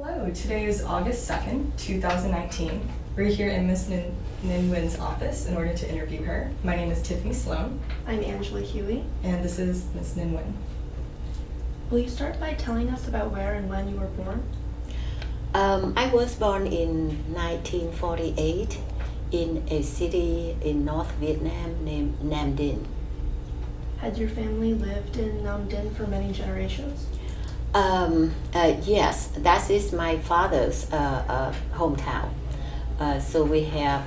Hello, today is August 2nd, 2019. We're here in Miss Ninh Nguyen's office in order to interview her. My name is Tiffany Sloan. I'm Angela Huey. And this is Miss Ninh Nguyen. Will you start by telling us about where and when you were born? I was born in 1948 in a city in North Vietnam named Nam Dinh. Had your family lived in Nam Dinh for many generations? Yes, that is my father's hometown. So we have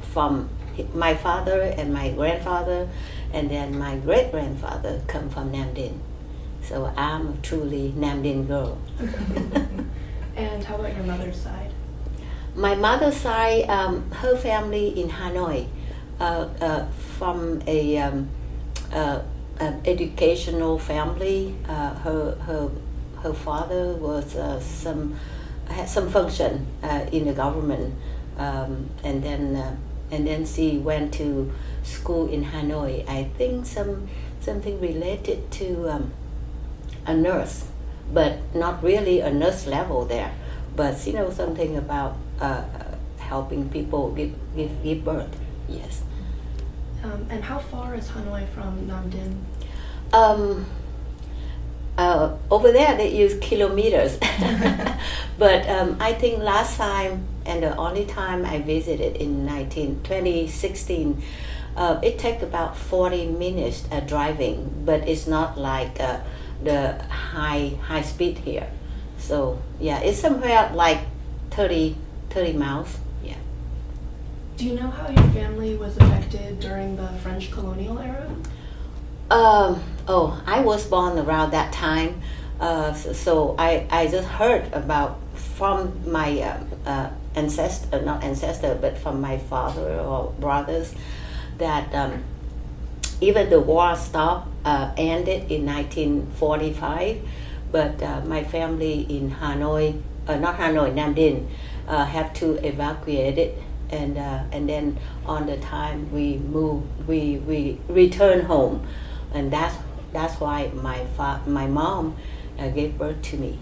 from my father and my grandfather, and then my great-grandfather come from Nam Dinh. So I'm a truly Nam Dinh girl. And how about your mother's side? My mother's side, her family in Hanoi, from a educational family. Her father was had some function in the government, and then she went to school in Hanoi. I think something related to a nurse, but not really a nurse level there. But she knows something about helping people give birth. Yes. And how far is Hanoi from Nam Dinh? Over there they use kilometers, but I think last time and the only time I visited in 2016, it took about 40 minutes driving, but it's not like the high speed here. So yeah, it's somewhere like 30 miles. Yeah. Do you know how your family was affected during the French colonial era? I was born around that time, so I just heard about from my not ancestor, but from my father or brothers, that even the war ended in 1945, but my family in Hanoi, not Hanoi, Nam Dinh, had to evacuate it, and then on the time we returned home, and that's why my mom gave birth to me.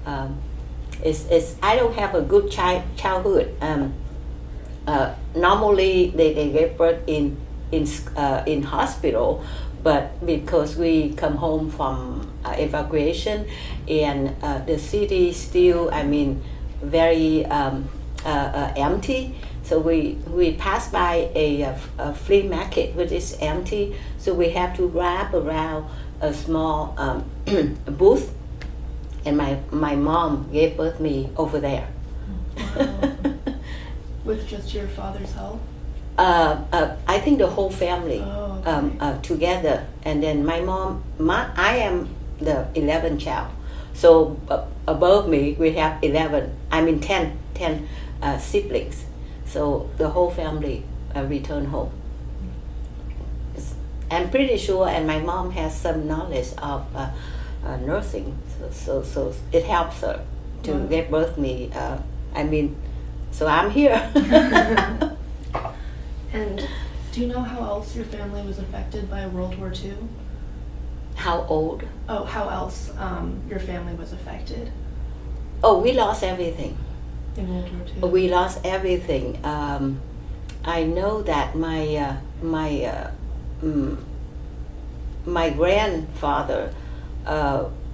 I don't have a good childhood. Normally they gave birth in hospital, but because we come home from evacuation, and the city still, very empty. So we pass by a flea market which is empty. So we have to wrap around a small booth, and my mom gave birth me over there. Wow. With just your father's help? I think the whole family. Oh, okay. Together, and then I am the 11th child. So above me we have 10 siblings. So the whole family returned home. I'm pretty sure, and my mom has some knowledge of nursing, so it helps her to Wow. give birth me. So I'm here. And do you know how else your family was affected by World War II? How old? Oh, how else your family was affected Oh, we lost everything. in World War II? We lost everything. I know that my grandfather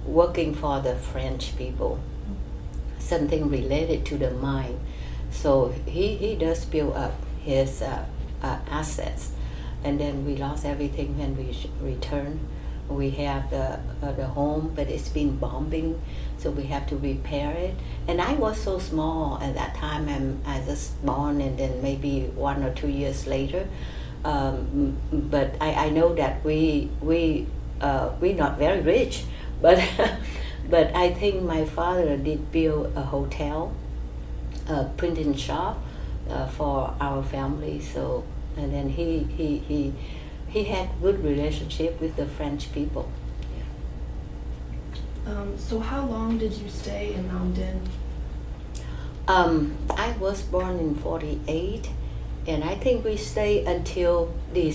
working for the French people, something related to the mine. So he does build up his assets, and then we lost everything when we returned. We have the home, but it's been bombing, so we have to repair it. And I was so small at that time. I just born, and then maybe 1 or 2 years later. But I know that we not very rich, but but I think my father did build a hotel, a printing shop for our family. So, and then he had good relationship with the French people. So how long did you stay in Nam Dinh? I was born in 48, and I think we stayed until the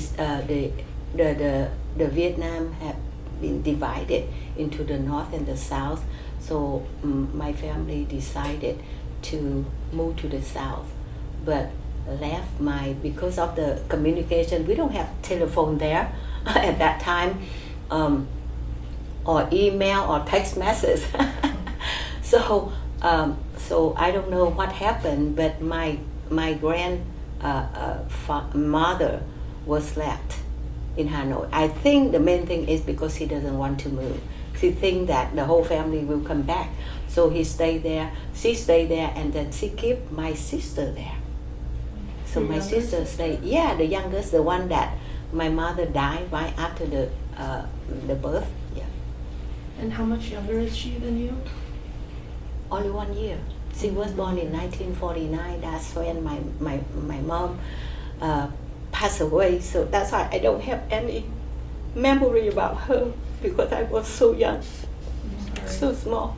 Vietnam had been divided into the north and the south. So my family decided to move to the south, but left because of the communication. We don't have telephone there at that time, or email or text message. So I don't know what happened, but my grandmother was left in Hanoi. I think the main thing is because he doesn't want to move. He thinks that the whole family will come back. So he stayed there, she stayed there, and then she kept my sister there. So Your my youngest? sister stayed, yeah, the youngest, the one that my mother died right after the birth, yeah. And how much younger is she than you? Only 1 year. She was born in 1949. That's when my mom passed away. So that's why I don't have any memory about her, because I was so young, I'm so sorry. small.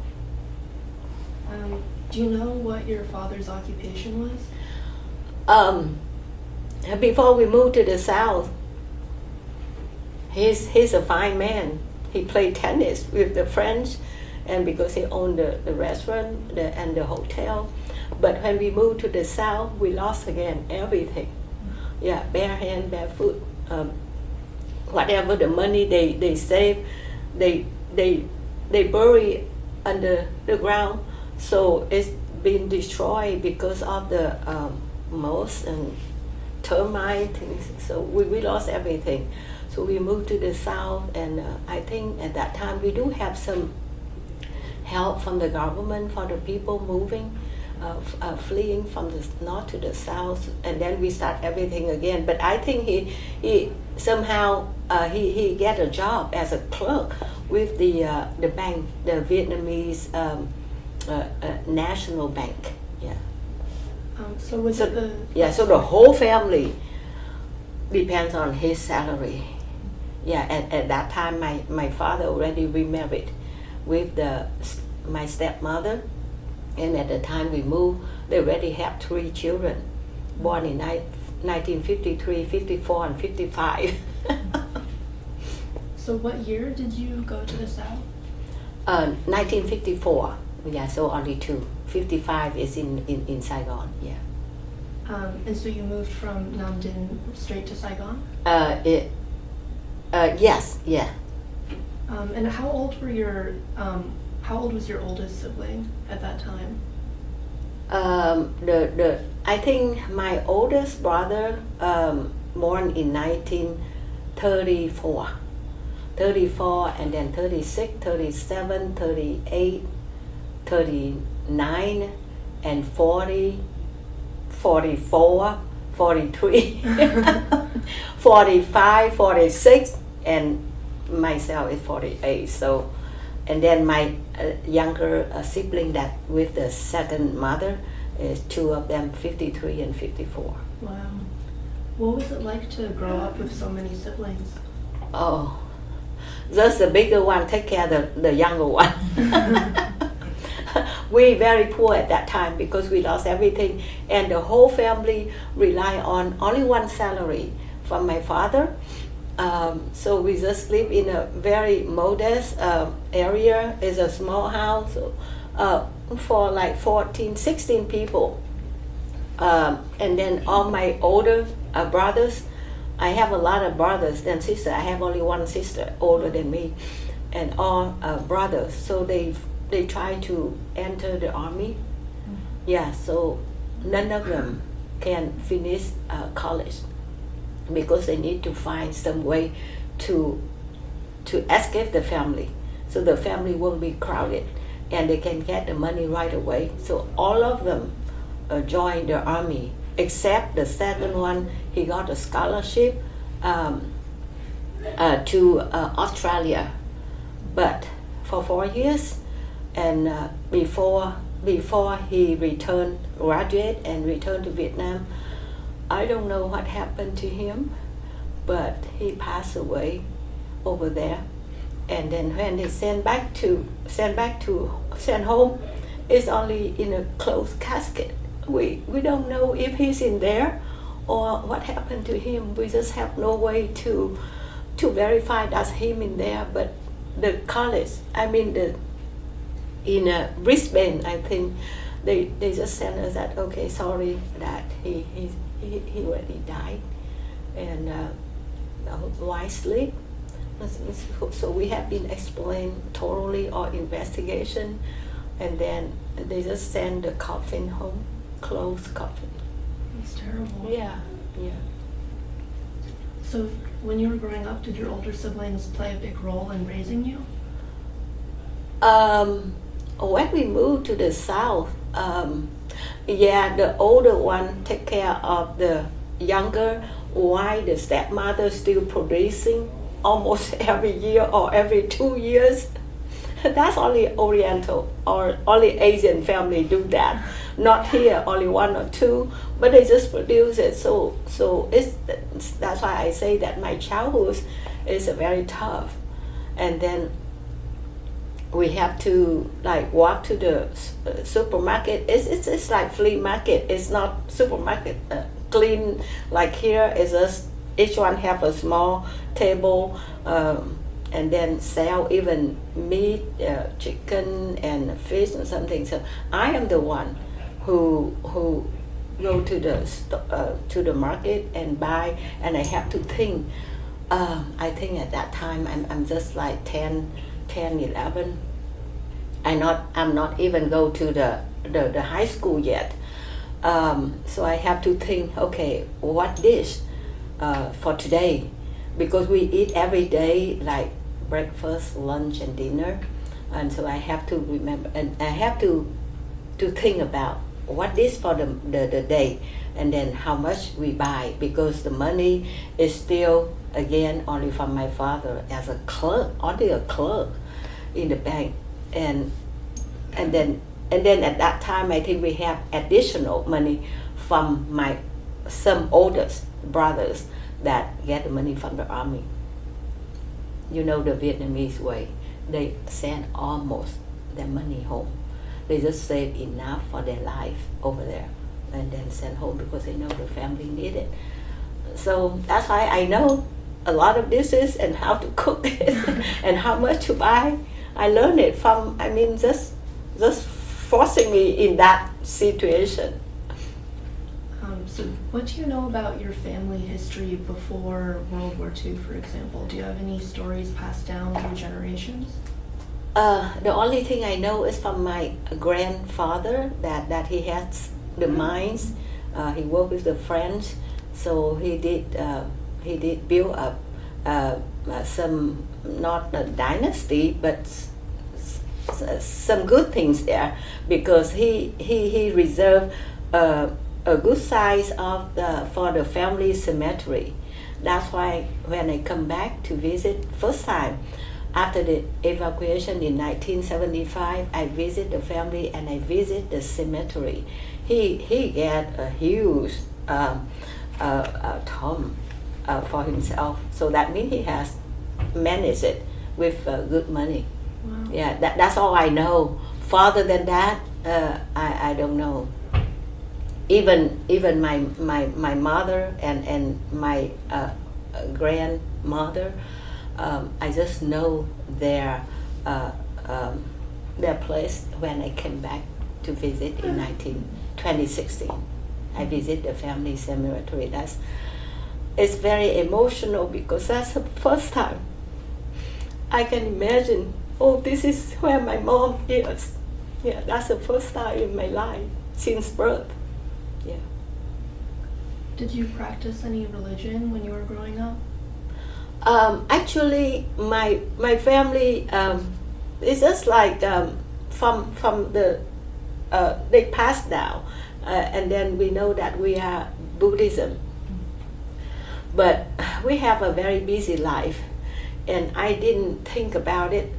Do you know what your father's occupation was? Before we moved to the south, he's a fine man. He played tennis with the French, and because he owned the restaurant and the hotel. But when we moved to the south, we lost again everything. Yeah, bare hand, bare foot. Whatever the money they save, they bury under the ground. So it's been destroyed because of the moss and termite things. So we lost everything. So we moved to the south, and I think at that time we do have some help from the government for the people moving, fleeing from the north to the south, and then we start everything again. But I think he somehow he get a job as a clerk with the bank, the Vietnamese national bank. Yeah. So was So it the yeah, so the whole family depends on his salary. Yeah, at that time my father already remarried with my stepmother, and at the time we moved, they already had 3 children, born in 1953, 54, and 55. So what year did you go to the south? 1954. Yeah, so only 2. 55 is in Saigon. Yeah. And so you moved from Nam Dinh straight to Saigon? Yes, yeah. And how old was your oldest sibling at that time? I think my oldest brother born in 1934, and then 36, 37, 38, 39, and 40, 44, 43, 45, 46, and myself is 48. So, and then my younger sibling that with the second mother is 2 of them, 53 and 54. Wow. What was it like to grow up with so many siblings? Oh, just the bigger one take care of the younger one. We very poor at that time because we lost everything, and the whole family rely on only one salary from my father. So we just live in a very modest area. It's a small house for like 14, 16 people. And then all my older brothers, I have a lot of brothers and sisters. I have only one sister older than me, and all brothers. So they try to enter the army. Yeah, so none of them can finish college because they need to find some way to escape the family, so the family won't be crowded and they can get the money right away. So all of them joined the army except the second one. He got a scholarship to Australia, but for 4 years, and before he graduate and returned to Vietnam, I don't know what happened to him, but he passed away over there. And then when they sent home, it's only in a closed casket. We don't know if he's in there or what happened to him. We just have no way to verify that's him in there. But the college, I mean the in Brisbane, I think they just sent us that, okay, sorry that he already died, and wisely. So we have been explained thoroughly our investigation, and then they just send the coffin home, closed coffin. It's terrible. Yeah. So when you were growing up, did your older siblings play a big role in raising you? When we moved to the south, the older one take care of the younger, while the stepmother still producing almost every year or every 2 years. That's only Oriental or only Asian family do that. Not here, only 1 or 2, but they just produce it. So that's why I say that my childhood is very tough. And then we have to like walk to the supermarket. It's like flea market. It's not supermarket clean like here. It's just each one have a small table. And then sell even meat, chicken, and fish and something. So I am the one who go to the market and buy, and I have to think. I think at that time I'm just like 10, 11. I'm not even go to the high school yet. So I have to think. Okay, what dish for today? Because we eat every day, like breakfast, lunch, and dinner, and so I have to remember, and I have to think about what is for the day, and then how much we buy, because the money is still again only from my father as a clerk, only a clerk in the bank, and then at that time I think we have additional money from some oldest brothers that get the money from the army. You know the Vietnamese way. They send almost their money home. They just save enough for their life over there and then send home because they know the family need it. So that's why I know a lot of dishes and how to cook it and how much to buy. I learned it from, just forcing me in that situation. So what do you know about your family history before World War II, for example? Do you have any stories passed down through generations? The only thing I know is from my grandfather that he has the mines. He worked with the French, so he did build up some, not a dynasty, but some good things there, because he reserved a good size for the family cemetery. That's why when I come back to visit first time after the evacuation in 1975, I visit the family and I visit the cemetery. He get a huge tomb for himself, so that means he has managed it with good money. Wow. Yeah, that's all I know. Further than that, I don't know. Even my mother and my grandmother, I just know their place when I came back to visit in 2016. I visit the family cemetery. It's very emotional because that's the first time I can imagine. Oh, this is where my mom is. Yeah, that's the first time in my life since birth. Yeah. Did you practice any religion when you were growing up? Actually, my family is just like from the they passed down, and then we know that we are Buddhism. But we have a very busy life, and I didn't think about it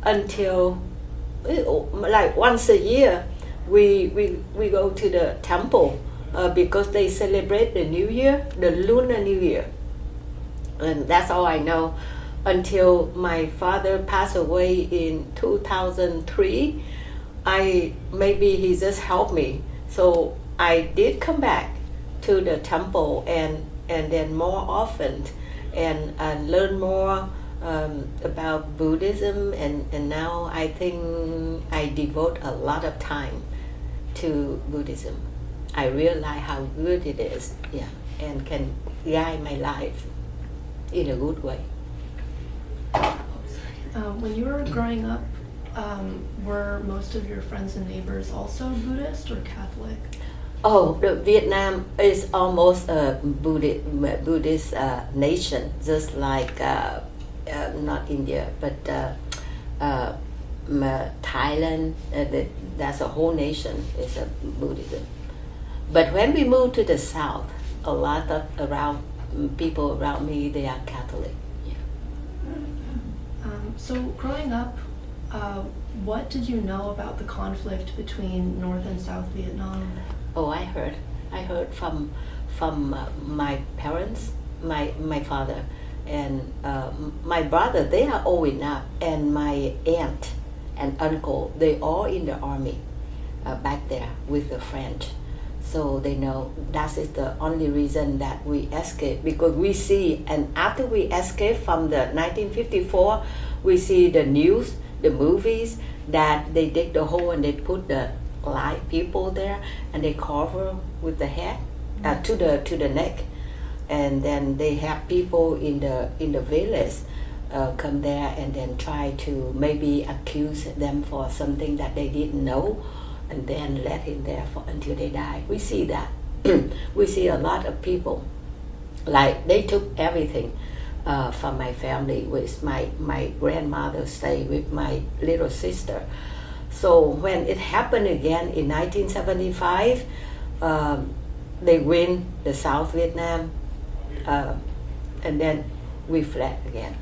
until like once a year we go to the temple because they celebrate the New Year, the Lunar New Year. And that's all I know until my father passed away in 2003. Maybe he just helped me. So I did come back to the temple and then more often and learn more about Buddhism, and now I think I devote a lot of time to Buddhism. I realize how good it is, yeah, and can guide my life in a good way. When you were growing up, were most of your friends and neighbors also Buddhist or Catholic? Oh, the Vietnam is almost a Buddhist nation, just like not India, but Thailand. That's a whole nation is a Buddhism. But when we moved to the south, a lot of people around me, they are Catholic. Yeah. So growing up, what did you know about the conflict between North and South Vietnam? Oh, I heard from my parents, my father, and my brother. They are old enough, and my aunt and uncle. They all in the army back there with the French. So they know that is the only reason that we escaped, because we see, and after we escaped from the 1954, we see the news, the movies, that they dig the hole and they put the live people there and they cover with the head to the neck, and then they have people in the village come there and then try to maybe accuse them for something that they didn't know, and then let him there until they die. We see that. We see a lot of people, like they took everything from my family. With my grandmother stayed with my little sister. So when it happened again in 1975, they win the South Vietnam, and then we fled again.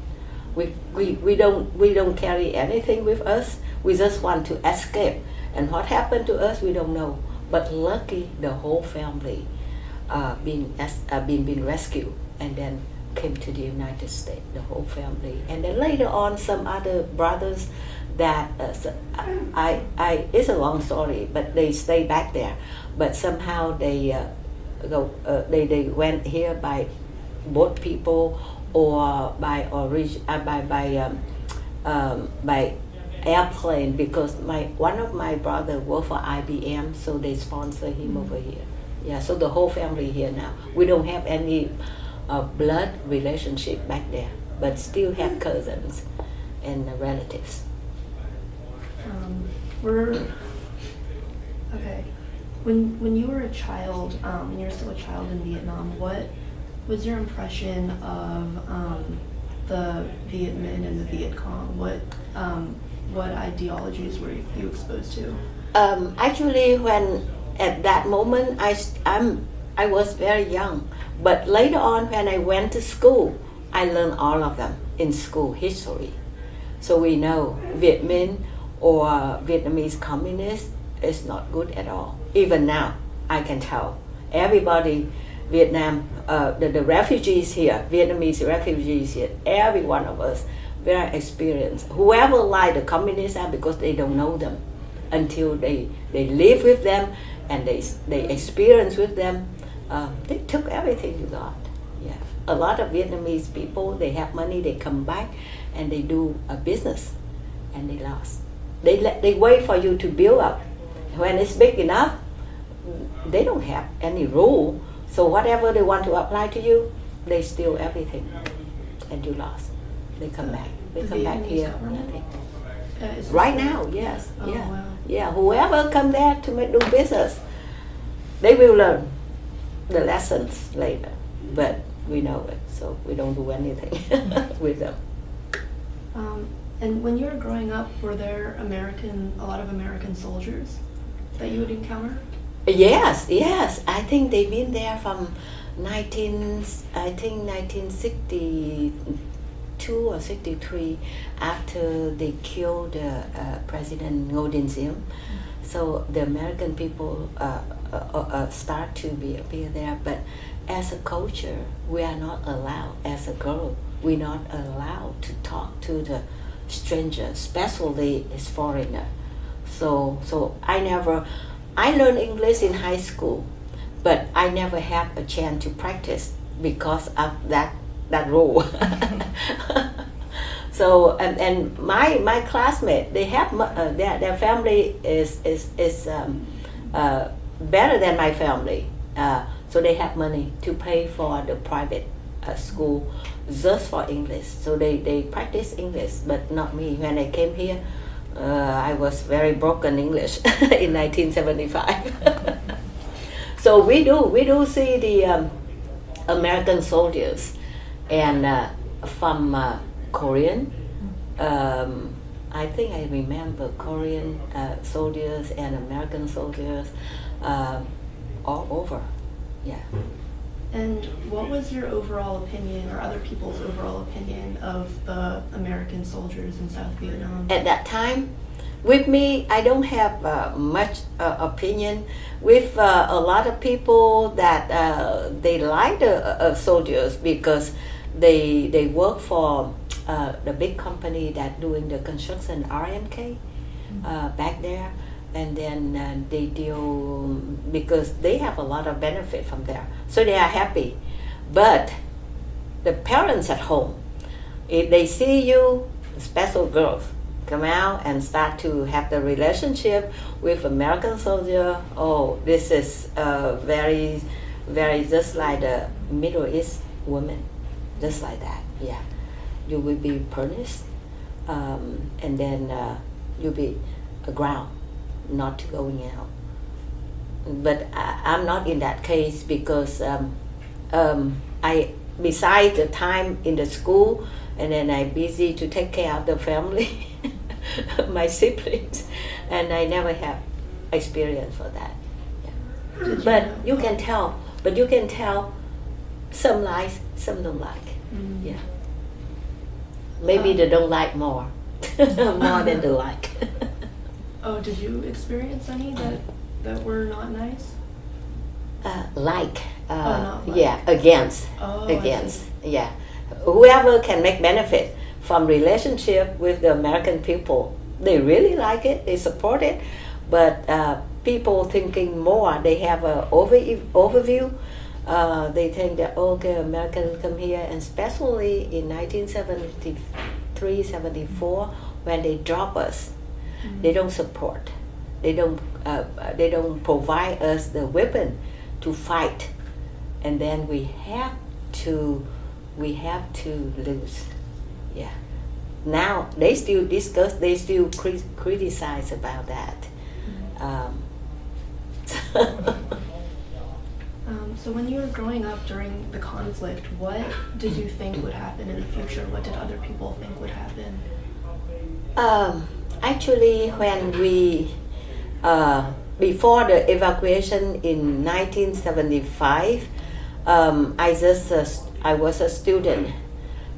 We don't carry anything with us. We just want to escape. And what happened to us, we don't know. But lucky, the whole family been rescued and then came to the United States, the whole family. And then later on, some other brothers that it's a long story, but they stay back there. But somehow they went here by boat people or by airplane, because one of my brother worked for IBM, so they sponsor him over here. Yeah, so the whole family here now. We don't have any blood relationship back there, but still have cousins and relatives. Okay. When you were a child, when you were still a child in Vietnam, what was your impression of the Viet Minh and the Viet Cong? What ideologies were you exposed to? Actually, when at that moment I was very young, but later on when I went to school, I learned all of them in school history. So we know Viet Minh or Vietnamese communist is not good at all. Even now, I can tell everybody, Vietnam, the refugees here, Vietnamese refugees here, every one of us, very experienced. Whoever like the communists are, because they don't know them until they live with them and they experience with them. They took everything you got. Yeah, a lot of Vietnamese people, they have money, they come back and they do a business, and they lost. They wait for you to build up. When it's big enough, they don't have any rule. So whatever they want to apply to you, they steal everything, and you lost. They come back. They come back here. Nothing. Right now, yes, Oh, yeah, wow. yeah. Whoever come there to do business, they will learn the lessons later. But we know it, so we don't do anything with them. And when you were growing up, were there a lot of American soldiers that you would encounter? Yes. I think they've been there from 1962 or 63, after they killed President Ngo Dinh Siem. So the American people start to appear there. But as a culture, we are not allowed. As a girl, we're not allowed to talk to the stranger, especially as foreigner. So I learned English in high school, but I never had a chance to practice because of that rule. So and my classmate, they have their family is better than my family. So they have money to pay for the private school just for English. So they practice English, but not me. When I came here, I was very broken English in 1975. So we do see the American soldiers and from Korean. I think I remember Korean soldiers and American soldiers all over. Yeah. And what was your overall opinion, or other people's overall opinion, of the American soldiers in South Vietnam? At that time, with me, I don't have much opinion. With a lot of people that they like the soldiers because they work for the big company that doing the construction RMK back there, and then they deal because they have a lot of benefit from there, so they are happy. But the parents at home, if they see you, special girls, come out and start to have the relationship with American soldier, oh, this is very, very just like the Middle East woman, just like that. Yeah, you will be punished, and then you'll be aground, not going out. But I'm not in that case because I, besides the time in the school, and then I'm busy to take care of the family, my siblings, and I never have experience for that. Yeah. But you can tell. But you can tell. Some like, some don't like. Yeah. Maybe they don't like more, more than they like. Oh, did you experience any that were not nice? Not like. Yeah, against. Oh, Against. Yeah. Whoever can make benefit from relationship with the American people, they really like it, they support it. But people thinking more, they have an overview. They think that, okay, Americans come here, and especially in 1973, 74, when they drop us, they don't support. They don't provide us the weapon to fight, and then we have to lose. Yeah. Now they still discuss, they still criticize about that. So when you were growing up during the conflict, what did you think would happen in the future? What did other people think would happen? Actually, when we before the evacuation in 1975, I was a student,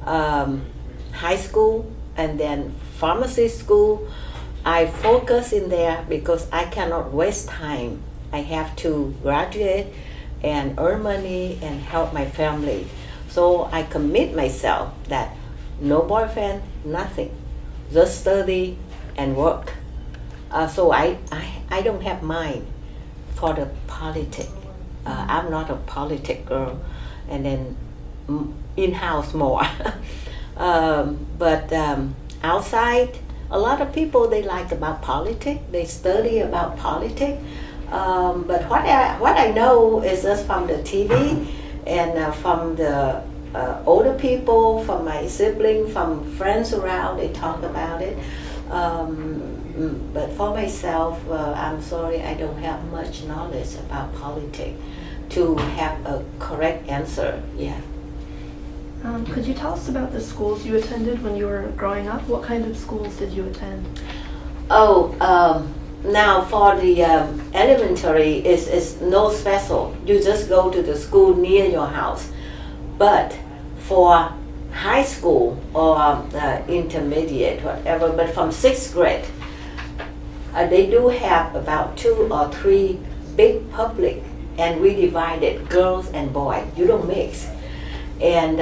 high school and then pharmacy school. I focus in there because I cannot waste time. I have to graduate and earn money and help my family. So I commit myself that no boyfriend, nothing, just study and work. So I don't have mind for the politics. I'm not a politic girl, and then in-house more. But outside, a lot of people, they like about politics. They study about politics. But what I know is just from the TV and from the older people, from my siblings, from friends around, they talk about it. But for myself, I'm sorry, I don't have much knowledge about politics to have a correct answer. Yeah. Could you tell us about the schools you attended when you were growing up? What kind of schools did you attend? Now for the elementary, is no special. You just go to the school near your house. But for high school or intermediate, whatever, but from 6th grade, they do have about 2 or 3 big public, and we divided girls and boys. You don't mix. And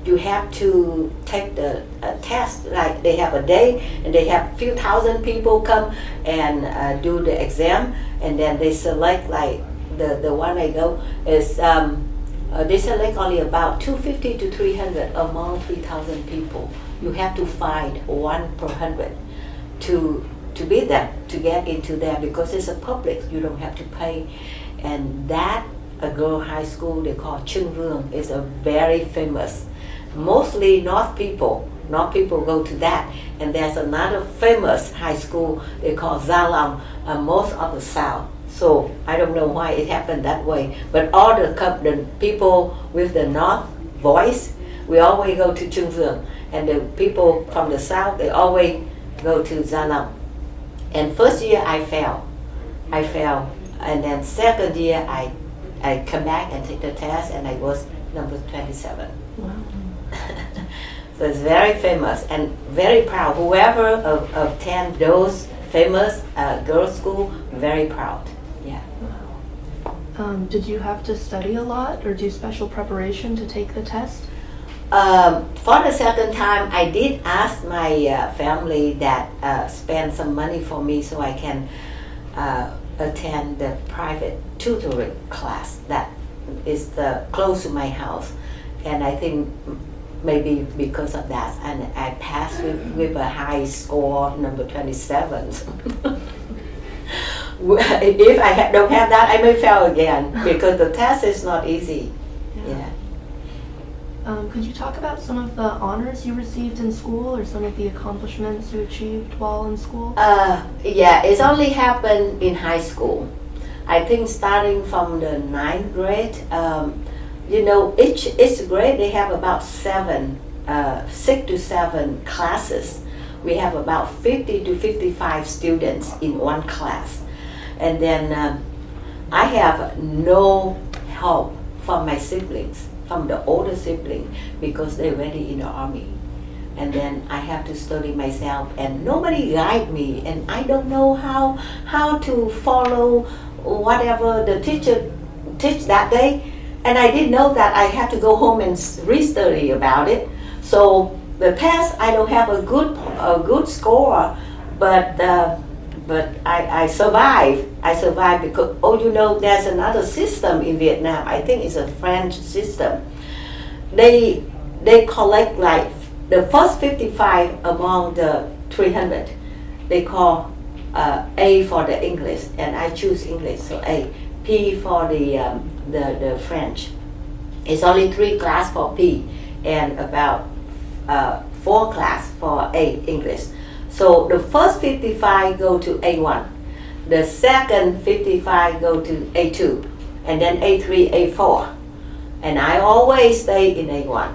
you have to take the test, like they have a day and they have few thousand people come and do the exam, and then they select, like the one I go is they select only about 250 to 300 among 3,000 people You have to fight 1 per 100 to beat them, to get into there, because it's a public, you don't have to pay. And that, a girl high school they call childbirth, is a very famous. Mostly North people go to that. And there's another famous high school they call Zalam, most of the South. So I don't know why it happened that way. But all the people with the North voice, we always go to Chungzeng. And the people from the South, they always go to Zalam. And first year I failed. And then second year I come back and take the test, and I was number 27. Wow. So it's very famous and very proud. Whoever attend those famous girls' school, very proud. Yeah. Wow. Did you have to study a lot or do special preparation to take the test? For the second time, I did ask my family that spend some money for me so I can attend the private tutoring class that is close to my house. And I think maybe because of that, and I passed with a high score, number 27. If I don't have that, I may fail again because the test is not easy. Yeah. Could you talk about some of the honors you received in school or some of the accomplishments you achieved while in school? Yeah, it's only happened in high school. I think starting from the 9th grade, each grade they have about 6 to 7 classes. We have about 50 to 55 students in one class. And then I have no help from my siblings, from the older sibling, because they're already in the army. And then I have to study myself, and nobody guide me, and I don't know how to follow whatever the teacher teach that day. And I didn't know that I have to go home and re-study about it. So the test, I don't have a good score, but I survived. I survived because, there's another system in Vietnam. I think it's a French system. They collect like the first 55 among the 300. They call A for the English, and I choose English, so A. P for the French. It's only 3 class for P and about 4 class for A, English. So the first 55 go to A1. The second 55 go to A2, and then A3, A4. And I always stay in A1.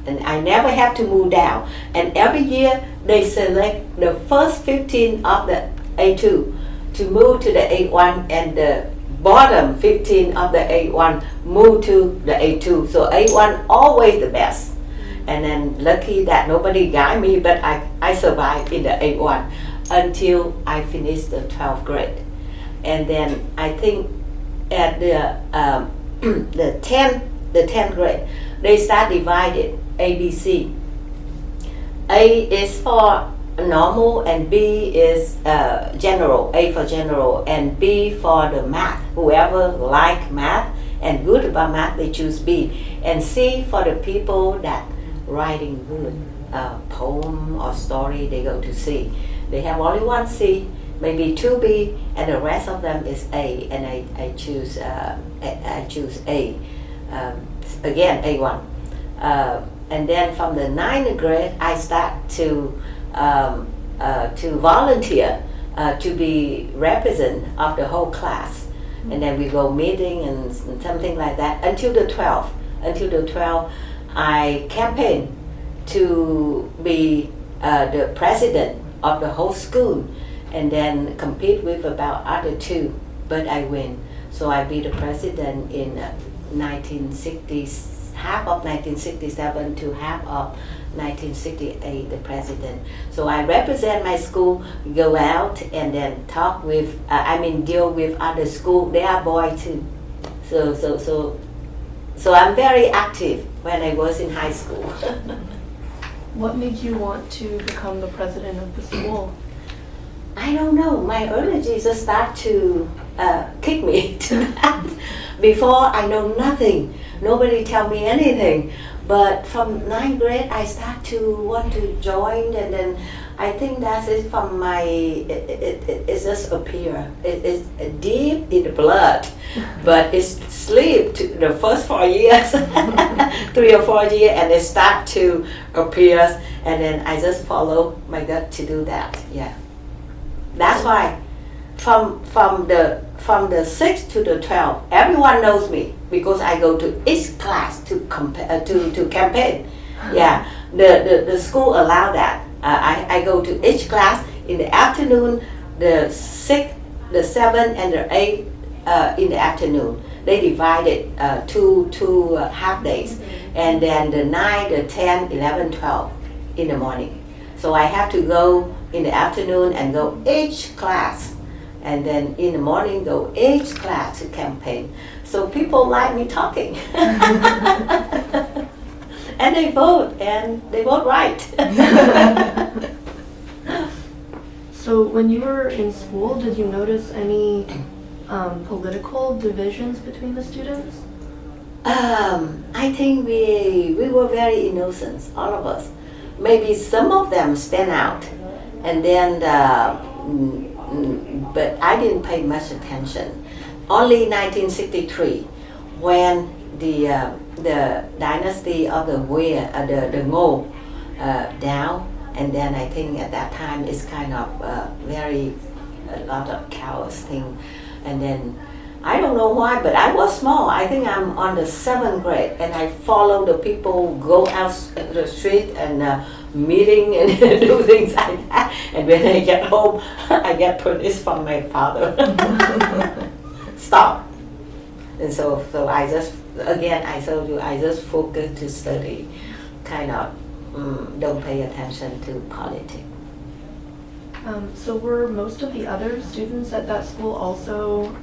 And I never have to move down. And every year they select the first 15 of the A2 to move to the A1, and the bottom 15 of the A1 move to the A2. So A1 always the best. And then lucky that nobody got me, but I survived in the A1 until I finished the 12th grade. And then I think at the 10th grade, they start divided A, B, C. A is for normal, and B is general. A for general, and B for the math. Whoever like math and good about math, they choose B. And C for the people that writing good poem or story, they go to C. They have only one C, maybe 2 B, and the rest of them is A. And I choose A. Again, A1. And then from the 9th grade, I start to volunteer to be representative of the whole class. And then we go meeting and something like that until the 12th. Until the 12th, I campaigned to be the president of the whole school, and then compete with about other 2, but I win. So I be the president in 1960s, half of 1967 to half of 1968, the president. So I represent my school, go out and then talk with, deal with other school. They are boys too. So I'm very active when I was in high school. What made you want to become the president of the school? I don't know. My early Jesus start to kick me to that. Before I know nothing. nobody tell me anything. But from ninth grade, I start to want to join, and then I think that is from my, it just appear. It's deep in the blood, but it's sleep to the first 4 years, 3 or 4 years, and it start to appear, and then I just follow my gut to do that. Yeah, that's why from the 6 to the 12, everyone knows me because I go to each class to campaign. Yeah, the school allow that. I go to each class in the afternoon, the 6th, the 7th, and the 8th in the afternoon. They divide it two half days, and then the 9, the 10, 11, 12 in the morning. So I have to go in the afternoon and go each class, and then in the morning go each class to campaign. So people like me talking. And they vote right. So when you were in school, did you notice any political divisions between the students? I think we were very innocent, all of us. Maybe some of them stand out, and then but I didn't pay much attention. Only 1963, when the dynasty of the Ngo down, and then I think at that time it's kind of a lot of chaos thing, and then I don't know why, but I was small. I think I'm on the 7th grade, and I follow the people go out the street and meeting and do things like that. And when I get home, I get punished from my father. Stop. And so I just, again, I told you, I just focus to study, kind of don't pay attention to politics. So were most of the other students at that school also,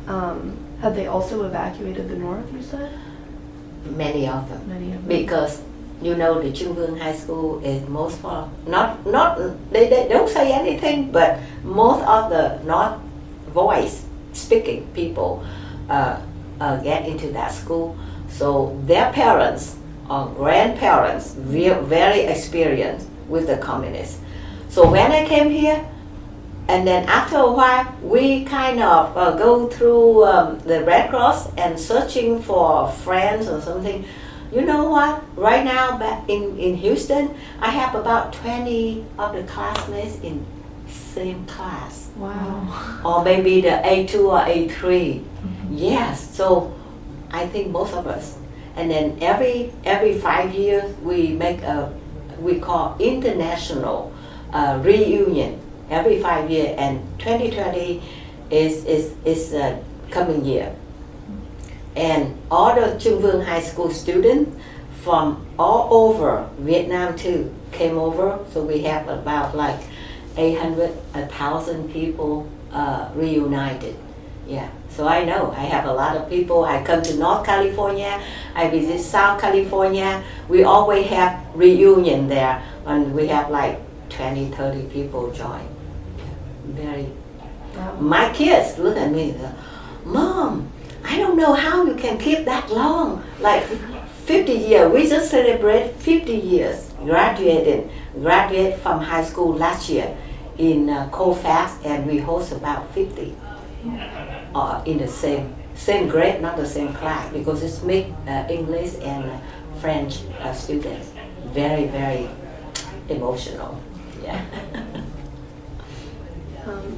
had they also evacuated the north, you said? Many of them. Many of them. Because, you know, the children high school is most for, not they don't say anything, but most of the not voice speaking people get into that school. So their parents or grandparents very experienced with the communists. So when I came here, and then after a while, we kind of go through the Red Cross and searching for friends or something. You know what? Right now, back in Houston, I have about 20 of the classmates in same class. Wow. Or maybe the A2 or A3. Yes, so I think most of us. And then every 5 years, we make we call international reunion. Every 5 years, and 2020 is coming year. And all the Trung Vương High School students from all over Vietnam too came over. So we have about like 800, 1,000 people reunited. Yeah. So I know I have a lot of people. I come to North California. I visit South California. We always have reunion there, and we have like 20, 30 people join. Very. My kids look at me, Mom, I don't know how you can keep that long. Like 50 years. We just celebrate 50 years. Graduate from high school last year in Colfax, and we host about 50 in the same grade, not the same class, because it's mixed English and French students. Very, very emotional. Yeah.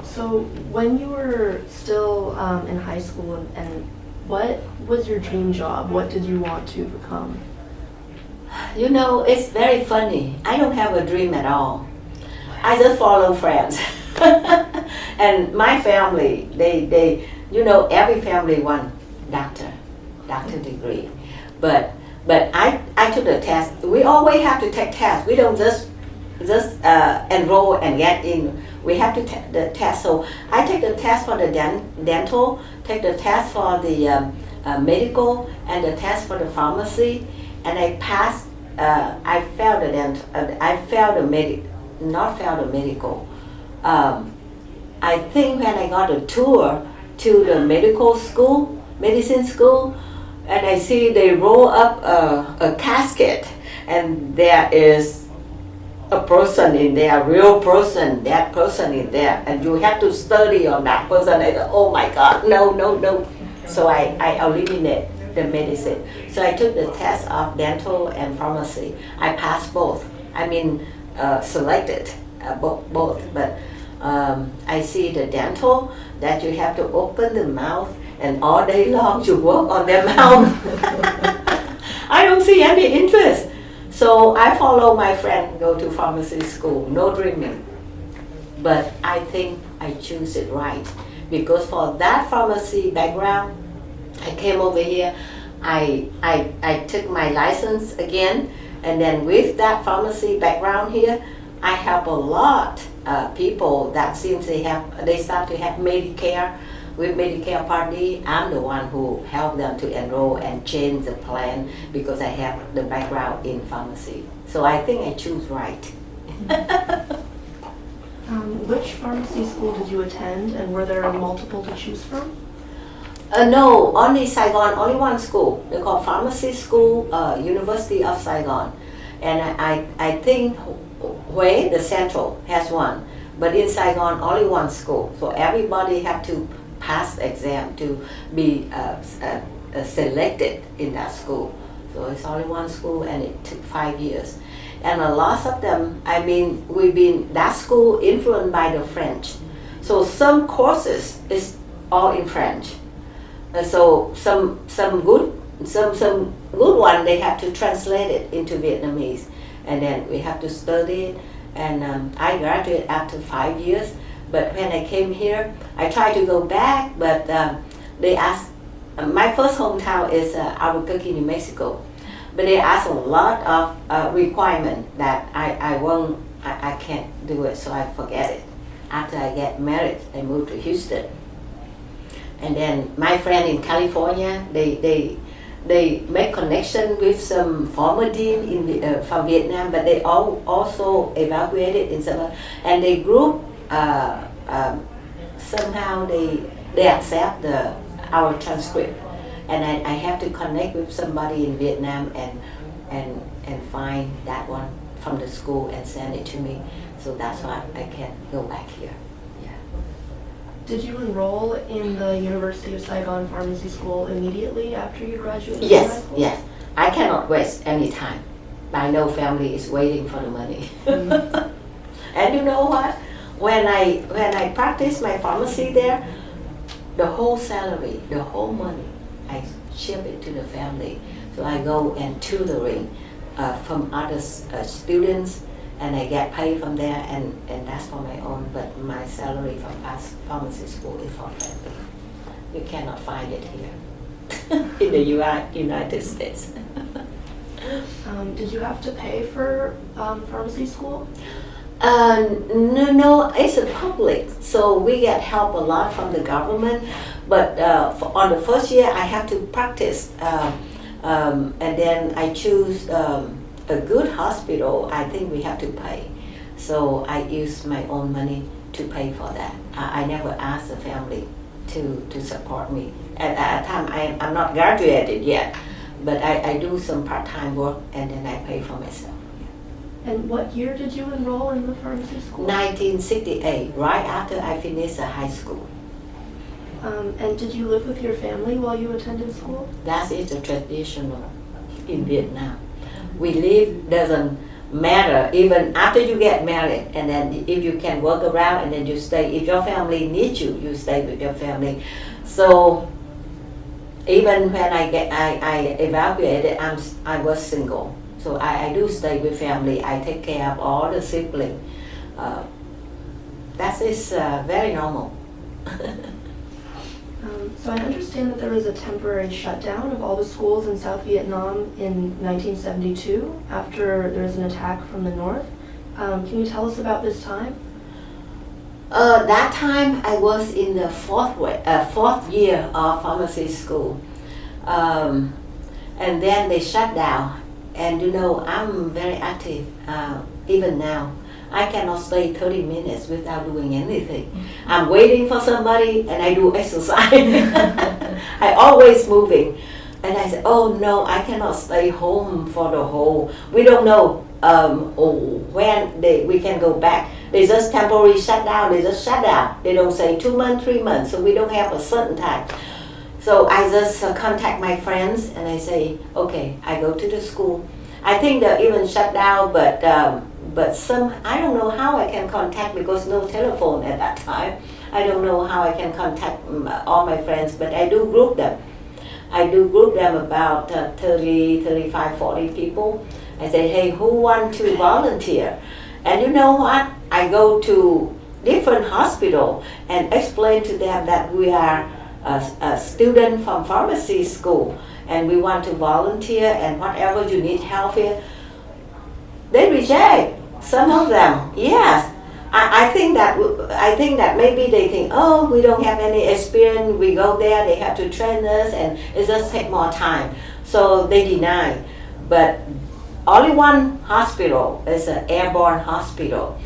So when you were still in high school, and what was your dream job? What did you want to become? You know, it's very funny. I don't have a dream at all. I just follow friends. And my family, they you know, every family want doctor degree. But I took the test. We always have to take tests. We don't just enroll and get in. We have to take the test. So I take the test for the dental, take the test for the medical, and the test for the pharmacy, and I passed. I failed the medical. I think when I got a tour to the medicine school, and I see they roll up a casket, and there is a person in there, real person, that person in there, and you have to study on that person. I thought, oh my God, no, no, no. So I eliminate the medicine. So I took the test of dental and pharmacy. I passed both. I mean, selected both, but I see the dental that you have to open the mouth and all day long you work on their mouth. I don't see any interest. So I follow my friend, go to pharmacy school, no dreaming. But I think I choose it right. Because for that pharmacy background, I came over here, I took my license again, and then with that pharmacy background here, I help a lot people that since they start to have Medicare. With Medicare Part D, I'm the one who helped them to enroll and change the plan because I have the background in pharmacy. So I think I choose right. Which pharmacy school did you attend, and were there multiple to choose from? No, only Saigon, only one school. They call Pharmacy School, University of Saigon. And I think Hue, the central, has one. But in Saigon, only one school. So everybody have to pass the exam to be selected in that school. So it's only one school, and it took 5 years. And a lot of them, I mean, that school influenced by the French. So some courses is all in French. So some good one, they have to translate it into Vietnamese. And then we have to study it. And I graduated after 5 years. But when I came here, I tried to go back, but they asked, my first hometown is Albuquerque, New Mexico. But they asked a lot of requirement that I can't do it, so I forget it. After I get married, I moved to Houston. And then my friend in California, they make connection with some former dean from Vietnam, but they also evaluated in some, and they group somehow they accept our transcript, and I have to connect with somebody in Vietnam and find that one from the school and send it to me. So that's why I can go back here. Yeah. Did you enroll in the University of Saigon Pharmacy School immediately after you graduated? Yes, from high school? yes. I cannot waste any time. I know family is waiting for the money. And you know what? When I practiced my pharmacy there, the whole salary, the whole money, I ship it to the family. So I go and tutoring from other students, and I get paid from there, and that's for my own. But my salary from pharmacy school is for family. You cannot find it here in the United States. Did you have to pay for pharmacy school? No, it's a public, so we get help a lot from the government. But on the first year, I have to practice, and then I choose a good hospital. I think we have to pay, so I use my own money to pay for that. I never asked the family to support me. At that time, I'm not graduated yet, but I do some part-time work, and then I pay for myself. And what year did you enroll in the pharmacy school? 1968, right after I finished high school. And did you live with your family while you attended school? That is the traditional in Vietnam. We live, doesn't matter, even after you get married, and then if you can work around and then you stay. If your family needs you, you stay with your family. So even when I evaluated, I was single. So I do stay with family. I take care of all the siblings. That is very normal. So I understand that there was a temporary shutdown of all the schools in South Vietnam in 1972 after there was an attack from the north. Can you tell us about this time? That time I was in the fourth year of pharmacy school. And then they shut down. And you know, I'm very active, even now. I cannot stay 30 minutes without doing anything. I'm waiting for somebody and I do exercise. I always moving. And I said, oh no, I cannot stay home for the whole, we don't know when we can go back. They just temporary shut down, they just shut down. They don't say 2 months, 3 months, so we don't have a certain time. So I just contact my friends and I say, okay, I go to the school. I think they even shut down, but some, I don't know how I can contact because no telephone at that time. I don't know how I can contact all my friends, but I do group them. I do group them about 30, 35, 40 people. I say, hey, who want to volunteer? And you know what? I go to different hospital and explain to them that we are a student from pharmacy school and we want to volunteer and whatever you need help here. They reject, some of them, yes. I think that maybe they think, oh, we don't have any experience, we go there, they have to train us and it just take more time. So they deny. But only one hospital is an airborne hospital.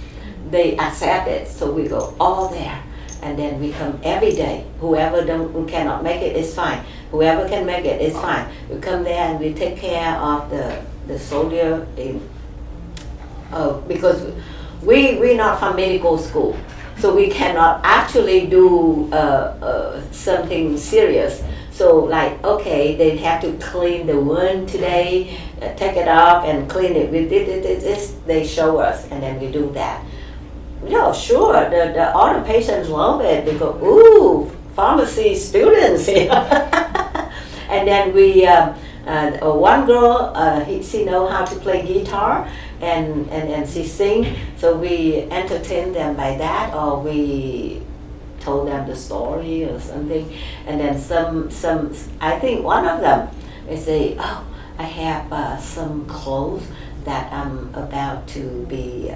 They accept it, so we go all there. And then we come every day. Whoever cannot make it is fine. Whoever can make it is fine. We come there and we take care of the soldier because we're not from medical school, so we cannot actually do something serious. So like, okay, they have to clean the wound today, take it off and clean it. We did this, they show us, and then we do that. Yeah, sure, all the patients love it because, ooh, pharmacy students here. And then we, one girl, she know how to play guitar and she sing, so we entertain them by that, or we told them the story or something. And then some I think one of them, they say, oh, I have some clothes that I'm about to be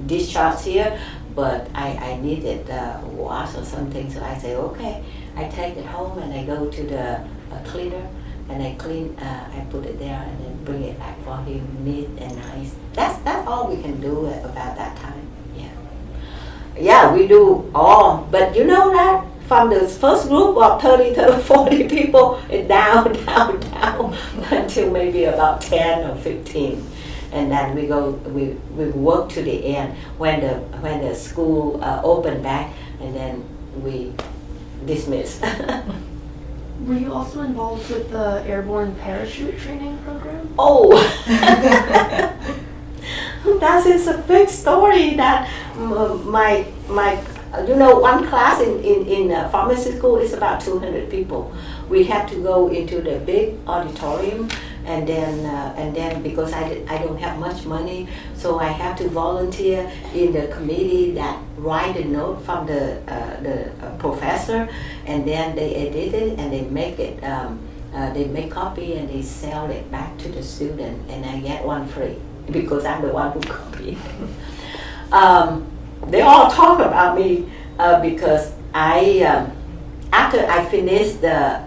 discharged here, but I needed wash or something. So I say, okay, I take it home and I go to the cleaner and I clean, I put it there and then bring it back for him neat and nice. That's all we can do about that time. Yeah, we do all, but you know that from the first group of 30, 40 people, it down until maybe about 10 or 15. And then we work to the end when the school open back, and then we dismiss. Were you also involved with the airborne parachute training program? Oh, that is a big story. That my one class in pharmacy school is about 200 people. We have to go into the big auditorium. And then because I don't have much money, so I have to volunteer in the committee that write the note from the professor, and then they edit it and they make it. They make copy and they sell it back to the student, and I get one free because I'm the one who copied. They all talk about me because I after I finished the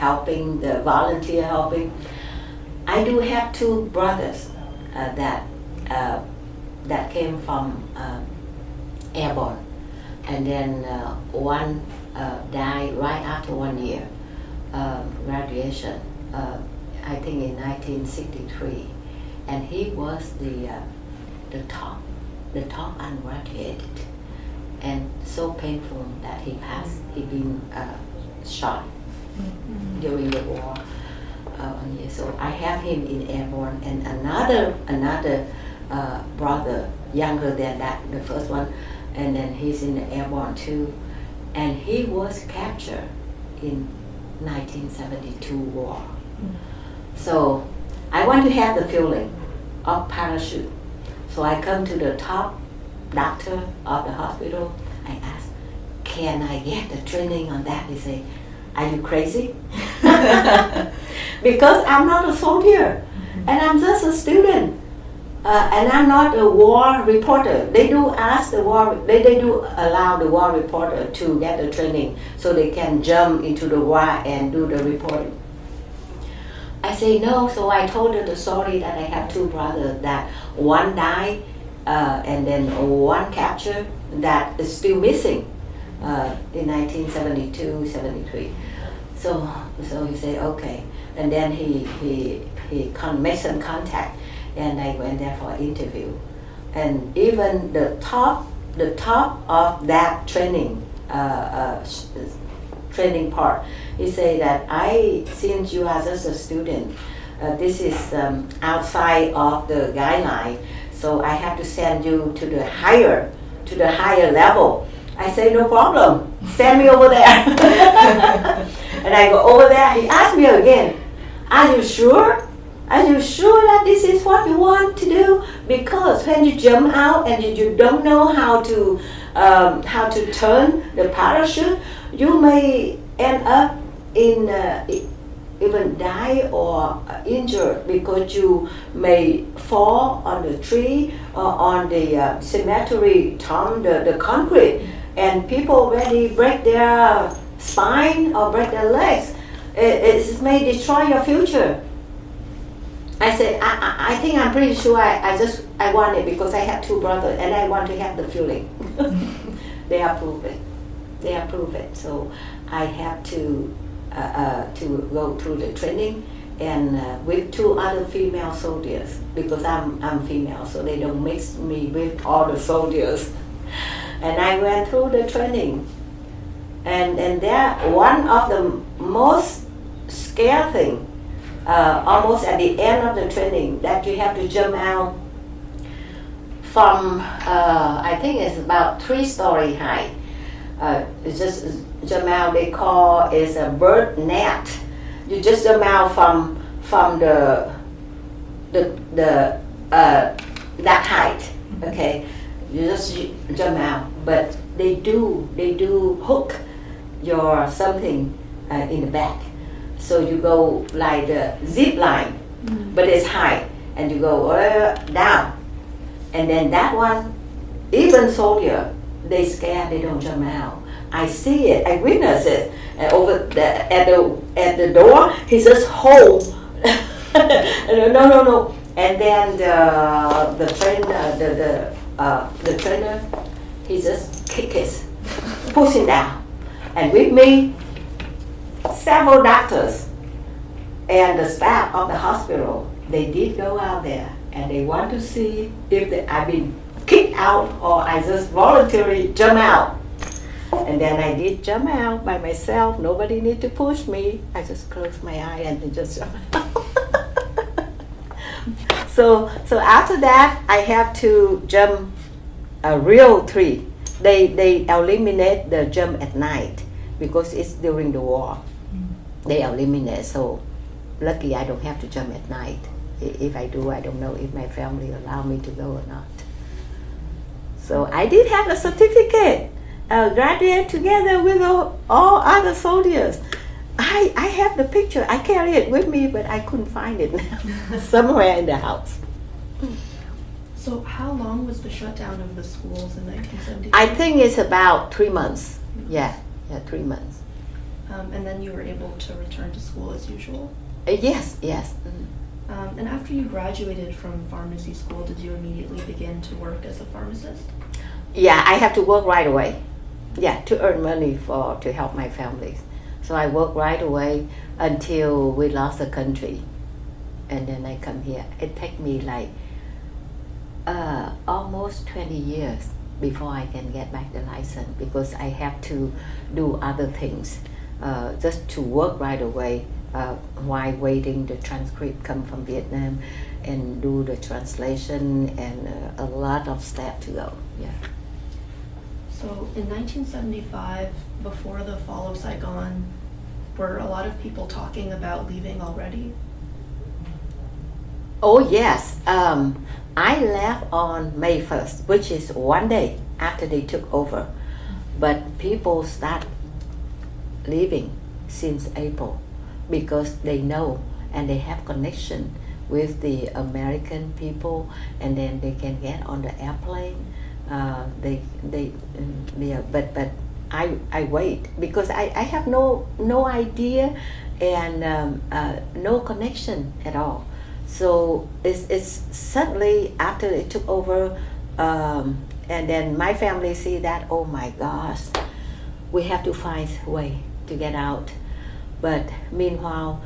helping, the volunteer helping, I do have two brothers that came from airborne, and then one died right after 1 year graduation, I think in 1963, and he was the top ungraduated, and so painful that he passed. He been shot during the war. So I have him in airborne, and another brother younger than that, the first one, and then he's in the airborne too, and he was captured in 1972 war. So I want to have the feeling of parachute. So I come to the top doctor of the hospital. I ask, can I get the training on that? He say, are you crazy? Because I'm not a soldier, and I'm just a student, and I'm not a war reporter. They do ask the war. They do allow the war reporter to get the training so they can jump into the war and do the reporting. I say no, so I told her the story that I have two brothers, that one died and then one captured that is still missing in 1972, 73. So he said okay, and then he made some contact, and I went there for an interview, and even the top of that training part, he said that since you are just a student, this is outside of the guideline, so I have to send you to the higher level. I say no problem, send me over there. And I go over there. He asked me again, are you sure? Are you sure that this is what you want to do? Because when you jump out and you don't know how to turn the parachute, you may end up in even die or injured because you may fall on the tree or on the cemetery tomb, the concrete, and people already break their spine or break their legs. It may destroy your future. I said, I think I'm pretty sure I want it because I have two brothers and I want to have the feeling. They approve it. So I have to go through the training and with two other female soldiers because I'm female, so they don't mix me with all the soldiers. And I went through the training, and there one of the most scary thing, almost at the end of the training, that you have to jump out from I think it's about 3-story high. It's just jump out. They call is a bird net. You just jump out from the that height. Okay, you just jump out. But they do hook your something in the back. So you go like the zip line, but it's high, and you go down, and then that one, even soldier, they scared, they don't jump out. I see it, I witness it, and at the door, he just hold, no, and then the trainer, he just kick it, push him down, and with me, several doctors and the staff of the hospital, they did go out there and they want to see if I've been kicked out or I just voluntarily jump out. And then I did jump out by myself. Nobody need to push me. I just closed my eye and then just jump out. So after that, I have to jump a real tree. They eliminate the jump at night because it's during the war. They eliminate, so lucky I don't have to jump at night. If I do, I don't know if my family allow me to go or not. So I did have a certificate, graduate together with all other soldiers. I have the picture, I carry it with me, but I couldn't find it now, somewhere in the house. So how long was the shutdown of the schools in 1975? I think it's about 3 months. Yeah, 3 months. And then you were able to return to school as usual? Yes. And after you graduated from pharmacy school, did you immediately begin to work as a pharmacist? Yeah, I have to work right away. Yeah, to earn money to help my families. So I worked right away until we lost the country. And then I come here. It took me like almost 20 years before I can get back the license because I have to do other things. Just to work right away while waiting the transcript come from Vietnam and do the translation and a lot of steps to go. Yeah. So in 1975, before the fall of Saigon, were a lot of people talking about leaving already? Oh yes, I left on May 1st, which is one day after they took over. But people start leaving since April because they know and they have connection with the American people, and then they can get on the airplane. But I wait because I have no idea and no connection at all. So it's suddenly after they took over, and then my family see that, oh my gosh, we have to find a way to get out. But meanwhile,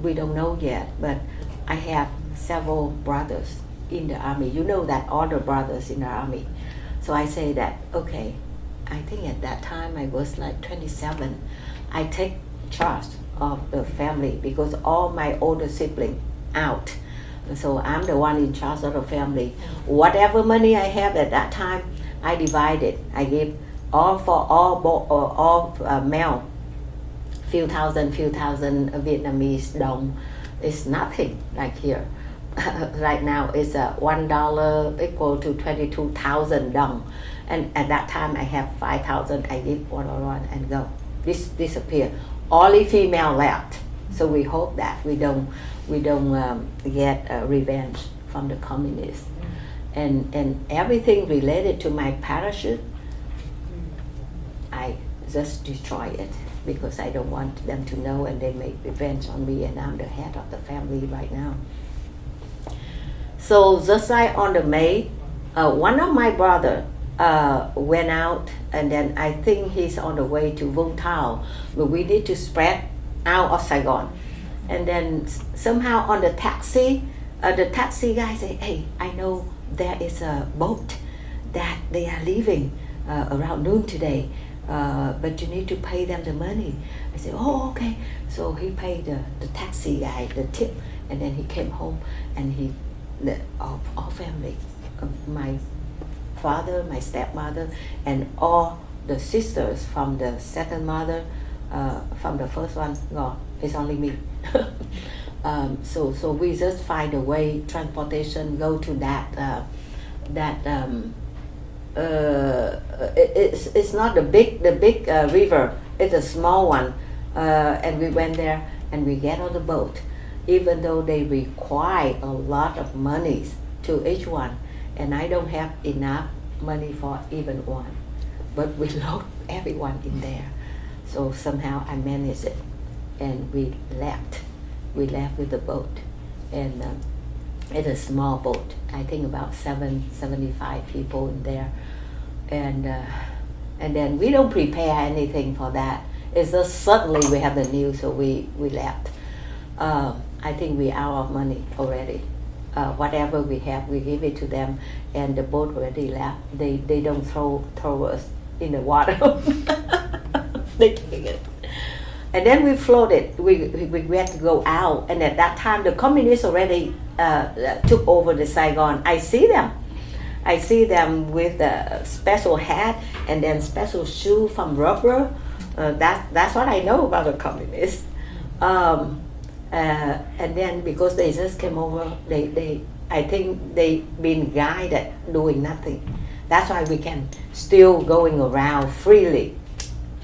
we don't know yet. But I have several brothers in the army. You know that all the brothers in the army. So I say that, okay, I think at that time I was like 27. I take charge of the family because all my older siblings out. So I'm the one in charge of the family. Whatever money I have at that time, I divide it. I give all for all male, few thousand Vietnamese dong. It's nothing like here. Right now it's $1 equal to 22,000 dong. And at that time I have 5,000. I give one and go. This disappear. Only female left. So we hope that we don't get revenge from the communists. And everything related to my parachute, I just destroy it because I don't want them to know, and they make revenge on me, and I'm the head of the family right now. So just like on the May, one of my brother went out, and then I think he's on the way to Vũng Tàu, but we need to spread out of Saigon. And then somehow on the taxi guy say, hey, I know there is a boat that they are leaving around noon today, but you need to pay them the money. I said, oh, okay. So he paid the taxi guy the tip, and then he came home, and all family, my father, my stepmother, and all the sisters from the second mother, from the first one gone. It's only me. So we just find a way, transportation, go to it's not the big river, it's a small one, and we went there and we get on the boat, even though they require a lot of money to each one, and I don't have enough money for even one, but we load everyone in there. So somehow I managed it, and we left with the boat, and it's a small boat. I think about 75 people in there, and then we don't prepare anything for that. It's just suddenly we have the news, so we left. I think we out of money already. Whatever we have, we give it to them, and the boat already left. They don't throw us in the water. They take it. And then we floated. We had to go out, and at that time the communists already took over the Saigon. I see them with a special hat and then special shoe from rubber. That's what I know about the communists. And then because they just came over, I think they been guided doing nothing. That's why we can still going around freely,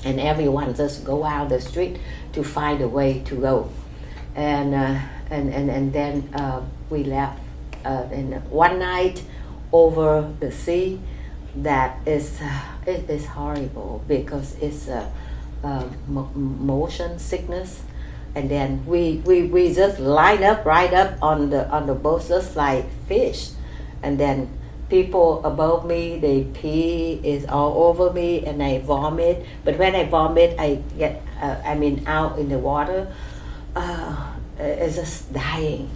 and everyone just go out the street to find a way to go. And then we left. And one night over the sea, that is it is horrible because it's motion sickness. And then we just line up right up on the boat just like fish, and then people above me, they pee is all over me, and I vomit. But when I vomit, I get out in the water, it's just dying.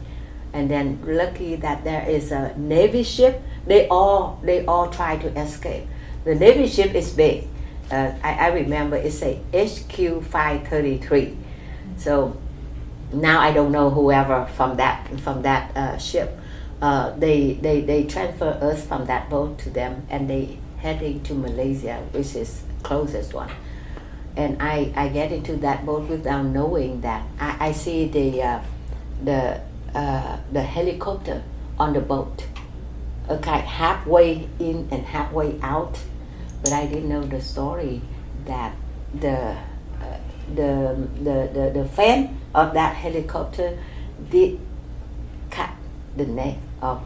And then lucky that there is a Navy ship. They all try to escape. The Navy ship is big. I remember it's a HQ 533. So now I don't know whoever from that ship. They transfer us from that boat to them, and they heading to Malaysia, which is closest one. And I get into that boat without knowing that. I see the helicopter on the boat, okay, halfway in and halfway out, but I didn't know the story that the fan of that helicopter did cut the neck of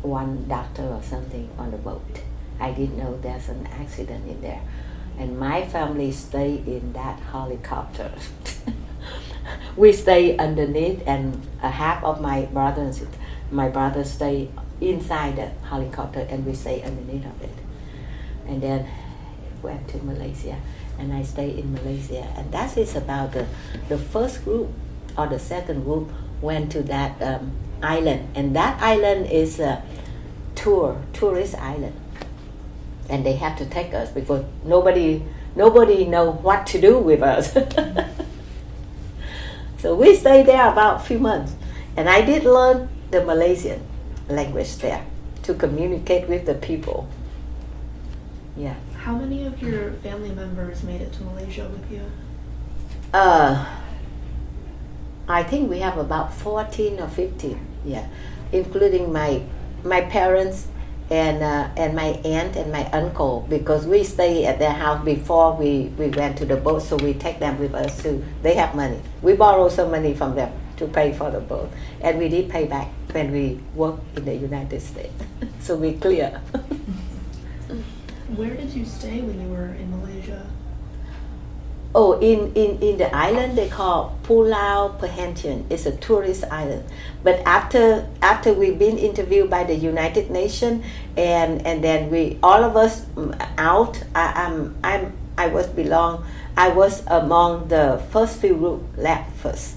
one doctor or something on the boat. I didn't know there's an accident in there, and my family stayed in that helicopter. We stay underneath, and half of my brothers stay inside the helicopter, and we stay underneath of it. And then went to Malaysia. and I stay in Malaysia. And that is about the first group or the second group went to that island, and that island is a tourist island, and they have to take us because nobody know what to do with us. So we stayed there about a few months, and I did learn the Malaysian language there to communicate with the people. Yeah. How many of your family members made it to Malaysia with you? I think we have about 14 or 15, yeah, including my parents and my aunt and my uncle, because we stay at their house before we went to the boat, so we take them with us too. They have money. We borrow some money from them to pay for the boat, and we did pay back when we worked in the United States. So we clear. Where did you stay when you were in Malaysia? Oh, in the island they call Pulau Perhentian. It's a tourist island. But after we've been interviewed by the United Nations, and then we all of us out. I was among the first few group left first.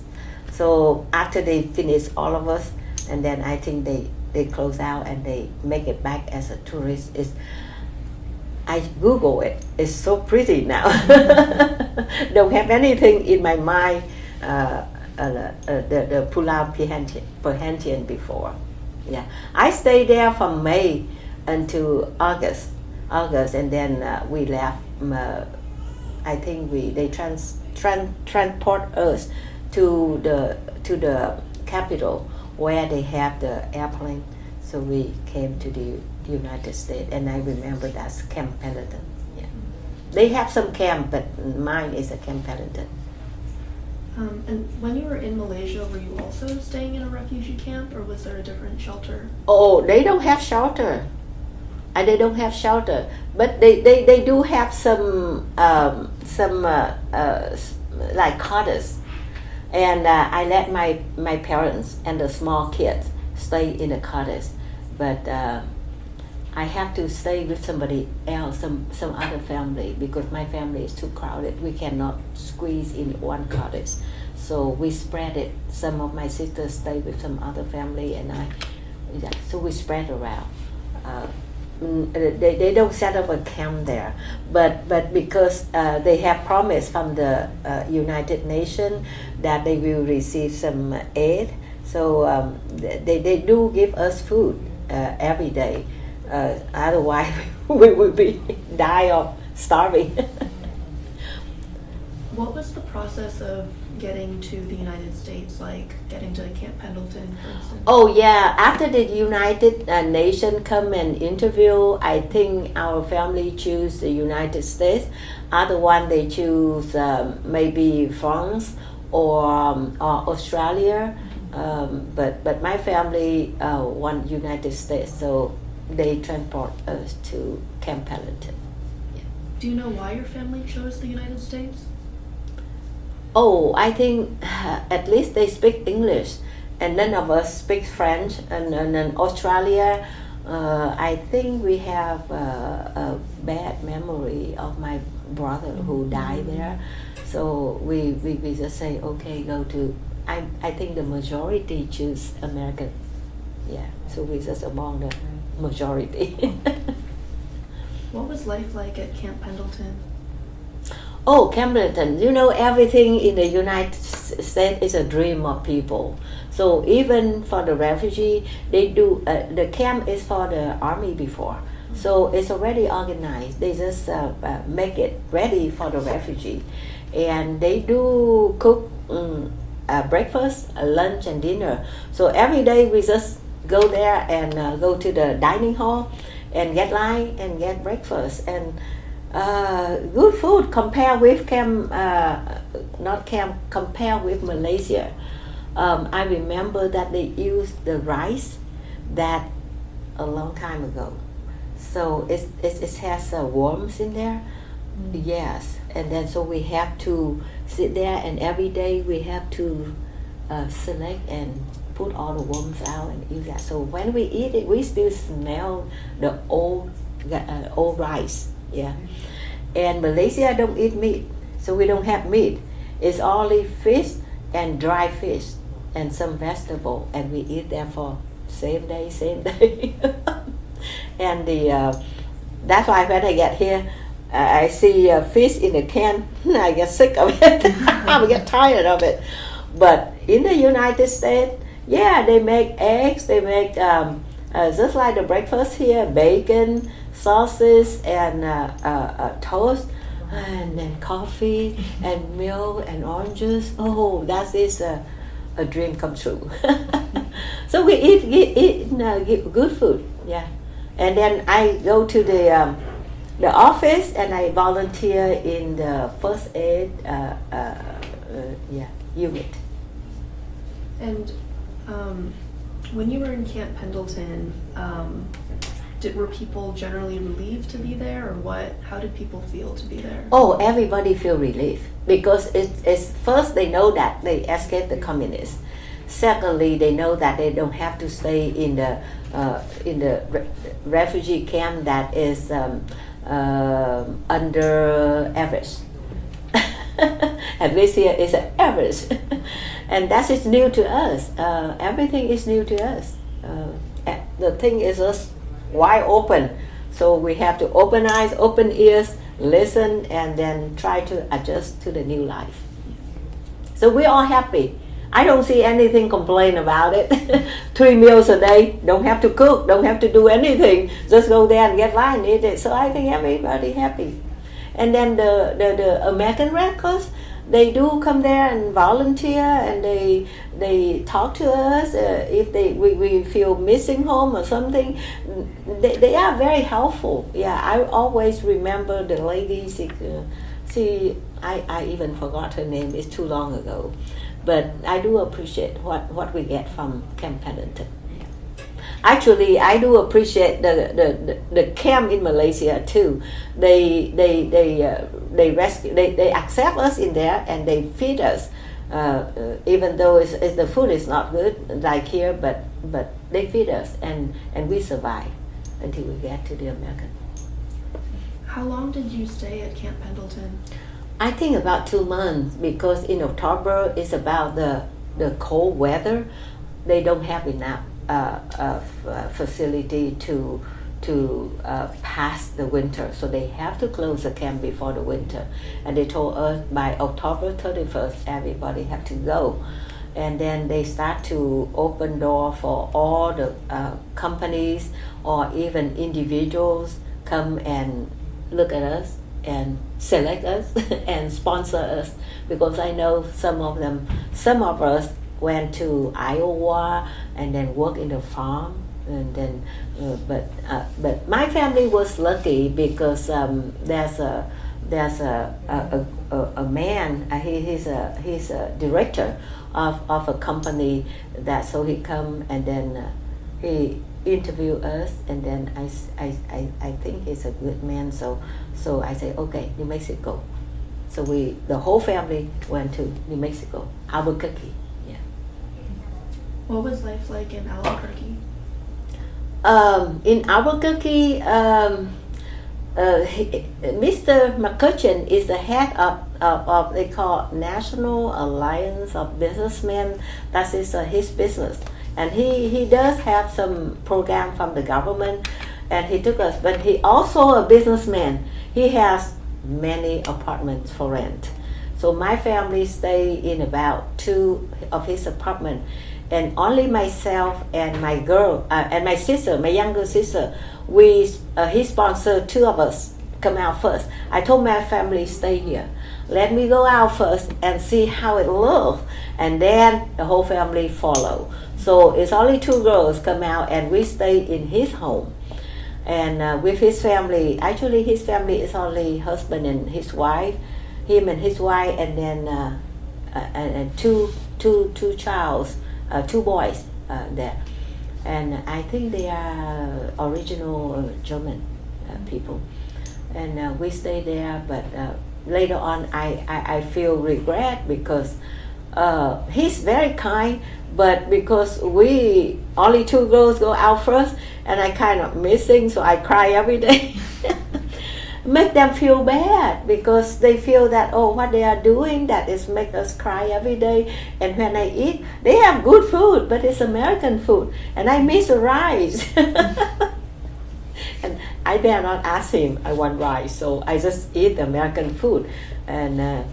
So after they finish all of us, and then I think they close out and they make it back as a tourist. I Google it. It's so pretty now. Don't have anything in my mind. The Pulau Perhentian before. Yeah, I stayed there from May until August, and then we left. I think they transport us to the capital where they have the airplane. So we came to the United States, and I remember that's Camp Pendleton. Yeah, they have some camp, but mine is a Camp Pendleton. And when you were in Malaysia, were you also staying in a refugee camp, or was there a different shelter? Oh, they don't have shelter. They don't have shelter, but they do have some like cottages. And I let my parents and the small kids stay in the cottage, but I have to stay with somebody else, some other family, because my family is too crowded. We cannot squeeze in one cottage, so we spread it. Some of my sisters stay with some other family, and so we spread around. They don't set up a camp there, but because they have promised from the United Nations that they will receive some aid, so they do give us food every day. Otherwise, we would die of starving. What was the process of getting to the United States, like getting to Camp Pendleton, for instance? Oh yeah, after the United Nations come and interview, I think our family choose the United States. Other one they choose maybe France or Australia, but my family want United States, so they transport us to Camp Pendleton. Yeah. Do you know why your family chose the United States? Oh, I think at least they speak English, and none of us speak French. And in Australia, I think we have a bad memory of my brother who died there. So we just say, okay, go to. I think the majority choose American. Yeah, so we just among the majority. What was life like at Camp Pendleton? Oh, Camp Pendleton, everything in the United States is a dream of people. So even for the refugee, they do, the camp is for the army before. So it's already organized. They just make it ready for the refugee. And they do cook breakfast, lunch, and dinner. So every day we just go there and go to the dining hall and get lunch and get breakfast. And good food compare with compare with Malaysia. I remember that they used the rice that a long time ago, so it has worms in there. Yes, and then so we have to sit there, and every day we have to select and put all the worms out and eat that. So when we eat it, we still smell the old rice. Yeah, And Malaysia don't eat meat, so we don't have meat. It's only fish and dry fish and some vegetable, and we eat that for same day. And that's why when I get here, I see fish in the can. I get sick of it. I get tired of it. But in the United States, yeah, they make eggs. They make just like the breakfast here, bacon, sausage, and toast, and then coffee, and milk, and oranges. Oh, that is a dream come true. So we eat good food, yeah. And then I go to the office and I volunteer in the first aid unit. And when you were in Camp Pendleton, were people generally relieved to be there, or what? How did people feel to be there? Oh, everybody feel relief because it's first they know that they escaped the communists. Secondly, they know that they don't have to stay in the refugee camp that is under average. At least here is an average, and that is new to us. Everything is new to us. The thing is just wide open, so we have to open eyes, open ears, listen, and then try to adjust to the new life. So we're all happy. I don't see anything complain about it. 3 meals a day, don't have to cook, don't have to do anything, just go there and get lunch and eat it. So I think everybody happy. And then the American Red Cross, they do come there and volunteer, and they talk to us if we feel missing home or something. They are very helpful. Yeah, I always remember the lady. I even forgot her name. It's too long ago, but I do appreciate what we get from Camp Pendleton. Actually, I do appreciate the camp in Malaysia too. They rescue, they accept us in there, and they feed us, even though the food is not good like here, but they feed us, and we survive until we get to the American. How long did you stay at Camp Pendleton? I think about 2 months, because in October it's about the cold weather. They don't have enough facility to pass the winter, so they have to close the camp before the winter. And they told us by October 31st everybody have to go, and then they start to open door for all the companies or even individuals come and look at us and select us and sponsor us, because I know some of us went to Iowa and then work in the farm, and then but my family was lucky because there's a man, he's a director of a company, that so he come and then he interview us, and then I think he's a good man, so I say, okay, New Mexico. So the whole family went to New Mexico, Albuquerque. What was life like in Albuquerque? In Albuquerque, Mr. McCutchan is the head of they call National Alliance of Businessmen. That is his business, and he does have some program from the government, and he took us. But he also a businessman. He has many apartments for rent. So my family stay in about 2 of his apartments. And only myself and my girl and my sister, my younger sister, he sponsored 2 of us come out first. I told my family, stay here. Let me go out first and see how it looks, and then the whole family follow. So it's only 2 girls come out, and we stay in his home. And with his family, actually his family is only husband and his wife, him and his wife, and then and two childs. 2 boys there, and I think they are original German people, and we stay there. But later on, I feel regret because he's very kind, but because we only 2 girls go out first, and I kind of missing, so I cry every day. make them feel bad because they feel that, oh, what they are doing that is make us cry every day. And when I eat, they have good food, but it's American food, and I miss the rice. And I dare not ask him I want rice, so I just eat American food and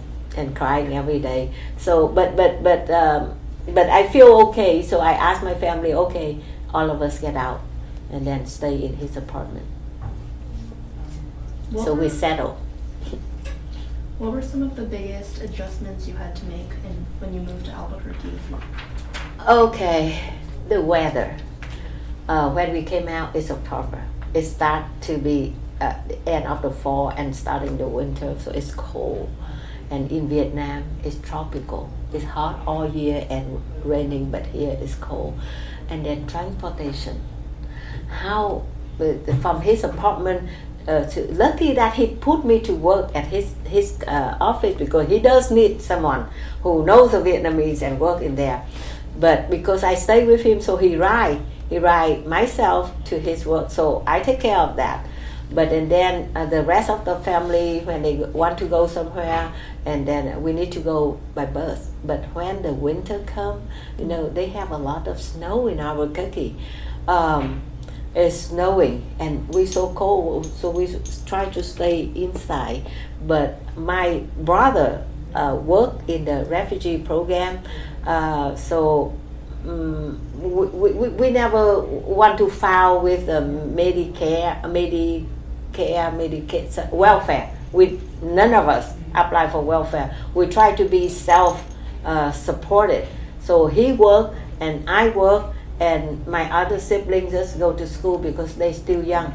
crying every day. So but I feel okay. So I asked my family, okay, all of us get out and then stay in his apartment. So we settle. What were some of the biggest adjustments you had to make when you moved to Albuquerque? Okay, the weather. When we came out, it's October. It starts to be the end of the fall and starting the winter, so it's cold. And in Vietnam, it's tropical. It's hot all year and raining, but here it's cold. And then transportation. How from his apartment lucky that he put me to work at his office, because he does need someone who knows the Vietnamese and work in there. But because I stay with him, so he ride myself to his work, so I take care of that. But and then the rest of the family, when they want to go somewhere, and then we need to go by bus. But when the winter come, they have a lot of snow in Albuquerque. It's snowing and we're so cold, so we try to stay inside. But my brother worked in the refugee program, so we never want to file with Medicare, welfare. None of us apply for welfare. We try to be self-supported. So he worked and I work, and my other siblings just go to school because they're still young.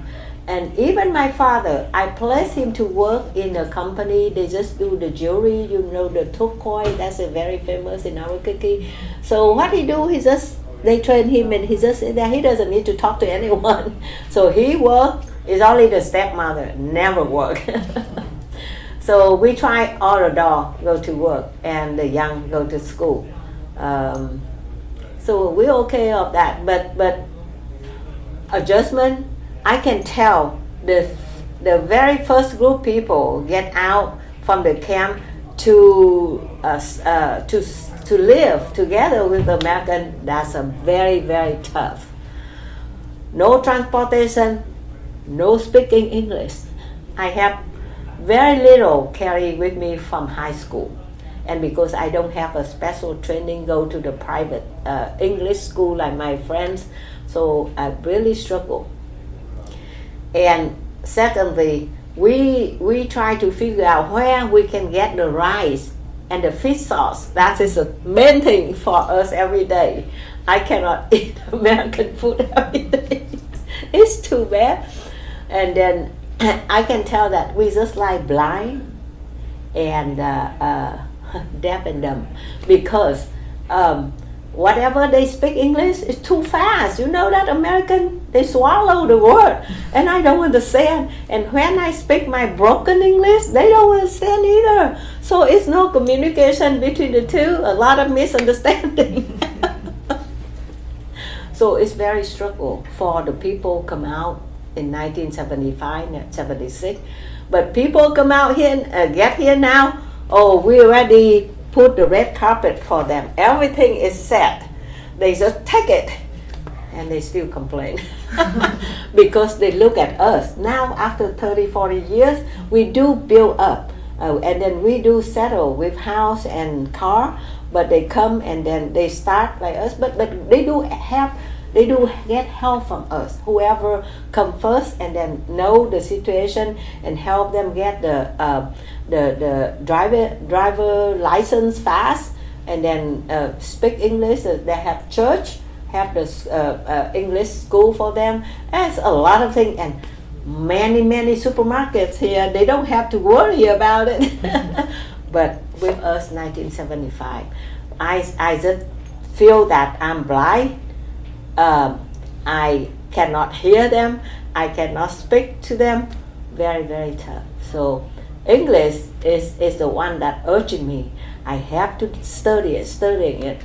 And even my father, I placed him to work in a company. They just do the jewelry, the turquoise, that's a very famous in Albuquerque. So what he do, they train him and he just sit there. He doesn't need to talk to anyone. So he work, is only the stepmother, never work. So we try all the dog go to work and the young go to school. So we're okay of that, but adjustment, I can tell the very first group people get out from the camp to live together with the American. That's a very, very tough. No transportation, no speaking English. I have very little carry with me from high school. And because I don't have a special training, go to the private English school like my friends, so I really struggle. And secondly, we try to figure out where we can get the rice and the fish sauce. That is the main thing for us every day. I cannot eat American food every day. It's too bad. And then I can tell that we just like blind and deaf and dumb, because whatever they speak English is too fast. You know that American, they swallow the word and I don't understand. And when I speak my broken English, they don't understand either. So it's no communication between the two, a lot of misunderstanding. So it's very struggle for the people come out in 1975, 76. But people come out here, get here now, oh, we already put the red carpet for them. Everything is set. They just take it and they still complain because they look at us. Now, after 30, 40 years, we do build up and then we do settle with house and car, but they come and then they start like us, but they do get help from us. Whoever come first and then know the situation and help them get the driver license fast, and then speak English. They have church, have the English school for them. That's a lot of things, and many supermarkets here. They don't have to worry about it. But with us, 1975, I just feel that I'm blind. I cannot hear them. I cannot speak to them. Very, very tough. So English is the one that urging me. I have to studying it.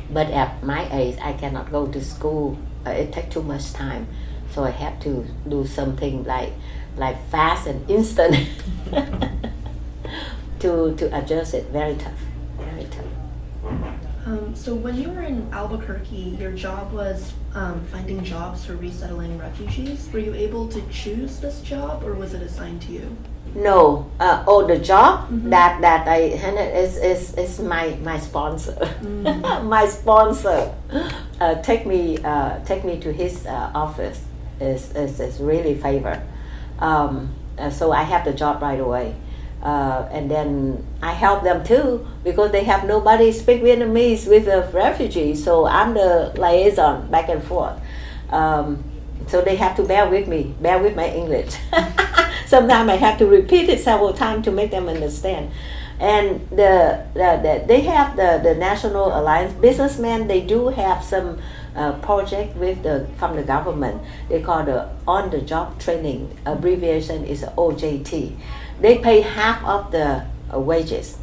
But at my age, I cannot go to school. It takes too much time. So I have to do something like like fast and instant to adjust it. Very tough, very tough. So when you were in Albuquerque, your job was finding jobs for resettling refugees. Were you able to choose this job, or was it assigned to you? No, the job Mhm. that I handed is my sponsor. My sponsor take me to his office is really favor. So I have the job right away. And then I help them too because they have nobody speak Vietnamese with the refugees. So I'm the liaison back and forth. So they have to bear with me, bear with my English. Sometimes I have to repeat it several times to make them understand. And they have the National Alliance businessmen. They do have some project from the government. They call the on-the-job training. Abbreviation is OJT. They pay half of the wages,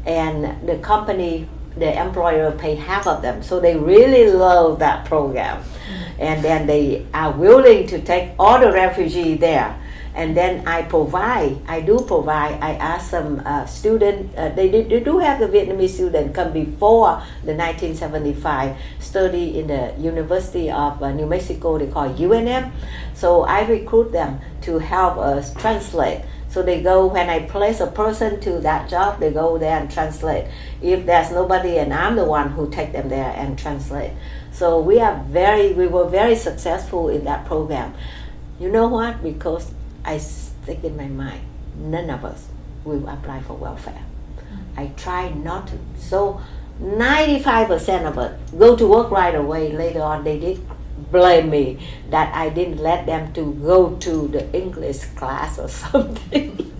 and the company, the employer, pay half of them. So they really love that program, and then they are willing to take all the refugees there. And then I do provide. I ask some students. They do have the Vietnamese student come before the 1975 study in the University of New Mexico. They call UNM. So I recruit them to help us translate. So they go, when I place a person to that job, they go there and translate. If there's nobody, and I'm the one who take them there and translate. So we were very successful in that program. You know what? Because I stick in my mind, none of us will apply for welfare. I try not to. So 95% of it go to work right away. Later on, they did blame me that I didn't let them to go to the English class or something.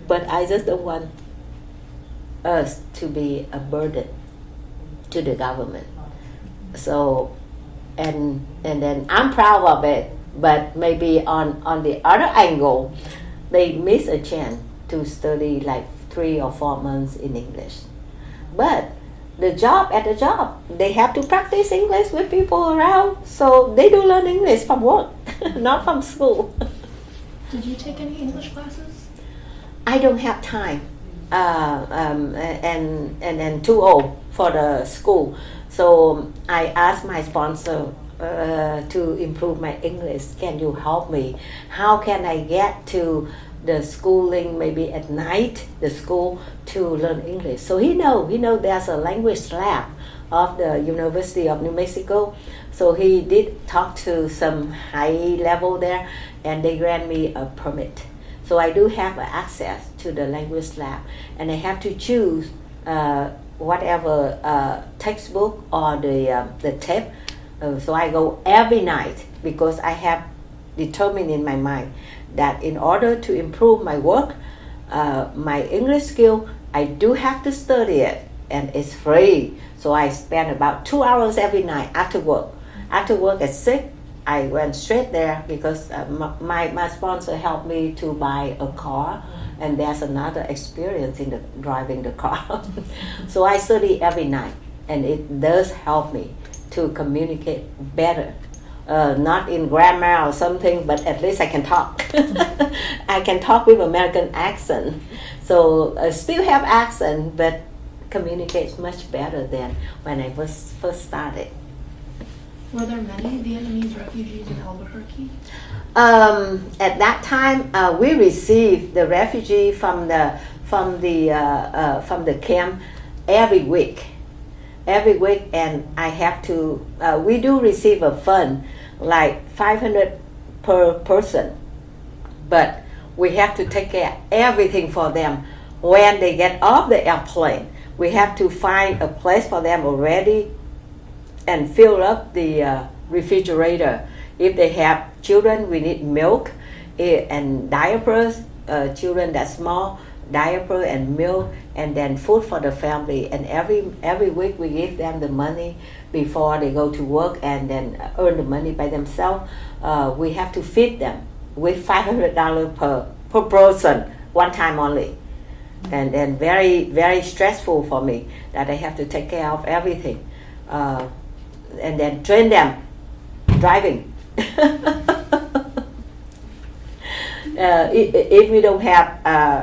But I just don't want us to be a burden to the government. So, and then I'm proud of it. But maybe on the other angle, they miss a chance to study like 3 or 4 months in English. But the job, they have to practice English with people around. So they do learn English from work, not from school. Did you take any English classes? I don't have time, and too old for the school. So I asked my sponsor to improve my English. Can you help me? How can I get to the schooling maybe at night, the school, to learn English? So he know there's a language lab of the University of New Mexico. So he did talk to some high level there, and they grant me a permit. So I do have access to the language lab, and I have to choose whatever textbook or the tape. So I go every night because I have determined in my mind that in order to improve my work, my English skill, I do have to study it, and it's free. So I spend about 2 hours every night after work. After work at 6, I went straight there because my sponsor helped me to buy a car, and there's another experience in driving the car. So I study every night, and it does help me to communicate better. Not in grammar or something, but at least I can talk. I can talk with American accent. So I still have accent, but communicates much better than when I first started. Were there many Vietnamese refugees in Albuquerque? At that time, we received the refugee from the camp every week. And I have to, we do receive a fund like 500 per person, but we have to take care of everything for them. When they get off the airplane, we have to find a place for them already and fill up the refrigerator. If they have children, we need milk and diapers, children that's small, diaper and milk, and then food for the family. And every week we give them the money before they go to work, and then earn the money by themselves. We have to feed them with $500 per person, one time only. And then very, very stressful for me that I have to take care of everything. And then train them driving. If we don't have,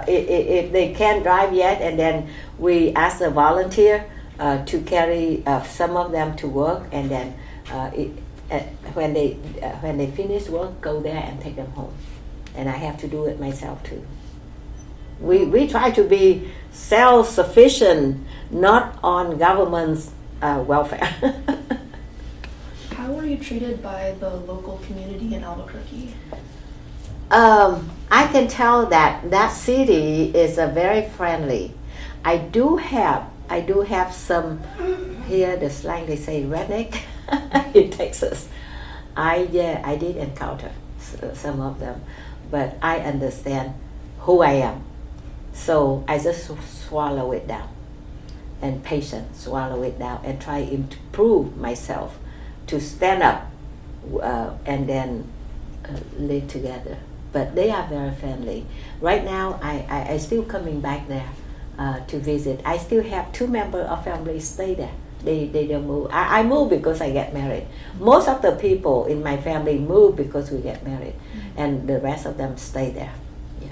if they can't drive yet, and then we ask a volunteer to carry some of them to work, and then when they finish work, go there and take them home. And I have to do it myself too. We try to be self-sufficient, not on government's welfare. How were you treated by the local community in Albuquerque? I can tell that city is very friendly. I do have some here. The slang they say redneck in Texas. I did encounter some of them, but I understand who I am, so I just swallow it down, and patient swallow it down, and try to improve myself to stand up and then live together. But they are very friendly. Right now, I still coming back there to visit. I still have 2 members of family stay there. They don't move. I move because I get married. Most of the people in my family move because we get married, and the rest of them stay there. Yeah.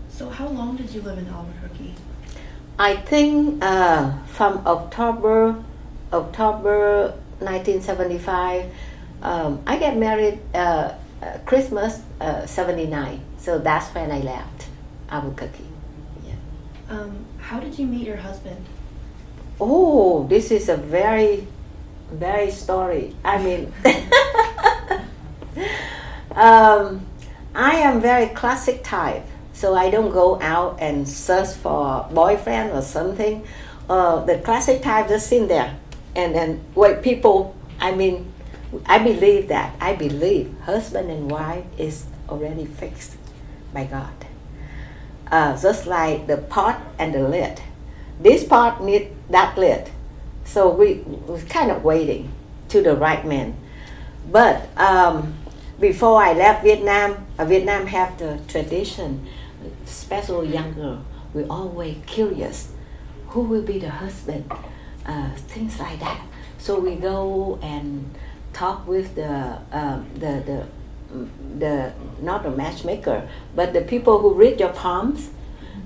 So how long did you live in Albuquerque? I think from October 1975, I get married Christmas 79. So that's when I left Albuquerque. Yeah. How did you meet your husband? Oh, this is a very, very story. I mean, I am very classic type, so I don't go out and search for a boyfriend or something. The classic type just sit there and wait people. I mean, I believe that. I believe husband and wife is already fixed by God. Just like the pot and the lid. This pot needs that lid. So we kind of waiting to the right man. But before I left Vietnam, Vietnam have the tradition, especially young girl, we always curious, who will be the husband, things like that. So we go and talk with the not the matchmaker, but the people who read your palms,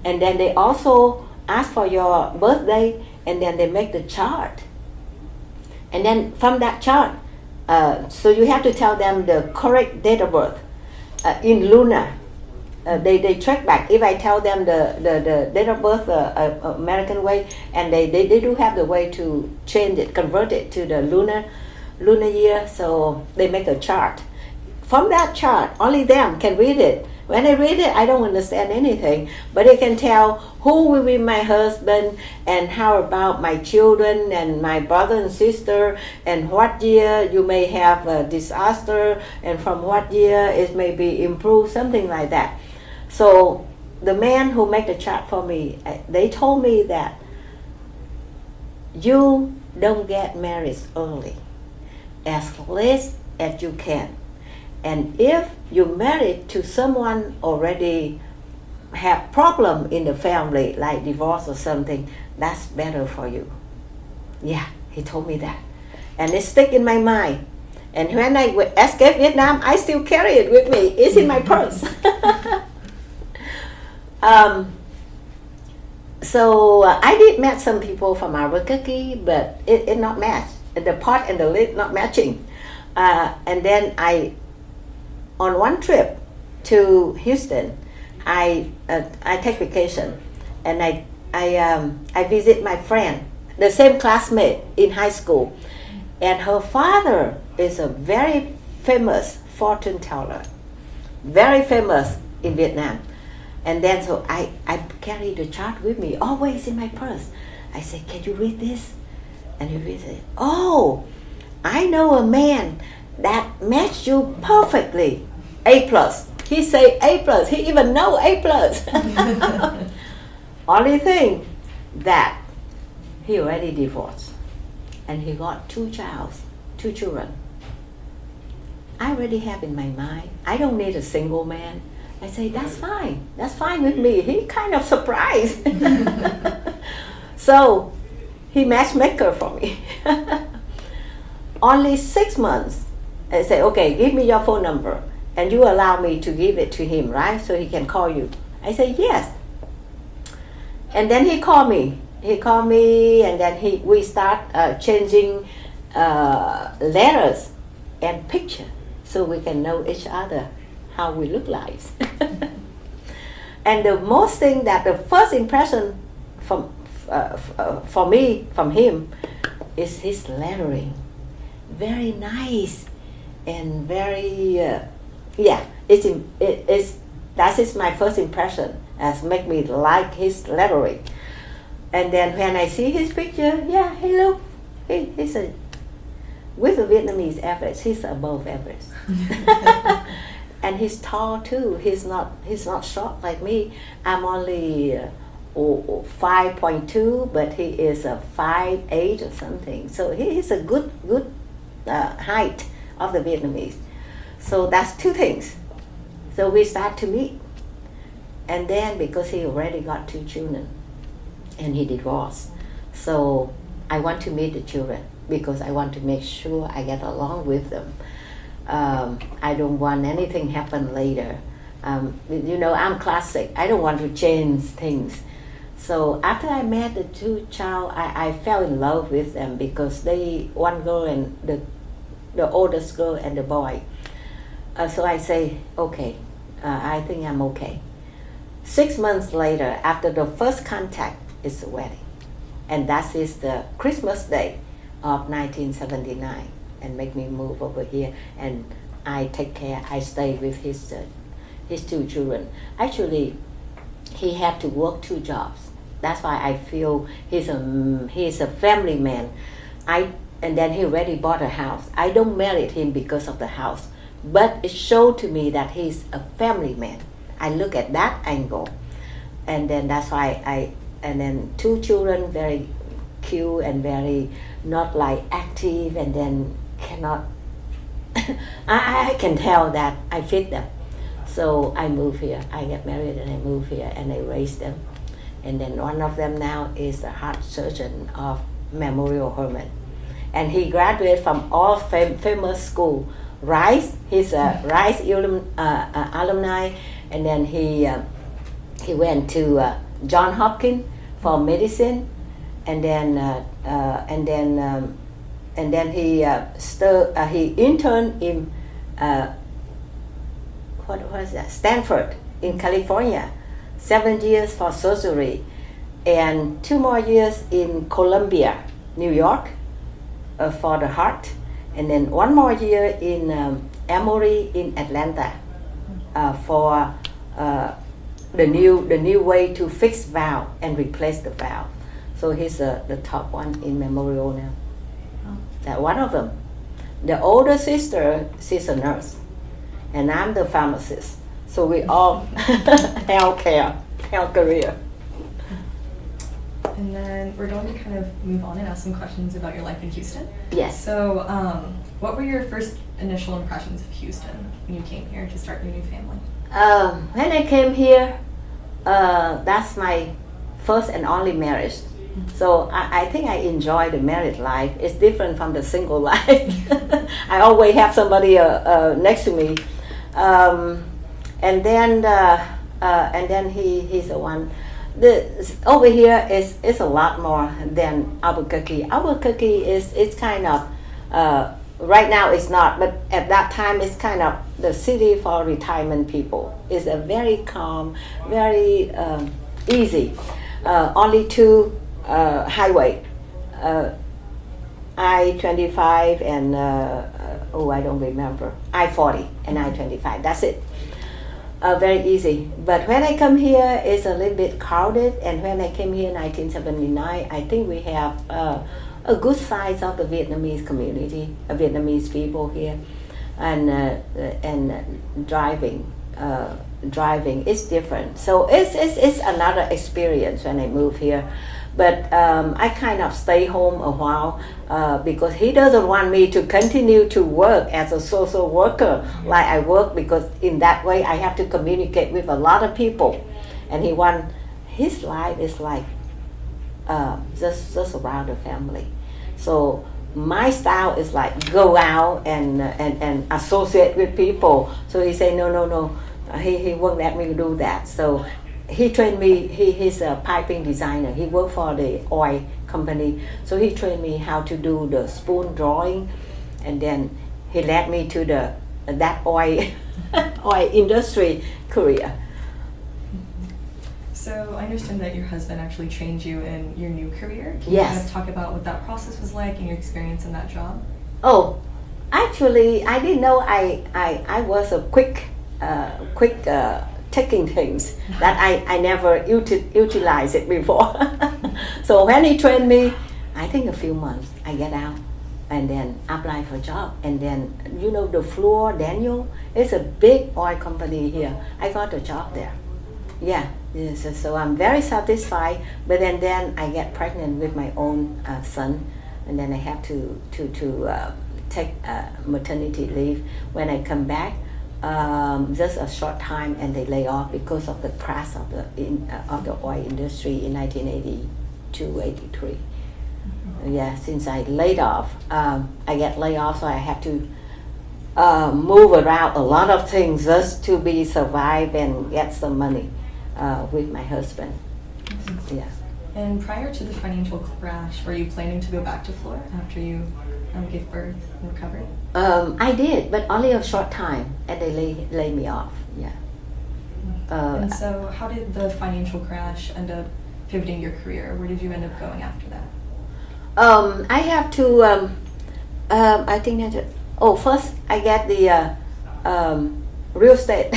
and then they also ask for your birthday, and then they make the chart. And then from that chart, so you have to tell them the correct date of birth in lunar. They track back. If I tell them the date of birth American way, and they do have the way to change it, convert it to the lunar year, so they make a chart. From that chart, only them can read it. When I read it, I don't understand anything, but they can tell who will be my husband, and how about my children and my brother and sister, and what year you may have a disaster, and from what year it may be improved, something like that. So the man who made the chart for me, they told me that you don't get married early, as late as you can. And if you married to someone already have problem in the family, like divorce or something, that's better for you. Yeah, he told me that. And it stick in my mind. And when I escaped Vietnam, I still carry it with me. It's in my purse. So I did meet some people from Albuquerque, but it not match. The pot and the lid not matching. And then on one trip to Houston, I take vacation, and I visit my friend, the same classmate in high school, and her father is a very famous fortune teller, very famous in Vietnam. And then so I carry the chart with me, always in my purse. I say, can you read this? And he reads it. Oh, I know a man that matched you perfectly. A+. He say A+. He even know A+. Only thing that he already divorced, and he got 2 children. I already have in my mind, I don't need a single man. I say, that's fine with me. He kind of surprised. So he matchmaker for me. Only 6 months. I say, okay, give me your phone number. and you allow me to give it to him, right? So he can call you. I say, yes. And then he called me. And then we start changing letters and picture so we can know each other, how we look like. And the most thing that the first impression for me from him is his lettering. Very nice and very that is my first impression, as make me like his lettering. And then when I see his picture, he's with the Vietnamese average, he's above average. And he's tall too. He's not short like me. I'm only 5.2, but he is a 5'8" or something. So he is a good height of the Vietnamese. So that's two things. So we start to meet. And then because he already got 2 children and he divorced, so I want to meet the children because I want to make sure I get along with them. I don't want anything happen later. I'm classic. I don't want to change things. So after I met the 2 child, I fell in love with them because one girl and the oldest girl and the boy. So I say, okay, I think I'm okay. 6 months later, after the first contact, is the wedding. And that is the Christmas Day of 1979. And make me move over here, and I stay with his 2 children. Actually, he had to work 2 jobs. That's why I feel he's a family man. And then he already bought a house. I don't marry him because of the house, but it showed to me that he's a family man. I look at that angle, and then that's why and then 2 children, very cute and very not like active, and then cannot I can tell that I fit them. So I move here. I get married and I move here and I raise them. And then one of them now is the heart surgeon of Memorial Hermann. And he graduated from all famous school. Rice, he's a Rice alumni, and then he went to John Hopkins for medicine, and then he interned in Stanford in California, 7 years for surgery, and 2 more years in Columbia, New York, for the heart, and then 1 more year in Emory in Atlanta for the new way to fix valve and replace the valve. So he's the top one in Memorial now. That one of them. The older sister, she's a nurse, and I'm the pharmacist. So we all health career. And then we're going to kind of move on and ask some questions about your life in Houston. Yes. So, what were your first initial impressions of Houston when you came here to start your new family? When I came here, that's my first and only marriage. So I think I enjoy the married life. It's different from the single life. I always have somebody next to me, and then he's the one. Over here is a lot more than Albuquerque. Albuquerque is kind of right now it's not, but at that time it's kind of the city for retirement people. It's a very calm, very easy. Only 2 highway, I-25 and I don't remember, I-40 and I-25. That's it. Very easy. But when I come here, it's a little bit crowded. And when I came here in 1979, I think we have a good size of the Vietnamese community, Vietnamese people here, and driving is different. So it's another experience when I move here. But I kind of stay home a while because he doesn't want me to continue to work as a social worker like I work, because in that way I have to communicate with a lot of people, and his life is like just around the family. So my style is like go out and associate with people. So he said no. He won't let me do that. So he trained me. He's a piping designer. He worked for the oil company. So he trained me how to do the spoon drawing, and then he led me to that oil oil industry career. So I understand that your husband actually trained you in your new career. Can Yes. you kind of talk about what that process was like and your experience in that job? Oh, actually, I didn't know I was a quick taking things that I never utilized it before. So when he trained me, I think a few months, I get out and then apply for a job. And then, the Fluor Daniel, it's a big oil company here. I got a job there. Yeah, so I'm very satisfied. But then I get pregnant with my own son, and then I have to take maternity leave. When I come back, just a short time, and they lay off because of the crash of the oil industry in 1982, 83. Yeah, since I laid off, I get laid off, so I have to move around a lot of things just to survive and get some money with my husband. Yeah. And prior to the financial crash, were you planning to go back to Florida after you gave birth and recovered? I did, but only a short time, and they lay me off. Yeah. And so how did the financial crash end up pivoting your career? Where did you end up going after that? I have to. I think that. First I get the real estate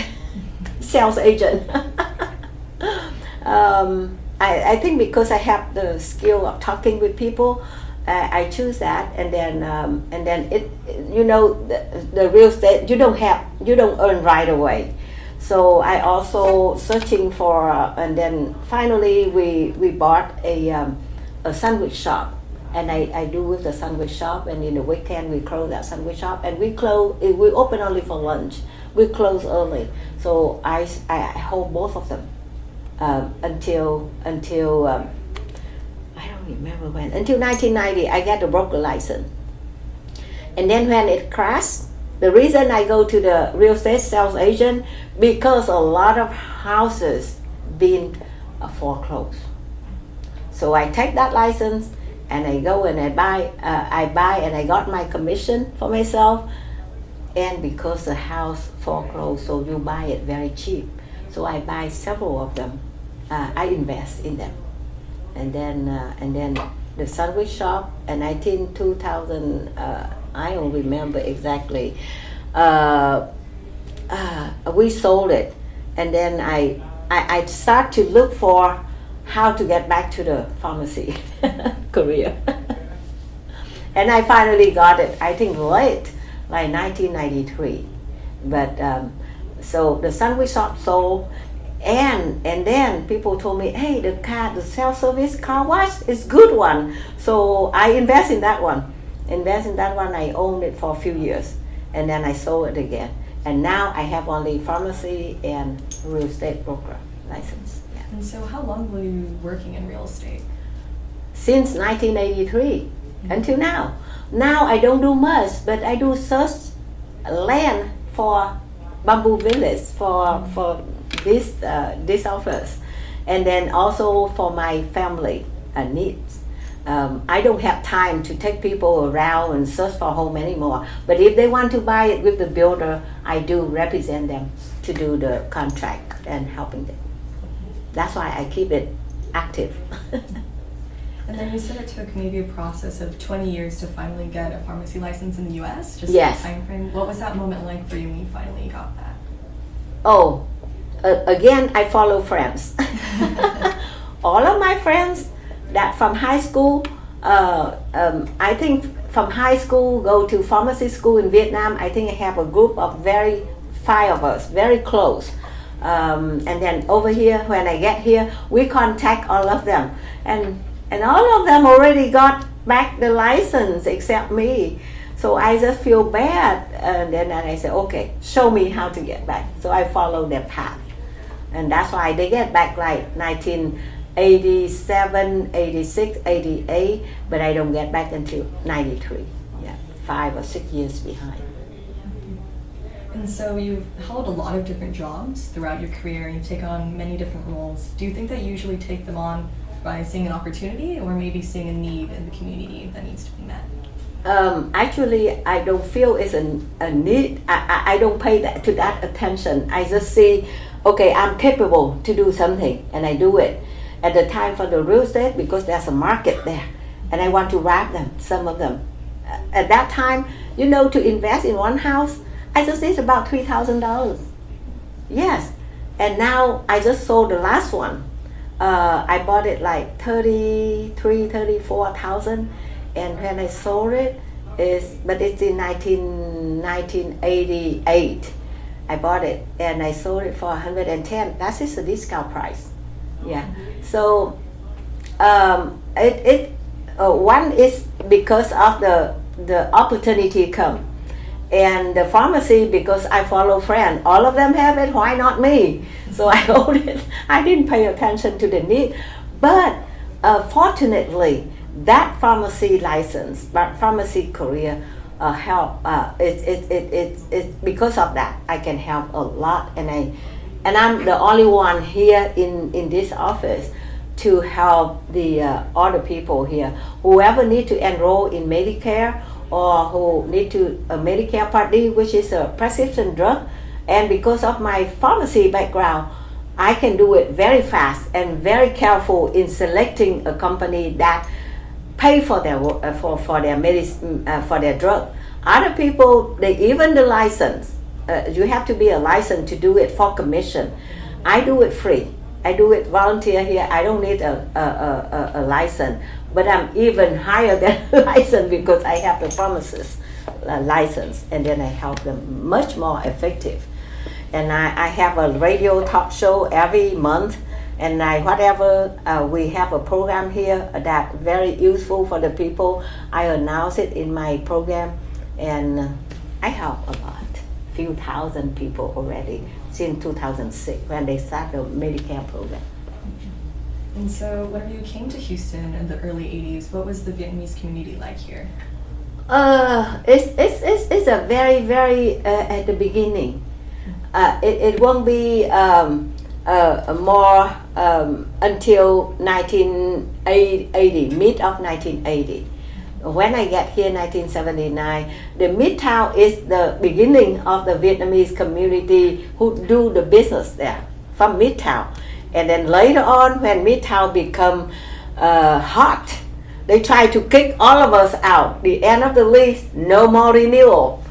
sales agent. I think because I have the skill of talking with people, I choose that, and then it. The real estate you don't earn right away. So I also searching for, and then finally we bought a sandwich shop. And I do with the sandwich shop, and in the weekend we close that sandwich shop, and we open only for lunch. We close early, so I hold both of them until I don't remember when, until 1990 I get the broker license, and then when it crashed, the reason I go to the real estate sales agent because a lot of houses been foreclosed, so I take that license. And I go and I buy, and I got my commission for myself. And because the house foreclosed, so you buy it very cheap. So I buy several of them. I invest in them. And then the sandwich shop, and I think 2000, I don't remember exactly. We sold it, and then I start to look for how to get back to the pharmacy career. And I finally got it, I think late, like 1993. But so the sandwich shop sold, and then people told me, hey, the self-service car wash is good one. So I invest in that one. I owned it for a few years, and then I sold it again. And now I have only pharmacy and real estate broker license. And so how long were you working in real estate? Since 1983 until now. Now I don't do much, but I do search land for bamboo village for this office, and then also for my family needs. I don't have time to take people around and search for home anymore. But if they want to buy it with the builder, I do represent them to do the contract and helping them. That's why I keep it active. And then you said it took maybe a process of 20 years to finally get a pharmacy license in the U.S. Just Yes. the time frame. What was that moment like for you when you finally got that? Again, I follow friends. All of my friends that from high school, I think from high school go to pharmacy school in Vietnam. I think I have a group of 5 of us, very close. And then over here, when I get here, we contact all of them, and all of them already got back the license except me. So I just feel bad, and then I say, okay, show me how to get back. So I follow their path, and that's why they get back like 87, 86, 88, but I don't get back until 93. Yeah, 5 or 6 years behind. And so you've held a lot of different jobs throughout your career and you've taken on many different roles. Do you think that you usually take them on by seeing an opportunity or maybe seeing a need in the community that needs to be met? Actually, I don't feel it's a need. I don't pay to that attention. I just see, okay, I'm capable to do something and I do it. At the time for the real estate, because there's a market there and I want to wrap them, some of them. At that time, to invest in one house, I just need about $3,000. Yes. And now I just sold the last one. I bought it like 34,000, and when I sold it, but it's in 1988. I bought it and I sold it for 110. That is a discount price. Yeah. So one is because of the opportunity come, and the pharmacy because I follow friend. All of them have it. Why not me? So I hold it. I didn't pay attention to the need, but fortunately, that pharmacy license, pharmacy career, help. It's because of that I can help a lot, and I'm the only one here in this office to help the other people here. Whoever need to enroll in Medicare or who need to Medicare Part D, which is a prescription drug, and because of my pharmacy background, I can do it very fast and very careful in selecting a company that pay for their for their medicine for their drug. Other people, even the license, you have to be a license to do it for commission. I do it free. I do it volunteer here. I don't need a license, but I'm even higher than a license because I have the pharmacist license, and then I help them much more effective. And I have a radio talk show every month, and we have a program here that very useful for the people. I announce it in my program, and I help a lot. Few thousand people already since 2006 when they start the Medicare program. And so when you came to Houston in the early 80s, what was the Vietnamese community like here? It's a very, very at the beginning. It won't be more until 1980, mid of 1980. When I get here in 1979, the Midtown is the beginning of the Vietnamese community who do the business there from Midtown. And then later on, when Midtown become hot, they try to kick all of us out. The end of the lease, no more renewal.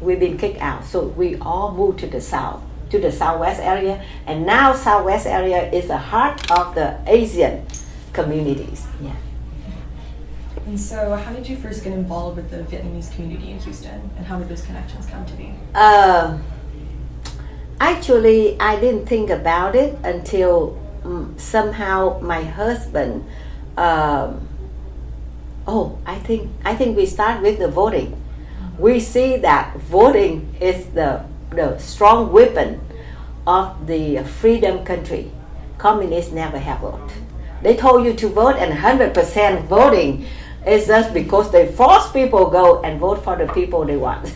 We've been kicked out. So we all moved to the south, to the southwest area. And now southwest area is the heart of the Asian communities. Yeah. And so how did you first get involved with the Vietnamese community in Houston, and how did those connections come to be? Actually, I didn't think about it until somehow my husband, I think we start with the voting. We see that voting is the strong weapon of the freedom country. Communists never have vote. They told you to vote, and 100% voting is just because they force people go and vote for the people they want.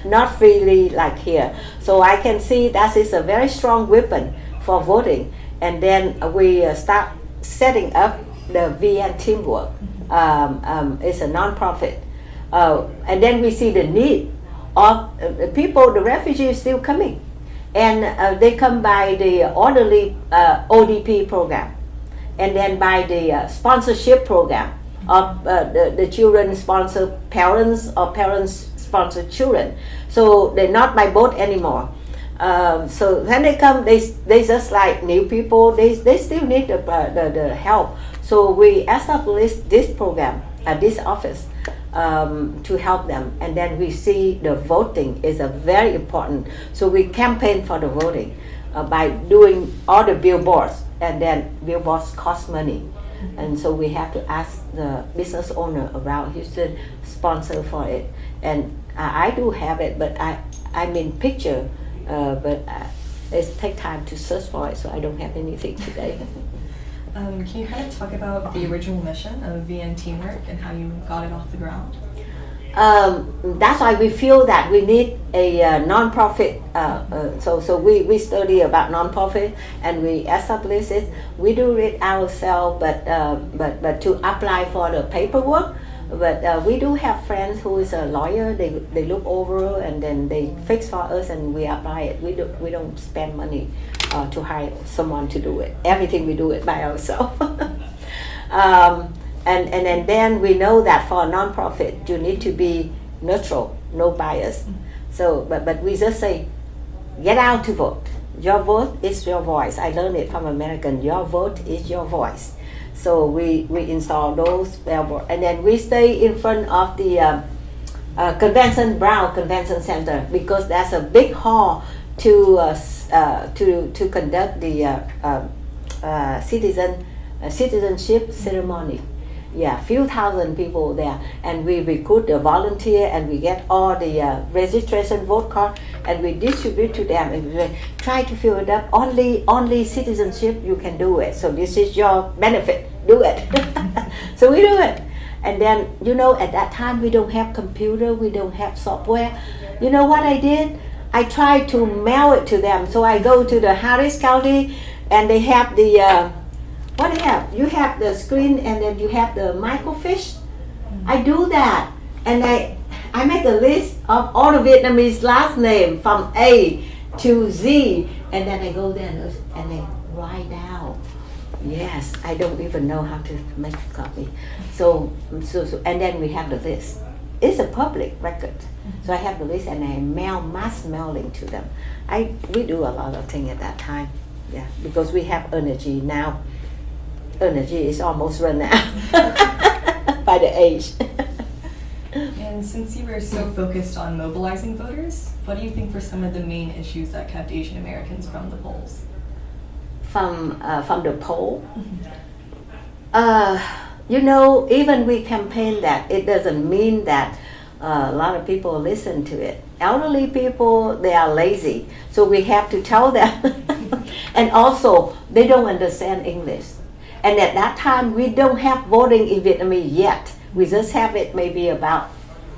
Not freely like here. So I can see that is a very strong weapon for voting. And then we start setting up the VN Teamwork. It's a non-profit. And then we see the need of people, the refugees still coming. And they come by the orderly ODP program. And then by the sponsorship program of the children sponsor parents or parents sponsor children. So they're not by boat anymore. So when they come, they just like new people. They still need the help. So we established this program at this office to help them. And then we see the voting is a very important. So we campaign for the voting by doing all the billboards. And then billboards cost money. And so we have to ask the business owner around Houston sponsor for it. And I do have it, but I'm in picture, but it takes time to search for it, so I don't have anything today. Can you kind of talk about the original mission of VN Teamwork and how you got it off the ground? That's why we feel that we need a non-profit. So we study about non-profit and we establish it. We do it ourselves, but to apply for the paperwork. But we do have friends who is a lawyer. They look over and then they fix for us and we apply it. We don't spend money to hire someone to do it. Everything we do it by ourselves. And then we know that for a non-profit, you need to be neutral, no bias. So, but we just say, get out to vote. Your vote is your voice. I learned it from American. Your vote is your voice. So we install those billboards, and then we stay in front of the Brown Convention Center because that's a big hall to conduct the citizenship ceremony. Yeah, few thousand people there, and we recruit the volunteer, and we get all the registration vote card, and we distribute to them, and we try to fill it up. Only citizenship you can do it. So this is your benefit. Do it. So we do it, and then at that time we don't have computer, we don't have software. You know what I did? I tried to mail it to them. So I go to the Harris County, and they have the. What do you have? You have the screen and then you have the microfiche. I do that, and I make a list of all the Vietnamese last name from A to Z, and then I go there and I write down. Yes, I don't even know how to make a copy. So and then we have the list. It's a public record. So I have the list and I mass mailing to them. We do a lot of things at that time. Yeah, because we have energy now. Energy is almost run out by the age. And since you were so focused on mobilizing voters, what do you think were some of the main issues that kept Asian Americans from the polls? From the poll? Even we campaign that, it doesn't mean that a lot of people listen to it. Elderly people, they are lazy, so we have to tell them. And also, they don't understand English. And at that time, we don't have voting in Vietnamese yet. We just have it maybe about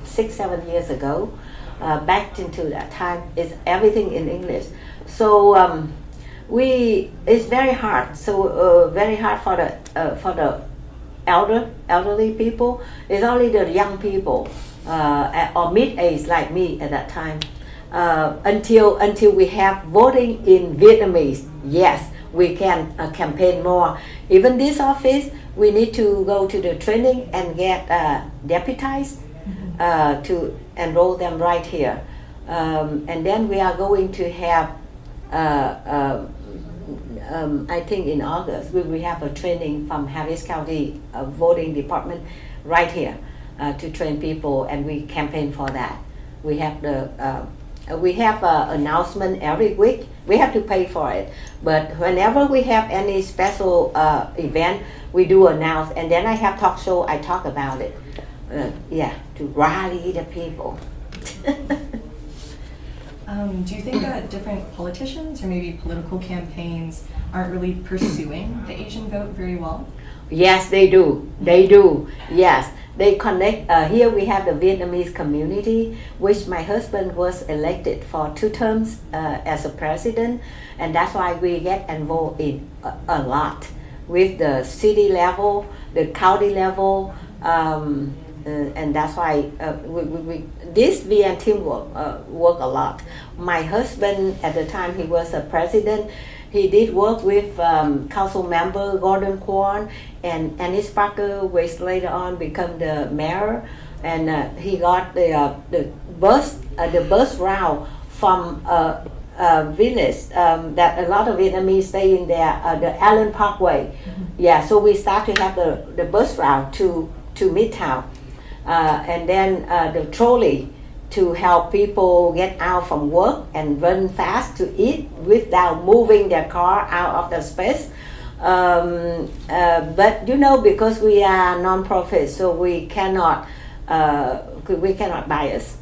6-7 years ago. Back into that time, it's everything in English. So it's very hard. So very hard for the elderly people. It's only the young people or mid-age like me at that time. Until we have voting in Vietnamese, yes, we can campaign more. Even this office, we need to go to the training and get deputized to enroll them right here. And then we are going to have, I think in August, we have a training from Harris County voting department right here to train people, and we campaign for that. We have an announcement every week. We have to pay for it, but whenever we have any special event, we do announce, and then I have talk show. I talk about it. To rally the people. Do you think that different politicians or maybe political campaigns aren't really pursuing the Asian vote very well? Yes, they do. They do. Yes. They connect. Here we have the Vietnamese community, which my husband was elected for 2 terms as a president, and that's why we get involved in a lot with the city level, the county level, and that's why this VN team work a lot. My husband at the time he was a president. He did work with council member Gordon Kwon and Annie Parker, which later on become the mayor, and he got the bus route from a village that a lot of Vietnamese stay in there, the Allen Parkway. Yeah, so we start to have the bus route to Midtown, and then the trolley to help people get out from work and run fast to eat without moving their car out of the space. But because we are non-profit, so we cannot bias.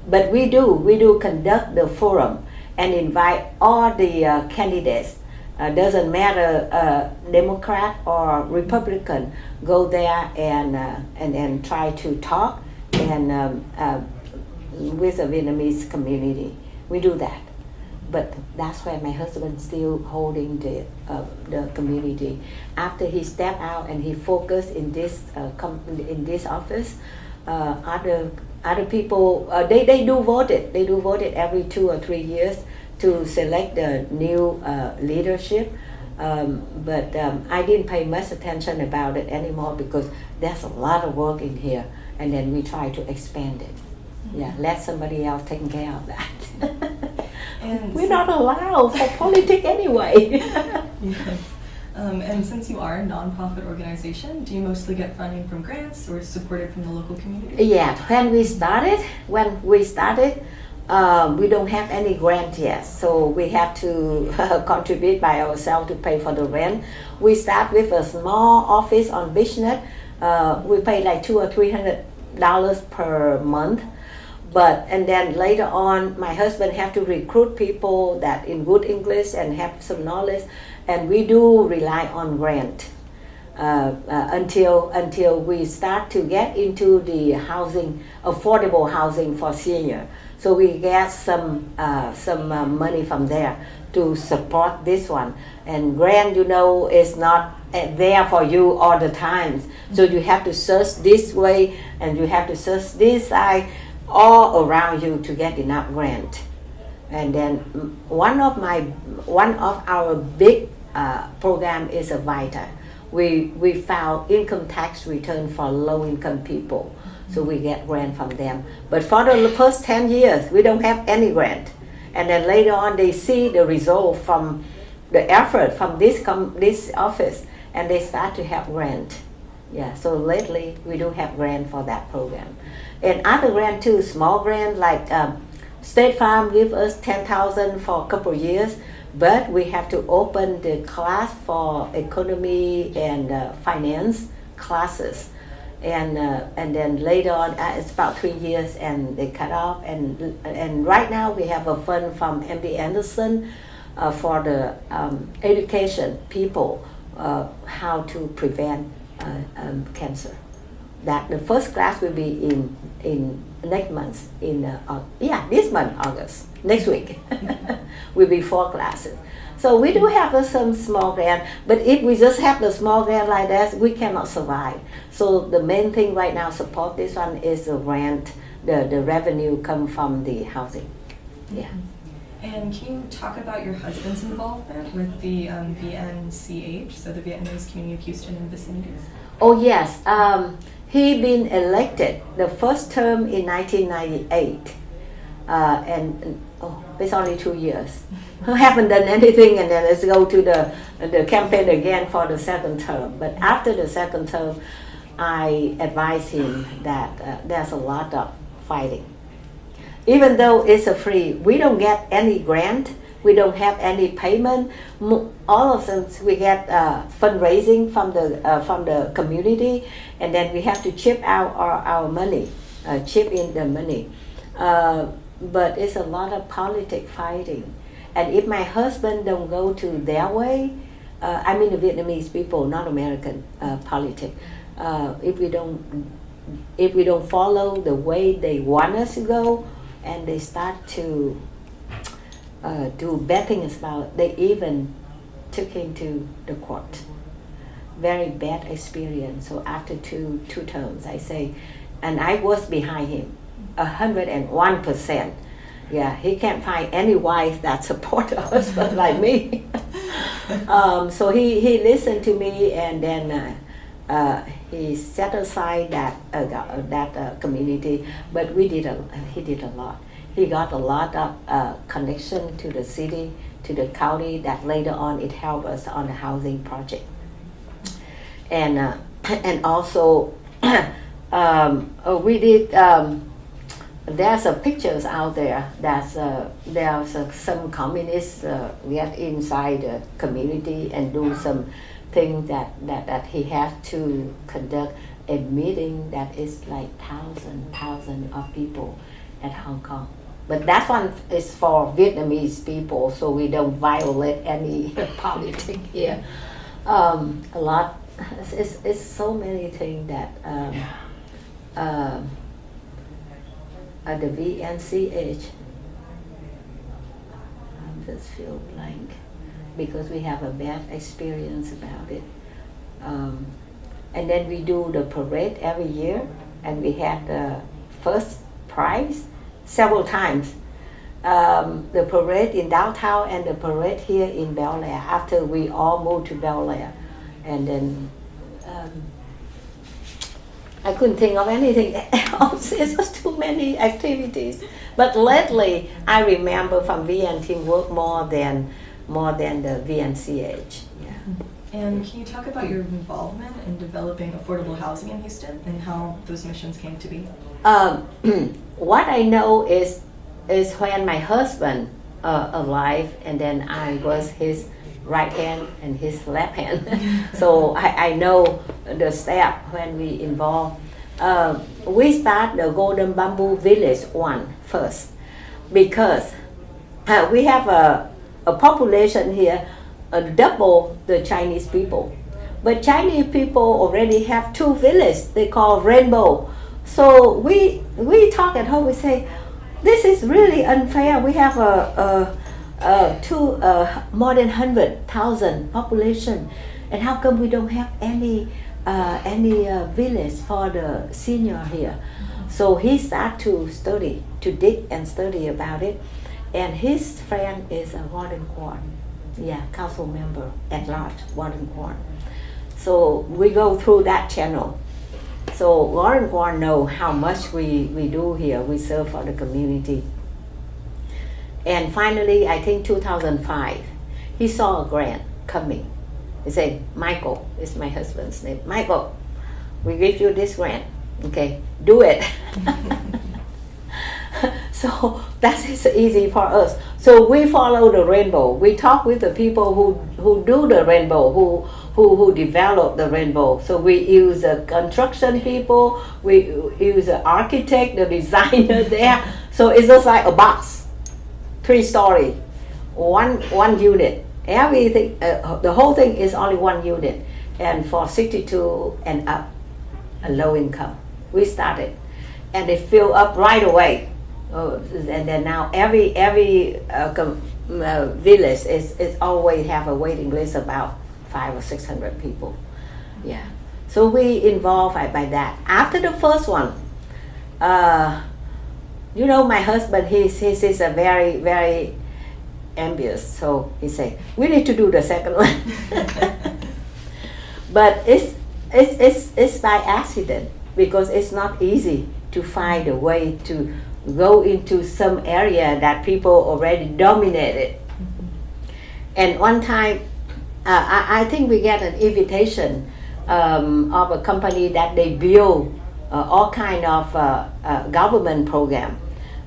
But we do conduct the forum and invite all the candidates Doesn't matter Democrat or Republican, go there and try to talk and with the Vietnamese community. We do that. But that's why my husband still holding the community. After he stepped out and he focused in this office, other people they do vote it. They do vote it every 2 or 3 years to select the new leadership. But I didn't pay much attention about it anymore because there's a lot of work in here, and then we try to expand it. Yeah, let somebody else take care of that. And We're not allowed for politics anyway. Yes. And since you are a nonprofit organization, do you mostly get funding from grants or supported from the local community? Yeah, when we started, we don't have any grant yet, so we have to contribute by ourselves to pay for the rent. We start with a small office on BeachNet. We pay like $200 or $300 per month. And then later on, my husband have to recruit people that in good English and have some knowledge, and we do rely on grant until we start to get into the housing, affordable housing for senior. So we get some money from there to support this one. And grant, is not there for you all the time. So you have to search this way and you have to search this side, all around you to get enough grant. And then one of our big program is a VITA. We found income tax return for low income people, so we get grant from them. But for the first 10 years, we don't have any grant. And then later on, they see the result from the effort from this office, and they start to have grant. Yeah, so lately we do have grant for that program. And other grant too, small grant like State Farm give us $10,000 for a couple of years, but we have to open the class for economy and finance classes. And then later on, it's about 3 years and they cut off. And right now we have a fund from MD Anderson for the education people how to prevent cancer. That the first class will be in next month this month, August, next week will be 4 classes. So we do have some small grant, but if we just have the small grant like that, we cannot survive. So the main thing right now support this one is the grant, the revenue come from the housing. Yeah. And can you talk about your husband's involvement with the VNCH, so the Vietnamese Community of Houston and vicinities? Oh yes, he been elected the first term in 1998, and it's only 2 years. Haven't done anything, and then let's go to the campaign again for the second term. But after the second term, I advised him that there's a lot of fighting. Even though it's a free, we don't get any grant, we don't have any payment. All of them we get fundraising from the community, and then we have to chip out our money, chip in the money. But it's a lot of politic fighting. And if my husband don't go to their way, I mean the Vietnamese people, not American politics. If we don't follow the way they want us to go, and they start to do bad things about, they even took him to the court. Very bad experience. So after two terms, I say, and I was behind him, 101%. Yeah, he can't find any wife that support a husband like me. So he listened to me, and then he set aside that community. But he did a lot. He got a lot of connection to the city, to the county. That later on it helped us on the housing project. And also we did. There's pictures out there. There's some communists get inside the community and do some thing that he has to conduct a meeting that is like thousand of people at Hong Kong. But that one is for Vietnamese people, so we don't violate any politics here. A lot. It's so many things that at the VNCH, I just feel blank because we have a bad experience about it. And then we do the parade every year, and we had the first prize several times. The parade in downtown and the parade here in Bel Air after we all moved to Bel Air. And then I couldn't think of anything else. It's just too many activities. But lately, I remember from VN Team Work more than the VNCH. Yeah. And can you talk about your involvement in developing affordable housing in Houston and how those missions came to be? What I know is when my husband alive, and then I was his right hand and his left hand. So I know the step when we involve. We start the Golden Bamboo Village one first because we have a population here double the Chinese people. But Chinese people already have 2 villages they call Rainbow. So we talk at home, we say, this is really unfair. We have more than 100,000 population, and how come we don't have any village for the senior here? So he started to dig and study about it, and his friend is a Warden Kwan, council member at large, Warden Kwan. So we go through that channel. So Warden Kwan know how much we do here. We serve for the community. And finally, I think 2005, he saw a grant coming. He said, Michael, is my husband's name. Michael, we give you this grant. Okay, do it. So that is easy for us. So we follow the rainbow. We talk with the people who do the rainbow, who develop the rainbow. So we use the construction people, we use the architect, the designer there. So it's just like a box, 3-story, one unit. Everything, the whole thing is only 1 unit, and for 62 and up, a low income. We started, and it filled up right away. And then now every village is always have a waiting list about 500 or 600 people. Yeah, so we involved by that. After the first one, my husband he's a very, very ambitious, so he said we need to do the second one. But it's by accident because it's not easy to find a way to go into some area that people already dominated. And one time, I think we get an invitation of a company that they build all kind of government program.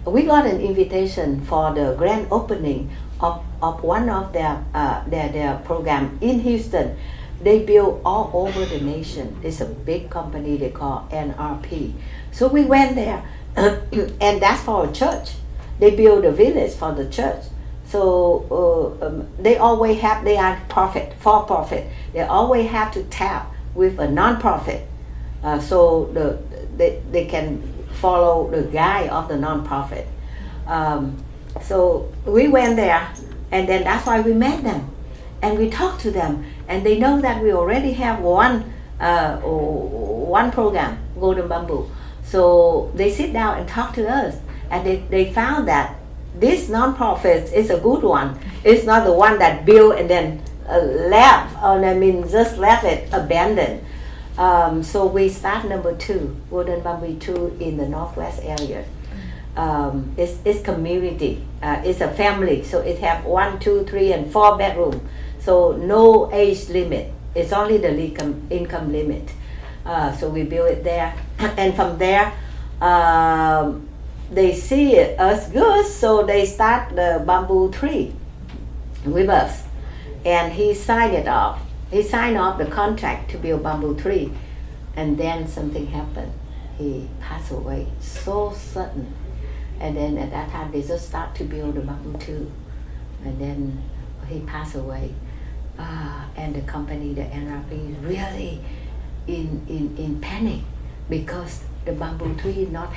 We got an invitation for the grand opening of one of their program in Houston. They build all over the nation. It's a big company they call NRP. So we went there, and that's for a church. They build a village for the church. So they always have, they are for profit. They always have to tap with a non-profit. So they can follow the guy of the non-profit. So we went there, and then that's why we met them. And we talked to them, and they know that we already have one program, Golden Bamboo. So they sit down and talk to us, and they found that this non-profit is a good one. It's not the one that built and then left, just left it abandoned. So we start number 2, Golden Bamboo 2 in the Northwest area. It's community. It's a family, so it have 1, 2, 3, and 4 bedroom. So no age limit. It's only the income limit. So we build it there, and from there, they see us good, so they start the bamboo tree with us, and he signed it off. He signed off the contract to build bamboo tree, and then something happened. He passed away so sudden, And then at that time, they just start to build the bamboo too. And then he passed away. And the company, the NRP, really in panic because the bamboo tree not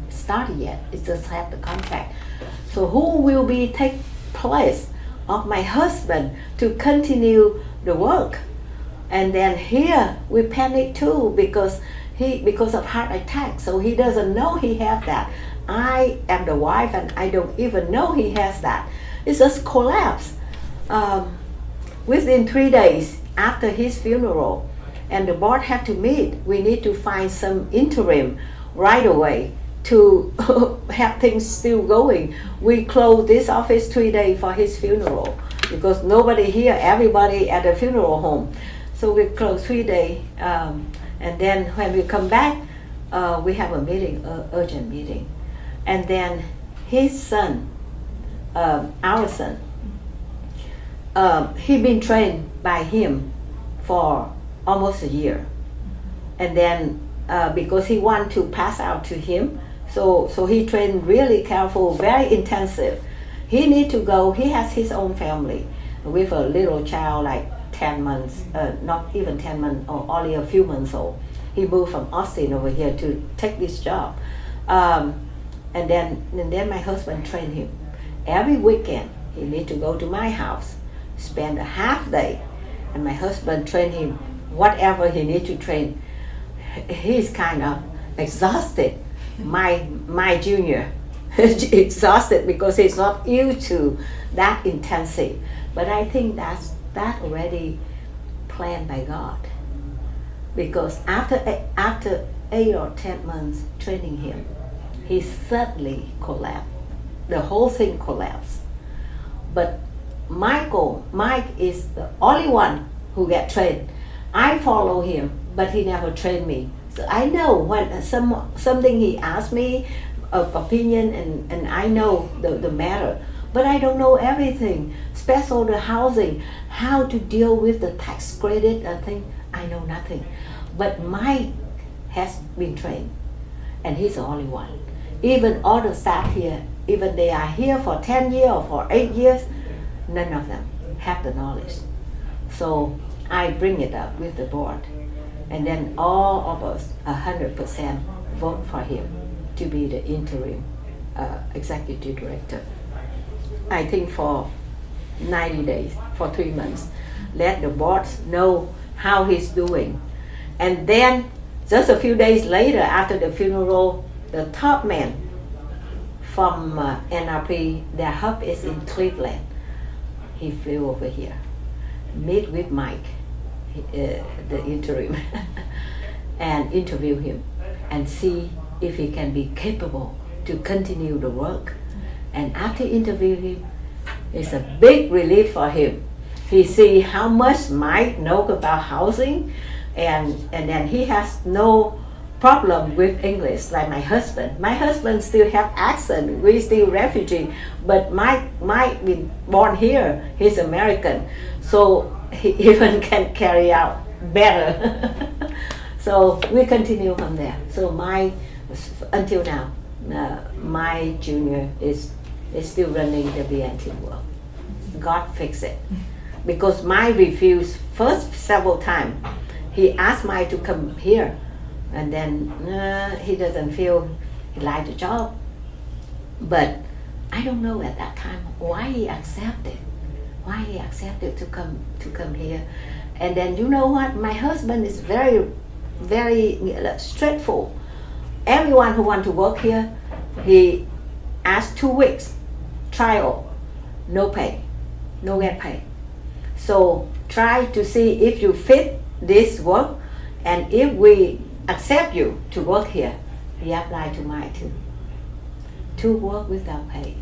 started yet. It just had the contract. So who will be take place of my husband to continue the work? And then here we panic too because of heart attack. So he doesn't know he has that. I am the wife and I don't even know he has that. It just collapsed. Within 3 days after his funeral, and the board had to meet, we need to find some interim right away to have things still going. We closed this office 3 days for his funeral because nobody here, everybody at the funeral home. So we closed 3 days, and then when we come back, we have a meeting, urgent meeting. And then his son, our son, he been trained by him for almost a year. And then because he want to pass out to him, so he trained really careful, very intensive. He need to go, he has his own family with a little child like 10 months, not even 10 months, or only a few months old. He moved from Austin over here to take this job. And then my husband trained him. Every weekend, he need to go to my house, spend a half day, and my husband trained him whatever he need to train. He's kind of exhausted. My junior is exhausted because he's not used to that intensity. But I think that already planned by God. Because after 8 or 10 months training him, he suddenly collapsed. The whole thing collapsed. But Mike is the only one who get trained. I follow him, but he never trained me. So I know when something he asked me, opinion, and I know the matter. But I don't know everything, especially the housing, how to deal with the tax credit and thing. I know nothing. But Mike has been trained, and he's the only one. Even all the staff here, even they are here for 10 years or for 8 years, none of them have the knowledge. So I bring it up with the board, and then all of us, 100%, vote for him to be the interim executive director. I think for 90 days, for 3 months. Let the board know how he's doing. And then just a few days later, after the funeral, the top man from NRP, their hub is in Cleveland. He flew over here, meet with Mike, the interim, and interview him and see if he can be capable to continue the work. And after interviewing him, it's a big relief for him. He see how much Mike knows about housing, and then he has no problem with English like my husband. My husband still have accent. We still refugee, but Mike been born here. He's American, so he even can carry out better. So we continue from there. So until now, my junior is still running the VNT world. God fix it, because Mike refused first several times. He asked Mike to come here, and then he doesn't feel he liked the job. But I don't know at that time why he accepted to come here. And then you know what? My husband is very, very straightforward. Everyone who want to work here, he asked 2 weeks trial, no pay, no get pay. So try to see if you fit this work, and if we accept you to work here, he applied to mine too, to work without pay.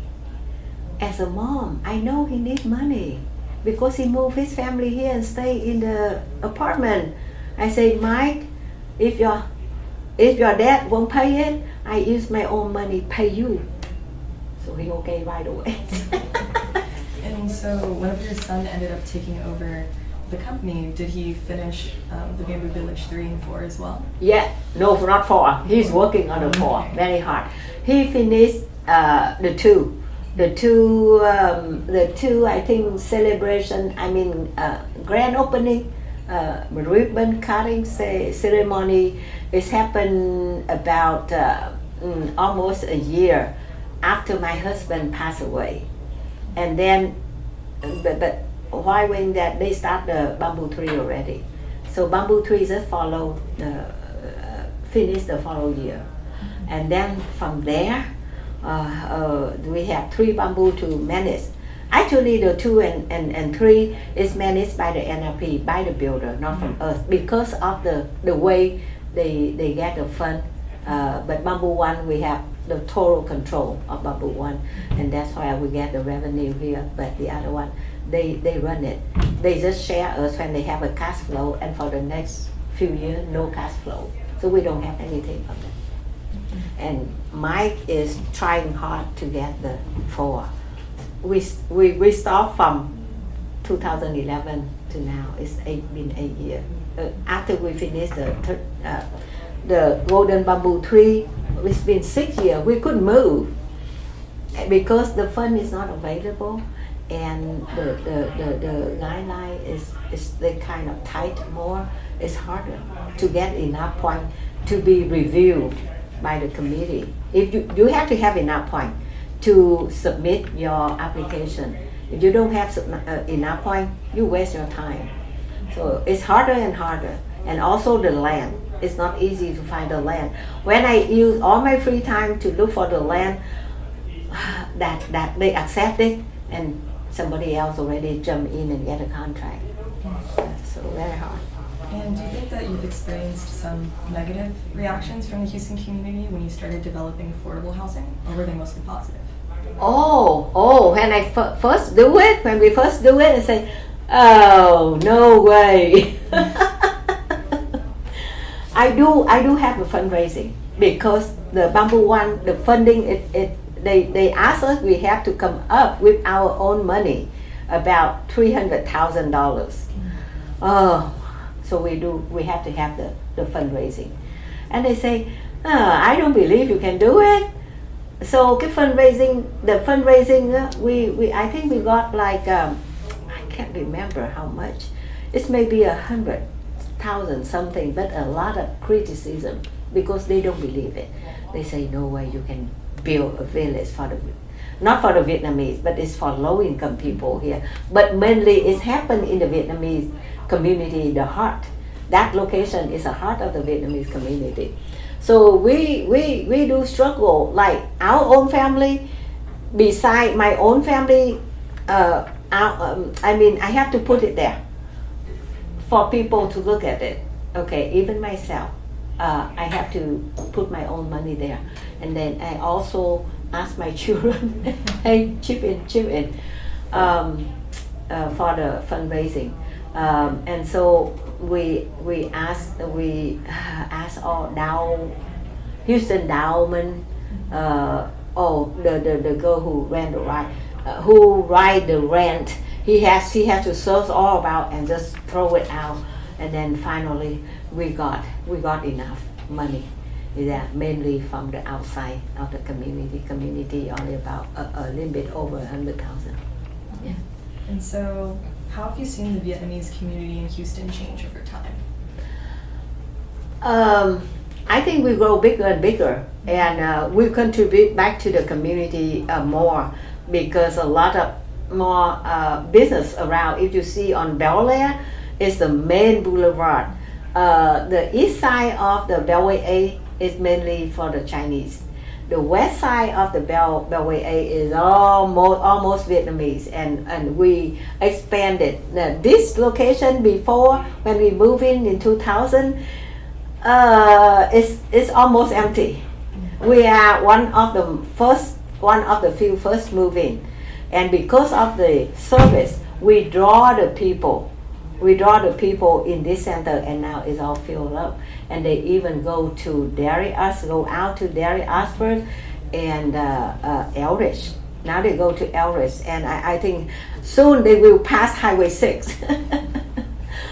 As a mom, I know he needs money because he moved his family here and stay in the apartment. I say, Mike, if your dad won't pay it, I use my own money pay you. So he okay right away. And so whenever your son ended up taking over the company, did he finish the Bamboo Village 3 and 4 as well? Yeah, no, not 4. He's working on the 4 very hard. He finished the 2. The two I think celebration, grand opening, ribbon cutting ceremony is happened about almost a year after my husband passed away. And then but while when that they start the bamboo tree already, so bamboo trees just follow finish the following year. And then from there we have 3 bamboo to manage. Actually the 2 and 3 is managed by the NRP, by the builder, not from us, because of the way they get the fund. But bamboo 1 we have the total control of bamboo 1, and that's why we get the revenue here. But the other one, they run it. They just share us when they have a cash flow, and for the next few years no cash flow, so we don't have anything from them. And Mike is trying hard to get the 4. We stopped from 2011 to now. It's been 8 years. After we finished the golden bamboo tree, it's been 6 years. We couldn't move because the fund is not available, and the guideline is they kind of tight more. It's harder to get enough point to be reviewed by the committee. If you have to have enough point to submit your application. If you don't have enough point, you waste your time. So it's harder and harder. And also the land. It's not easy to find the land. When I use all my free time to look for the land, that they accept it, and somebody else already jump in and get a contract. So very hard. And do you think that you've experienced some negative reactions from the Houston community when you started developing affordable housing, or were they mostly positive? When I first do it, when we first do it, I say, oh, no way. I do have a fundraising, because the bamboo 1, the funding, they ask us, we have to come up with our own money, about $300,000. So we have to have the fundraising. And they say, I don't believe you can do it. So the fundraising, I think we got like, I can't remember how much. It's maybe 100,000 something, but a lot of criticism because they don't believe it. They say, no way you can build a village not for the Vietnamese, but it's for low-income people here. But mainly it's happened in the Vietnamese community, the heart. That location is the heart of the Vietnamese community. So we do struggle, like our own family, beside my own family, I have to put it there for people to look at it. Okay, even myself, I have to put my own money there. And then I also ask my children, hey, chip in, for the fundraising. And so we ask all Houston Endowment, the girl who ran who write the rent. He has to search all about and just throw it out, and then finally we got enough money. That mainly from the outside of the community only about a little bit over 100,000. Yeah. And so, how have you seen the Vietnamese community in Houston change over time? I think we grow bigger and bigger, and we contribute back to the community more, because a lot of more business around. If you see on Bel Air, it's the main boulevard. The east side of the Bellway A is mainly for the Chinese. The west side of the Bellway A is almost Vietnamese, and we expanded. This location before, when we moved in 2000, it's almost empty. We are one of the few first move in, and because of the service, we draw the people in this center, and now it's all filled up. And they even go out to Dairy Ashford and Eldridge. Now they go to Eldridge, and I think soon they will pass Highway 6.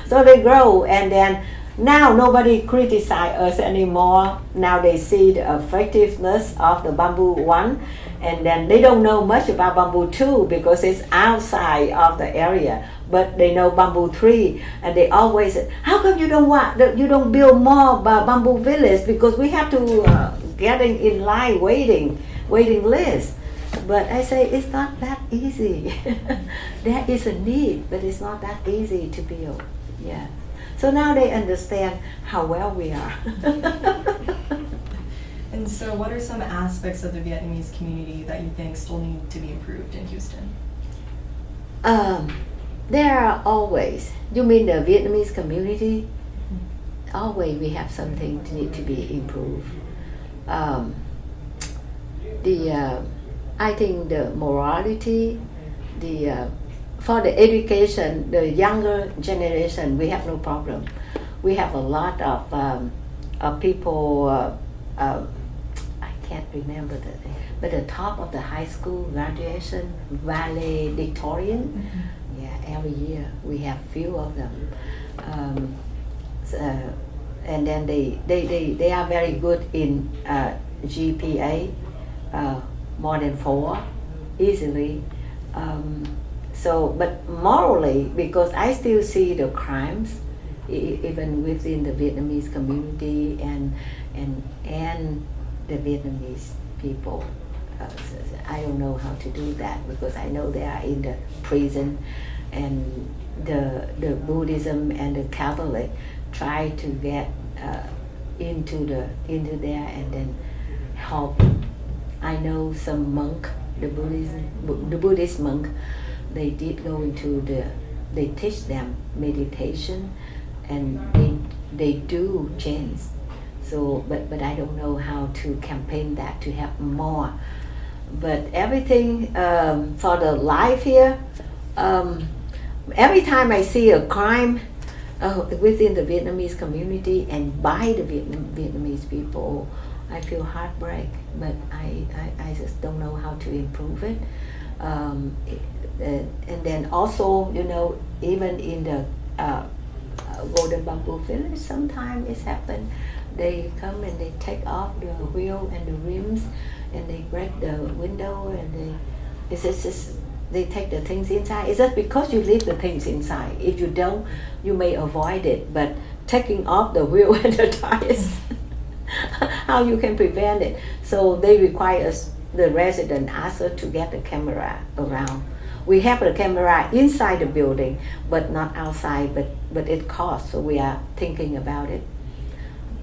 So they grow, and then now nobody criticize us anymore. Now they see the effectiveness of the bamboo one, and then they don't know much about bamboo two because it's outside of the area. But they know bamboo tree, and they always say, "How come you don't build more bamboo village? Because we have to getting in line waiting list." But I say it's not that easy. There is a need, but it's not that easy to build. Yeah. So now they understand how well we are. And so, what are some aspects of the Vietnamese community that you think still need to be improved in Houston? There are always. You mean the Vietnamese community? Always we have something to need to be improved. I think the morality, for the education, the younger generation, we have no problem. We have a lot of people. I can't remember the name, but the top of the high school graduation, valedictorian. Mm-hmm. Yeah, every year we have few of them, and then they are very good in GPA, more than 4, easily. So, but morally, because I still see the crimes, even within the Vietnamese community and the Vietnamese people. I don't know how to do that because I know they are in the prison, and the Buddhism and the Catholic try to get into there and then help. I know some monk, the Buddhist monk, they did go into they teach them meditation, and they do change. So, but I don't know how to campaign that to have more. But everything for the life here, every time I see a crime within the Vietnamese community and by the Vietnamese people, I feel heartbreak. But I just don't know how to improve it. And then also, even in the Golden Bamboo Village, sometimes it's happened. They come and they take off the wheel and the rims, and they break the window, and they take the things inside. It's just because you leave the things inside. If you don't, you may avoid it. But taking off the wheel and the tires, how you can prevent it? So they require us, the resident, ask us to get the camera around. We have the camera inside the building, but not outside. But it costs, so we are thinking about it.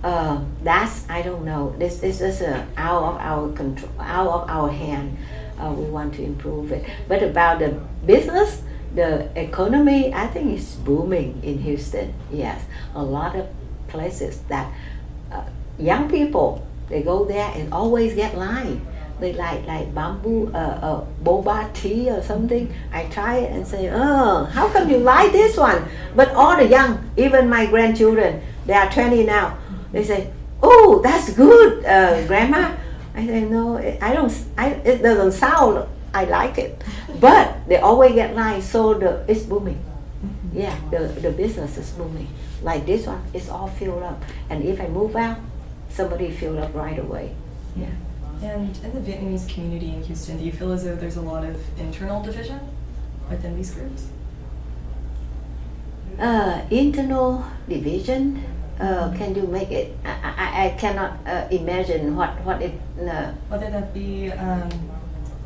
I don't know. This is just out of our control, out of our hand. We want to improve it. But about the business, the economy, I think it's booming in Houston. Yes, a lot of places that young people, they go there and always get line. They like bamboo, boba tea or something. I try it and say, "Oh, how come you like this one?" But all the young, even my grandchildren, they are 20 now. They say, "Oh, that's good, Grandma." I say, "No, it doesn't sound. I like it," but they always get line, so it's booming. Mm-hmm. Yeah, the business is booming. Like this one, it's all filled up, and if I move out, somebody fill up right away. Yeah. And in the Vietnamese community in Houston, do you feel as though there's a lot of internal division within these groups? Internal division. Can you make it? I cannot imagine what it. Whether that be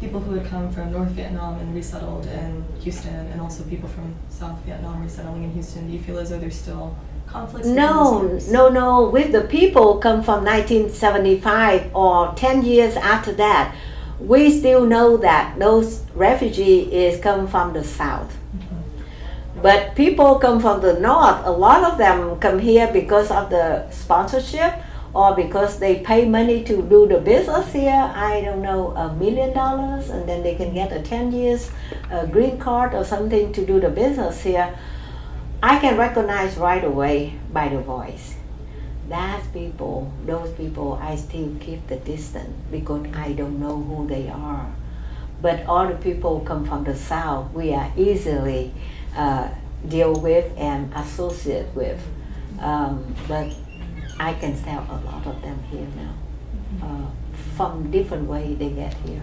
people who had come from North Vietnam and resettled in Houston, and also people from South Vietnam resettling in Houston. Do you feel as though there's still conflicts? No. With the people come from 1975 or 10 years after that, we still know that those refugees come from the South. But people come from the north. A lot of them come here because of the sponsorship or because they pay money to do the business here. I don't know, $1 million, and then they can get a 10 years green card or something to do the business here. I can recognize right away by the voice. Those people, I still keep the distance because I don't know who they are. But all the people come from the South, we are easily deal with and associate with. But I can tell a lot of them here now. From different way they get here.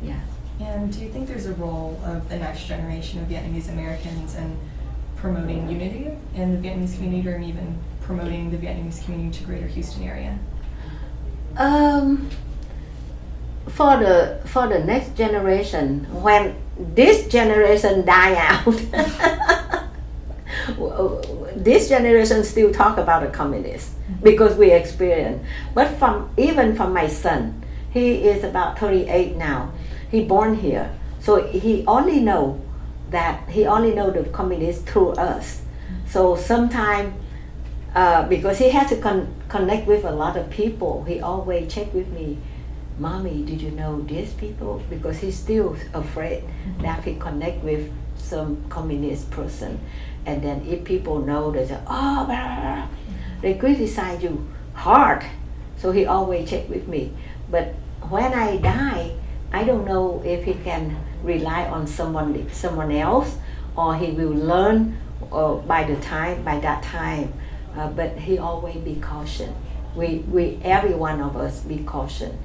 Yeah. And do you think there's a role of the next generation of Vietnamese Americans in promoting unity in the Vietnamese community, or even promoting the Vietnamese community to greater Houston area? For the next generation, when this generation die out, this generation still talk about the communists because we experience. But even from my son, he is about 38 now. He born here, so he only know the communists through us. So sometime, because he has to connect with a lot of people, he always check with me, Mommy, did you know these people? Because he's still afraid that he connect with some communist person, and then if people know, they say, oh, blah, blah, blah. They criticize you hard. So he always check with me. But when I die, I don't know if he can rely on someone else, or he will learn by that time. But he always be caution. We every one of us be caution,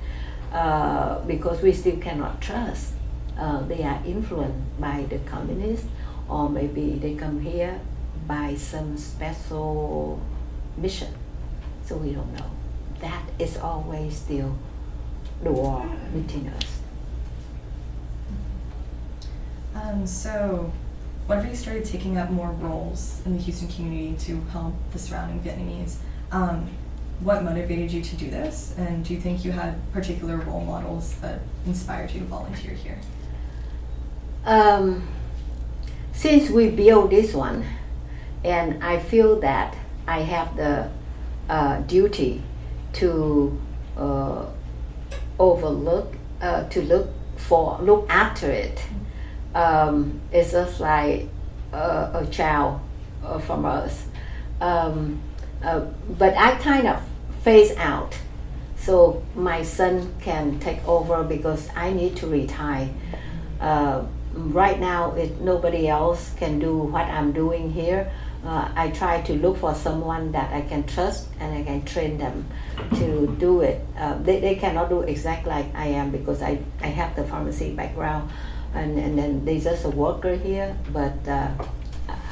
because we still cannot trust. They are influenced by the communists, or maybe they come here by some special mission. So we don't know. That is always still the war between us. So, whenever you started taking up more roles in the Houston community to help the surrounding Vietnamese, what motivated you to do this? And do you think you had particular role models that inspired you to volunteer here? Since we built this one, and I feel that I have the duty to look after it. It's just like a child from us. But I kind of phase out, so my son can take over because I need to retire. Right now, nobody else can do what I'm doing here. I try to look for someone that I can trust, and I can train them to do it. They cannot do exactly like I am because I have the pharmacy background, and then there's just a worker here. But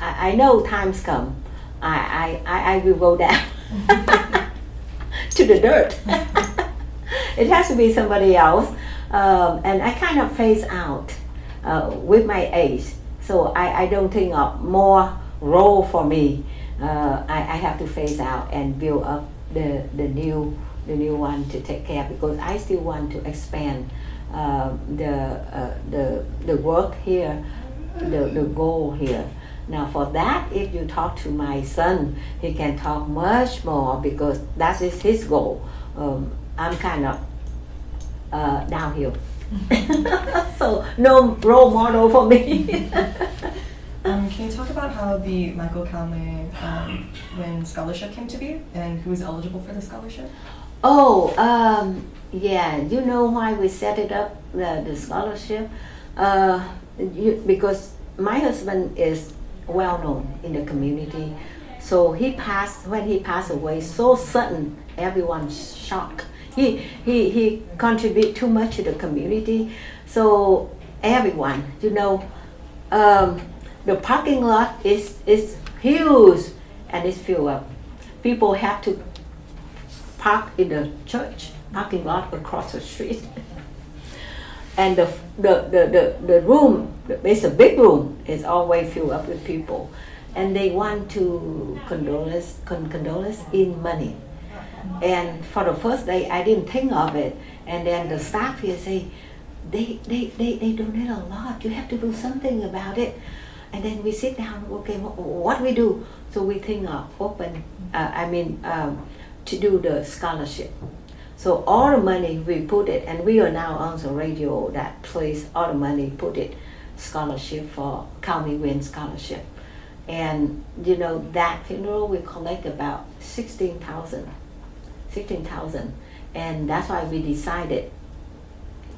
I know times come, I will go down to the dirt. It has to be somebody else, and I kind of phase out with my age. So I don't think of more role for me. I have to phase out and build up the new one to take care, because I still want to expand the work here, the goal here. Now for that, if you talk to my son, he can talk much more because that is his goal. I'm kind of downhill. So no role model for me. Can you talk about how the Michael Calme Win Scholarship came to be, and who is eligible for the scholarship? Yeah, you know why we set it up, the scholarship? Because my husband is well known in the community. So when he passed away so sudden, everyone's shocked. He contributed too much to the community. So everyone, the parking lot is huge and it's filled up. People have to park in the church parking lot across the street. And the room, it's a big room, is always filled up with people. And they want to condolence in money. And for the first day, I didn't think of it. And then the staff here say, they donate a lot. You have to do something about it. And then we sit down, okay, what we do? So we think of to do the scholarship. So all the money we put it, and we are now on the radio that plays all the money, put it scholarship for Calme Win Scholarship. And that funeral we collect about 16,000. And that's why we decided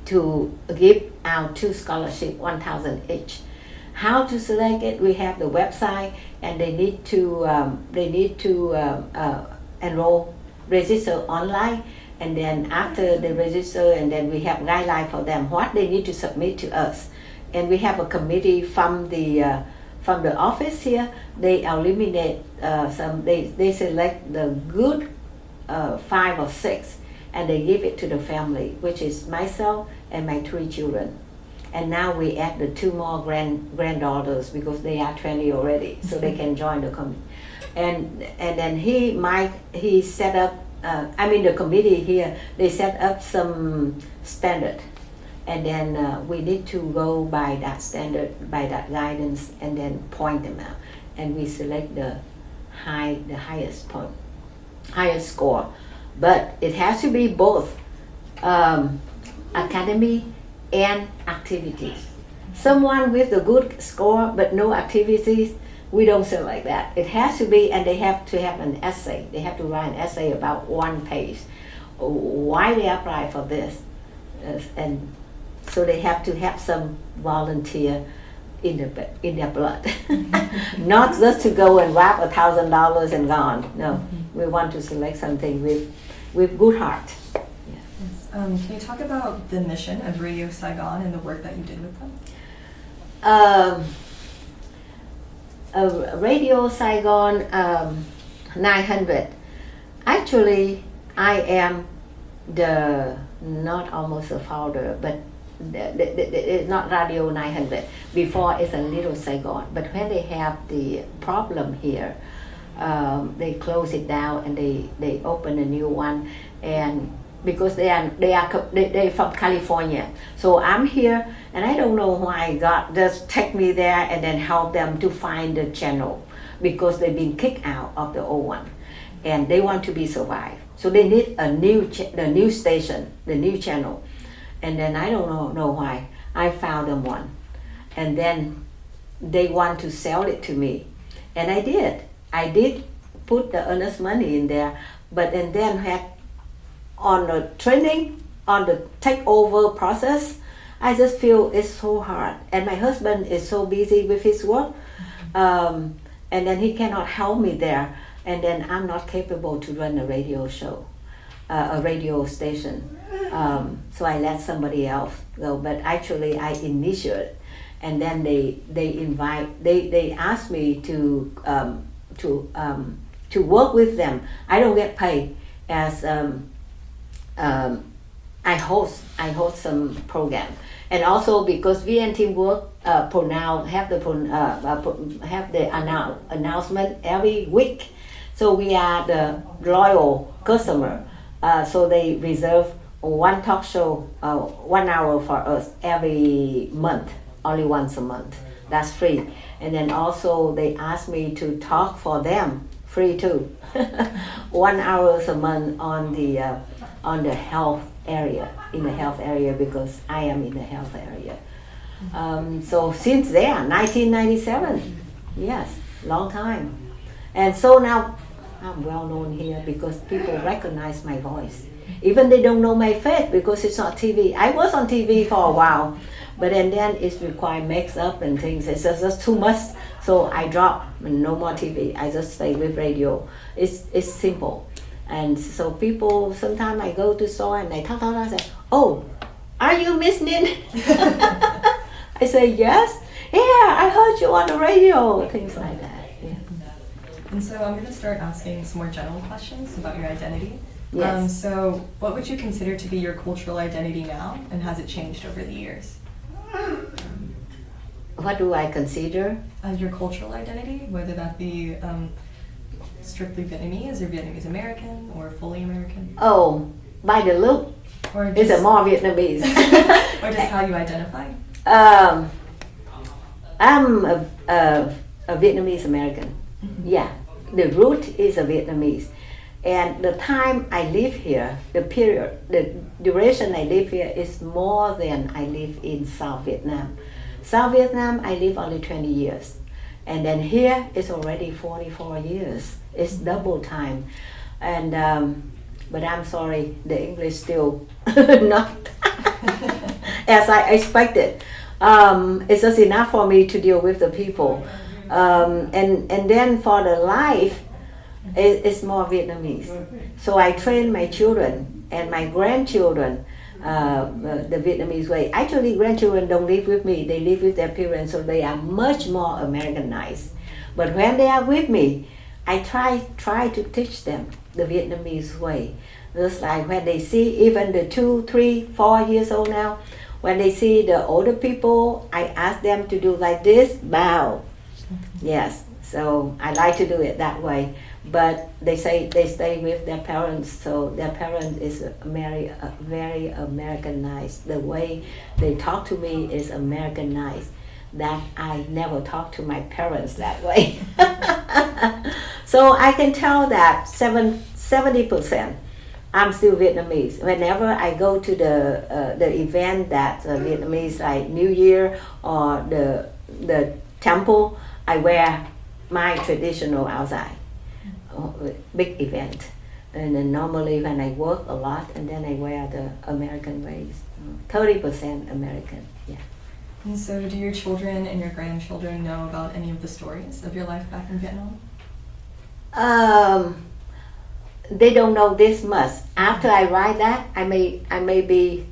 to give out 2 scholarships, 1,000 each. how to select it. We have the website, and they need to enroll, register online, and then after they register, and then we have guidelines for them what they need to submit to us, and we have a committee from the office here. They eliminate some. They select the good 5 or 6, and they give it to the family, which is myself and my 3 children. And now we add the 2 more granddaughters because they are 20 already, so they can join the committee. And then he set up. The committee here, they set up some standard, and then we need to go by that standard, by that guidance, and then point them out, and we select the highest score. But it has to be both academy and activities. Someone with a good score but no activities, we don't select that. It has to be, and they have to have an essay. They have to write an essay about 1 page. Why they apply for this, and so they have to have some volunteer in their blood, not just to go and wrap $1,000 and gone. No, we want to select something with good heart. Yes. Can you talk about the mission of Radio Saigon and the work that you did with them? Radio Saigon 900. Actually, I am not almost a founder, but it's not Radio 900. Before it's a little Saigon, but when they have the problem here, they close it down and they open a new one, and because they're from California, so I'm here, and I don't know why God just take me there and then help them to find the channel, because they've been kicked out of the old one, and they want to be survived, so they need a new new station, the new channel, and then I don't know why I found them one, and then they want to sell it to me, and I did put the earnest money in there, but and then had on the training, on the takeover process, I just feel it's so hard, and my husband is so busy with his work, and then he cannot help me there, and then I'm not capable to run a radio show, a radio station, so I let somebody else go, but actually I initiated, and then they asked me to work with them. I don't get paid as I host some program, and also because VN Teamwork have the announcement every week, so we are the loyal customer. So they reserve 1 talk show, 1 hour for us every month, only once a month. That's free, and then also they ask me to talk for them, free too, 1 hour a month on the health area, in the health area, because I am in the health area. So since there, 1997, yes, long time. And so now I'm well known here because people recognize my voice. Even they don't know my face because it's not TV. I was on TV for a while, but then it required mix up and things. It's just too much, so I dropped. No more TV. I just stay with radio. It's simple. And so people, sometimes I go to store and they talk, I say, "Oh, are you Miss Nin?" I say, "Yes." "Yeah, I heard you on the radio," things like that. Yeah. And so I'm going to start asking some more general questions about your identity. Yes. So what would you consider to be your cultural identity now, and has it changed over the years? What do I consider? Your cultural identity, whether that be strictly Vietnamese or Vietnamese American or fully American? Oh, by the look, or it's a more Vietnamese. Or just how you identify? I'm a Vietnamese American. Mm-hmm. Yeah, the root is a Vietnamese. And the time I live here, the duration I live here is more than I live in South Vietnam. South Vietnam, I live only 20 years. And then here, it's already 44 years. It's double time. And, but I'm sorry, the English still not as I expected. It's just enough for me to deal with the people. And then for the life, it's more Vietnamese. So I train my children and my grandchildren the Vietnamese way. Actually, grandchildren don't live with me. They live with their parents, so they are much more Americanized. But when they are with me, I try to teach them the Vietnamese way. Just like when they see even the 2, 3, 4 years old now, when they see the older people, I ask them to do like this, bow. Yes, so I like to do it that way. But they say they stay with their parents, so their parent is very Americanized. The way they talk to me is Americanized. That I never talk to my parents that way. So I can tell that 70% I'm still Vietnamese. Whenever I go to the event that Vietnamese, like New Year or the temple, I wear my traditional outside. Big event. And then normally when I work a lot, and then I wear the American ways. 30% American, yeah. And so do your children and your grandchildren know about any of the stories of your life back in Vietnam? They don't know this much. After I write that, I maybe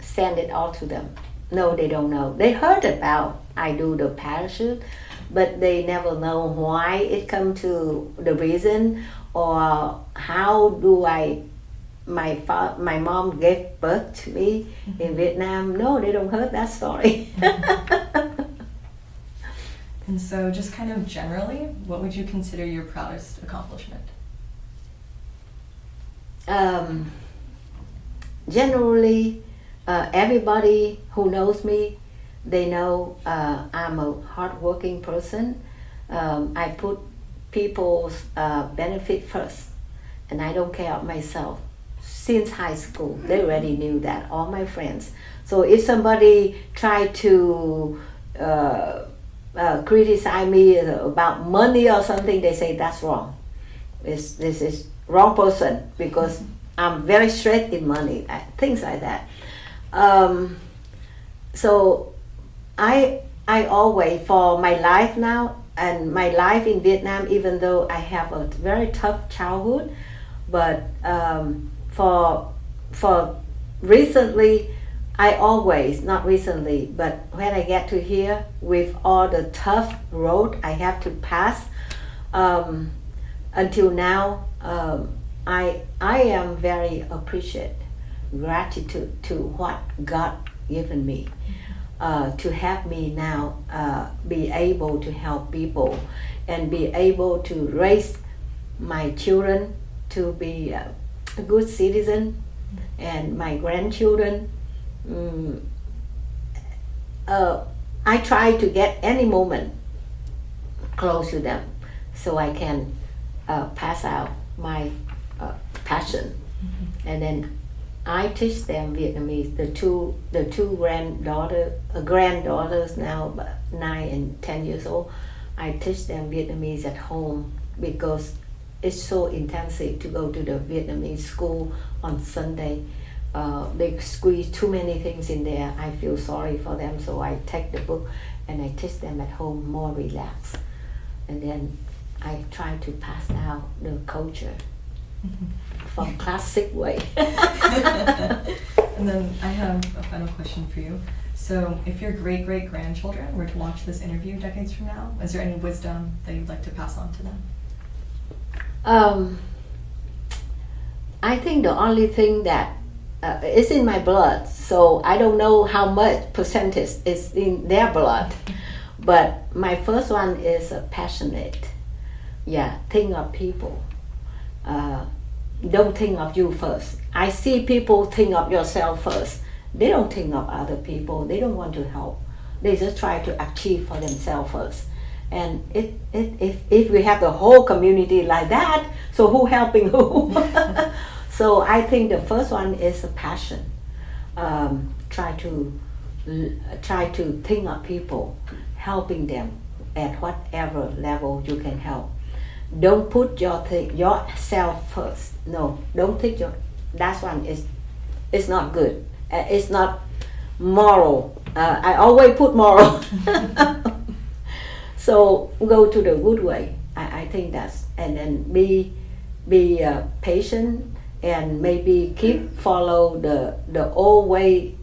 send it all to them. No, they don't know. They heard about I do the parachute, but they never know why it come to the reason, or how do my mom gave birth to me in Vietnam. No, they don't heard that story. And so just kind of generally, what would you consider your proudest accomplishment? Generally, everybody who knows me, they know I'm a hardworking person. I put people's benefit first, and I don't care of myself. Since high school, they already knew that, all my friends. So if somebody tried to criticize me about money or something, they say that's wrong. This is wrong person, because I'm very straight in money, things like that. So I always, for my life now, and my life in Vietnam, even though I have a very tough childhood, but for recently, I always, not recently, but when I get to here, with all the tough road I have to pass, until now, I am very appreciative, gratitude to what God given me, to have me now be able to help people and be able to raise my children to be a good citizen, and my grandchildren. I try to get any moment close to them, so I can pass out my passion. And then I teach them Vietnamese. The two granddaughters now, 9 and 10 years old. I teach them Vietnamese at home, because it's so intensive to go to the Vietnamese school on Sunday. They squeeze too many things in there. I feel sorry for them, so I take the book and I teach them at home, more relaxed. And then I try to pass out the culture from classic way. And then I have a final question for you. So if your great-great-grandchildren were to watch this interview decades from now, is there any wisdom that you'd like to pass on to them? I think the only thing that it's in my blood, so I don't know how much percentage is in their blood, but my first one is passionate. Yeah, think of people. Don't think of you first. I see people think of yourself first. They don't think of other people. They don't want to help. They just try to achieve for themselves first. And if we have the whole community like that, so who helping who? So I think the first one is a passion. Try to think of people, helping them at whatever level you can help. Don't put yourself first. No, don't think that one is not good. It's not moral I always put moral. So go to the good way. I think that's, and then be patient, and maybe keep follow the old way,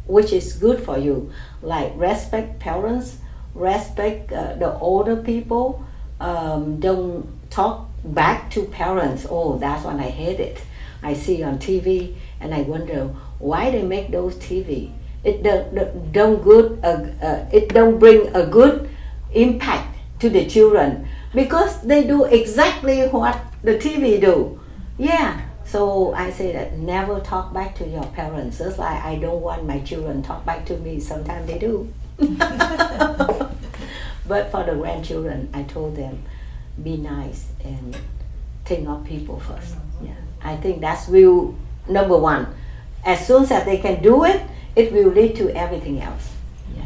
which is good for you, like respect parents, respect the older people. Don't talk back to parents. Oh, that's what I hate it. I see on TV and I wonder why they make those TV. It don't bring a good impact to the children, because they do exactly what the TV do. Yeah. So I say that never talk back to your parents. Just like I don't want my children talk back to me. Sometimes they do. But for the grandchildren, I told them, be nice and think of people first. Yeah. I think that's will number one. As soon as they can do it, it will lead to everything else. Yeah.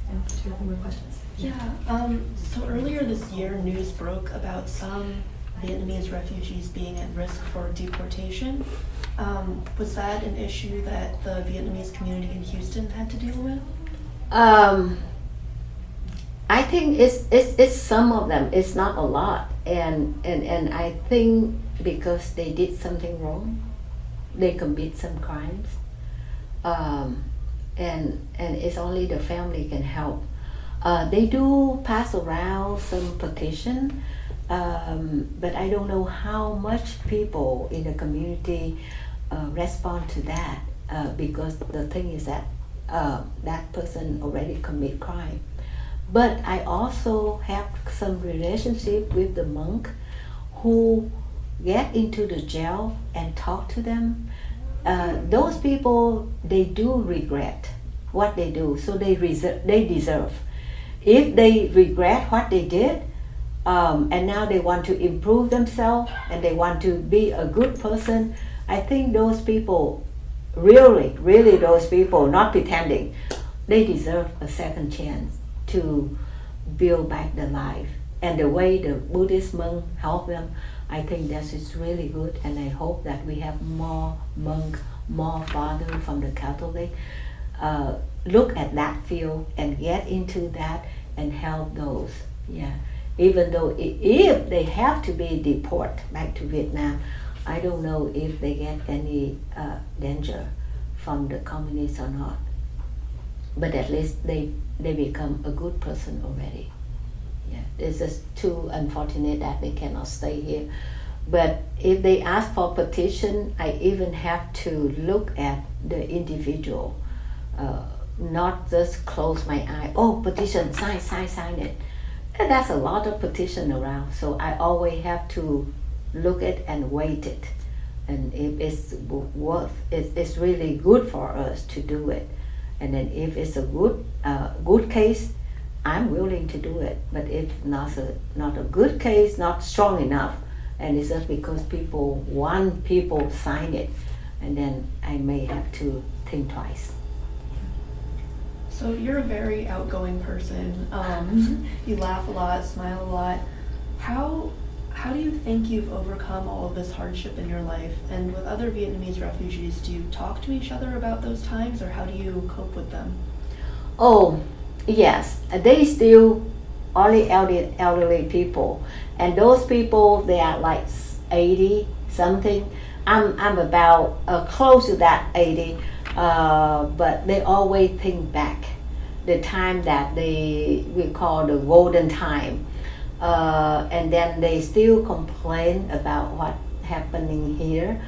And do you have any more questions? Yeah. So earlier this year, news broke about some Vietnamese refugees being at risk for deportation. Was that an issue that the Vietnamese community in Houston had to deal with? I think it's some of them. It's not a lot, and I think because they did something wrong, they commit some crimes, and it's only the family can help. They do pass around some petition, but I don't know how much people in the community respond to that, because the thing is that that person already commit crime. But I also have some relationship with the monk who get into the jail and talk to them. Those people, they do regret what they do, so they deserve. If they regret what they did, and now they want to improve themselves and they want to be a good person, I think those people, really those people, not pretending, they deserve a second chance to build back their life. And the way the Buddhist monk help them, I think that is really good, and I hope that we have more monk, more father from the Catholic look at that field and get into that and help those. Yeah, even though if they have to be deported back to Vietnam, I don't know if they get any danger from the communists or not. But at least they become a good person already. Yeah, it's just too unfortunate that they cannot stay here. But if they ask for petition, I even have to look at the individual, not just close my eye. Oh, petition, sign it. And that's a lot of petition around, so I always have to look at and weight it. And if it's really good for us to do it. And then if it's a good case, I'm willing to do it. But if not a good case, not strong enough, and it's just because people sign it, and then I may have to think twice. So you're a very outgoing person. You laugh a lot, smile a lot. How do you think you've overcome all of this hardship in your life? And with other Vietnamese refugees, do you talk to each other about those times, or how do you cope with them? Oh, yes. They still only elderly people, and those people, they are like 80 something. I'm about close to that 80, but they always think back the time that we call the golden time. And then they still complain about what happening here.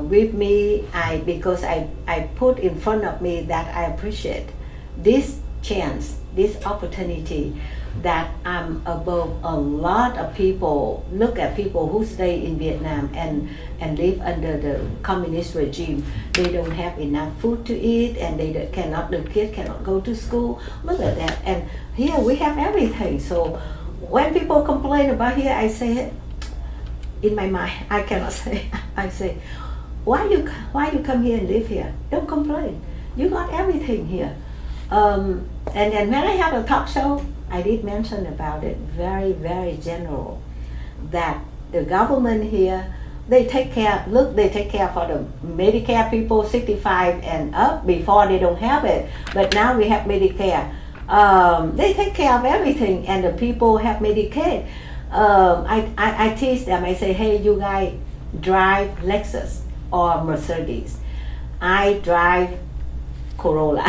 With me, because I put in front of me that I appreciate this chance, this opportunity, that I'm above a lot of people. Look at people who stay in Vietnam and live under the communist regime. They don't have enough food to eat, and the kids cannot go to school. Look at that. And here we have everything. So when people complain about here, I say, in my mind, I cannot say, I say, why you come here and live here? Don't complain. You got everything here. And then when I have a talk show, I did mention about it, very, very general, that the government here they take care. Look, they take care for the Medicare people 65 and up. Before they don't have it, but now we have Medicare. They take care of everything, and the people have Medicaid. I teach them. I say, hey, you guys drive Lexus or Mercedes. I drive Corolla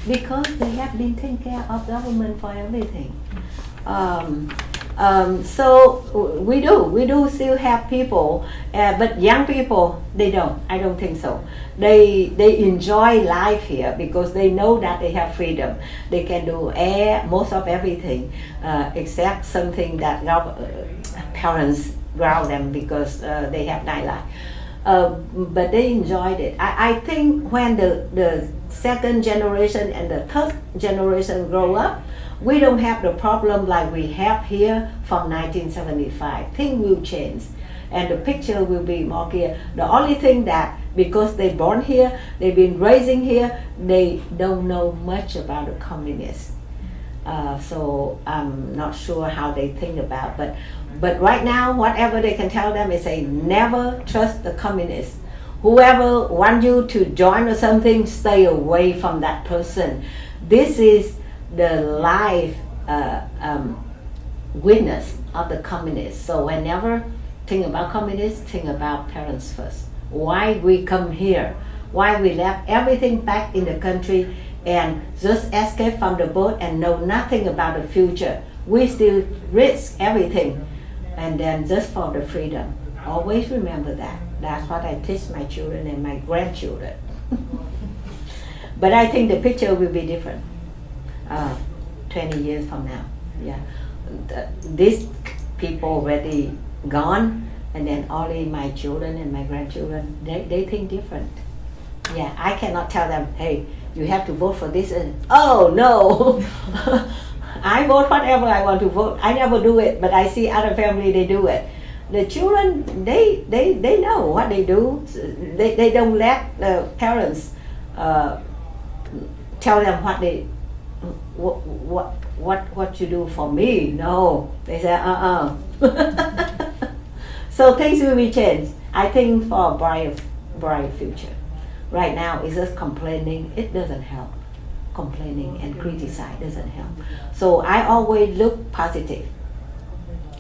because they have been taking care of government for everything. So we do still have people, but young people, they don't. I don't think so. They enjoy life here because they know that they have freedom. They can do most of everything, except something that parents ground them because they have nightlife. But they enjoyed it. I think when the second generation and the third generation grow up, we don't have the problem like we have here from 1975. Things will change and the picture will be more clear. The only thing that because they born here, they've been raising here, they don't know much about the communists. So I'm not sure how they think about, but right now, whatever they can tell them is say never trust the communists. Whoever wants you to join or something, stay away from that person. This is the life witness of the communists. So whenever think about communists, think about parents first. Why we come here? Why we left everything back in the country and just escape from the boat and know nothing about the future? We still risk everything, and then just for the freedom. Always remember that. That's what I teach my children and my grandchildren. But I think the picture will be different 20 years from now. Yeah, these people already gone, and then only my children and my grandchildren, they think different. Yeah, I cannot tell them, hey, you have to vote for this, and oh no, I vote whatever I want to vote. I never do it, but I see other family, they do it. The children, they know what they do. They don't let the parents tell them what you do for me. No, they say So things will be changed. I think for a bright future. Right now, it's just complaining. It doesn't help. Complaining and criticize doesn't help. So I always look positive.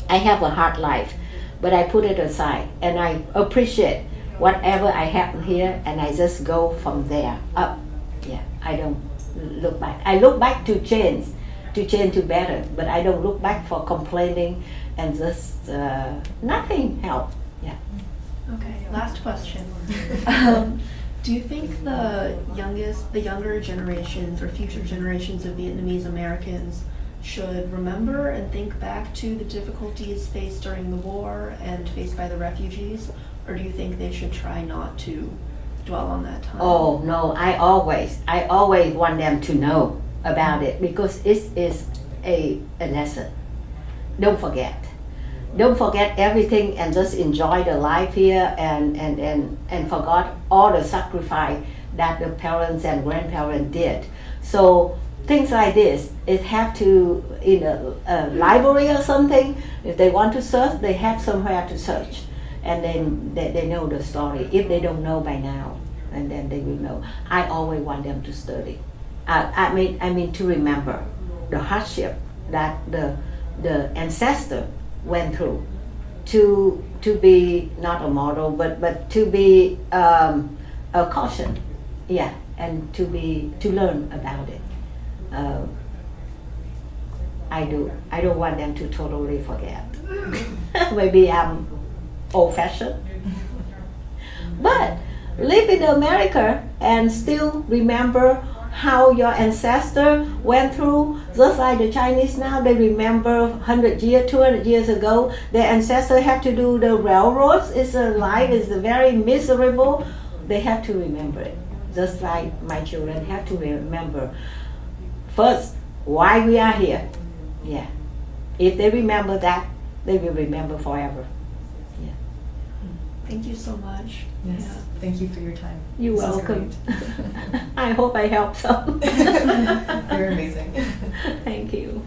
I have a hard life, but I put it aside and I appreciate whatever I have here, and I just go from there up. Yeah, I don't look back. I look back to change to better, but I don't look back for complaining and just nothing helps. Yeah. Okay, last question. Do you think the younger generations or future generations of Vietnamese Americans should remember and think back to the difficulties faced during the war and faced by the refugees, or do you think they should try not to dwell on that time? Oh no, I always want them to know about it because it is a lesson. Don't forget everything and just enjoy the life here and forgot all the sacrifice that the parents and grandparents did. So things like this, it have to, in a library or something, if they want to search, they have somewhere to search. And then they know the story, if they don't know by now, and then they will know. I always want them to study. I mean to remember the hardship that the ancestor went through to be not a model but to be a caution, yeah, and to learn about it. I don't want them to totally forget. Maybe I'm old-fashioned, but live in America and still remember how your ancestor went through. Just like the Chinese now, they remember 100 years, 200 years ago, their ancestors have to do the railroads. It's a life, it's very miserable. They have to remember it. Just like my children have to remember first why we are here. Yeah. If they remember that, they will remember forever. Yeah. Thank you so much. Yes. Yeah. Thank you for your time. You're This was welcome. great. I hope I helped some. You're amazing. Thank you.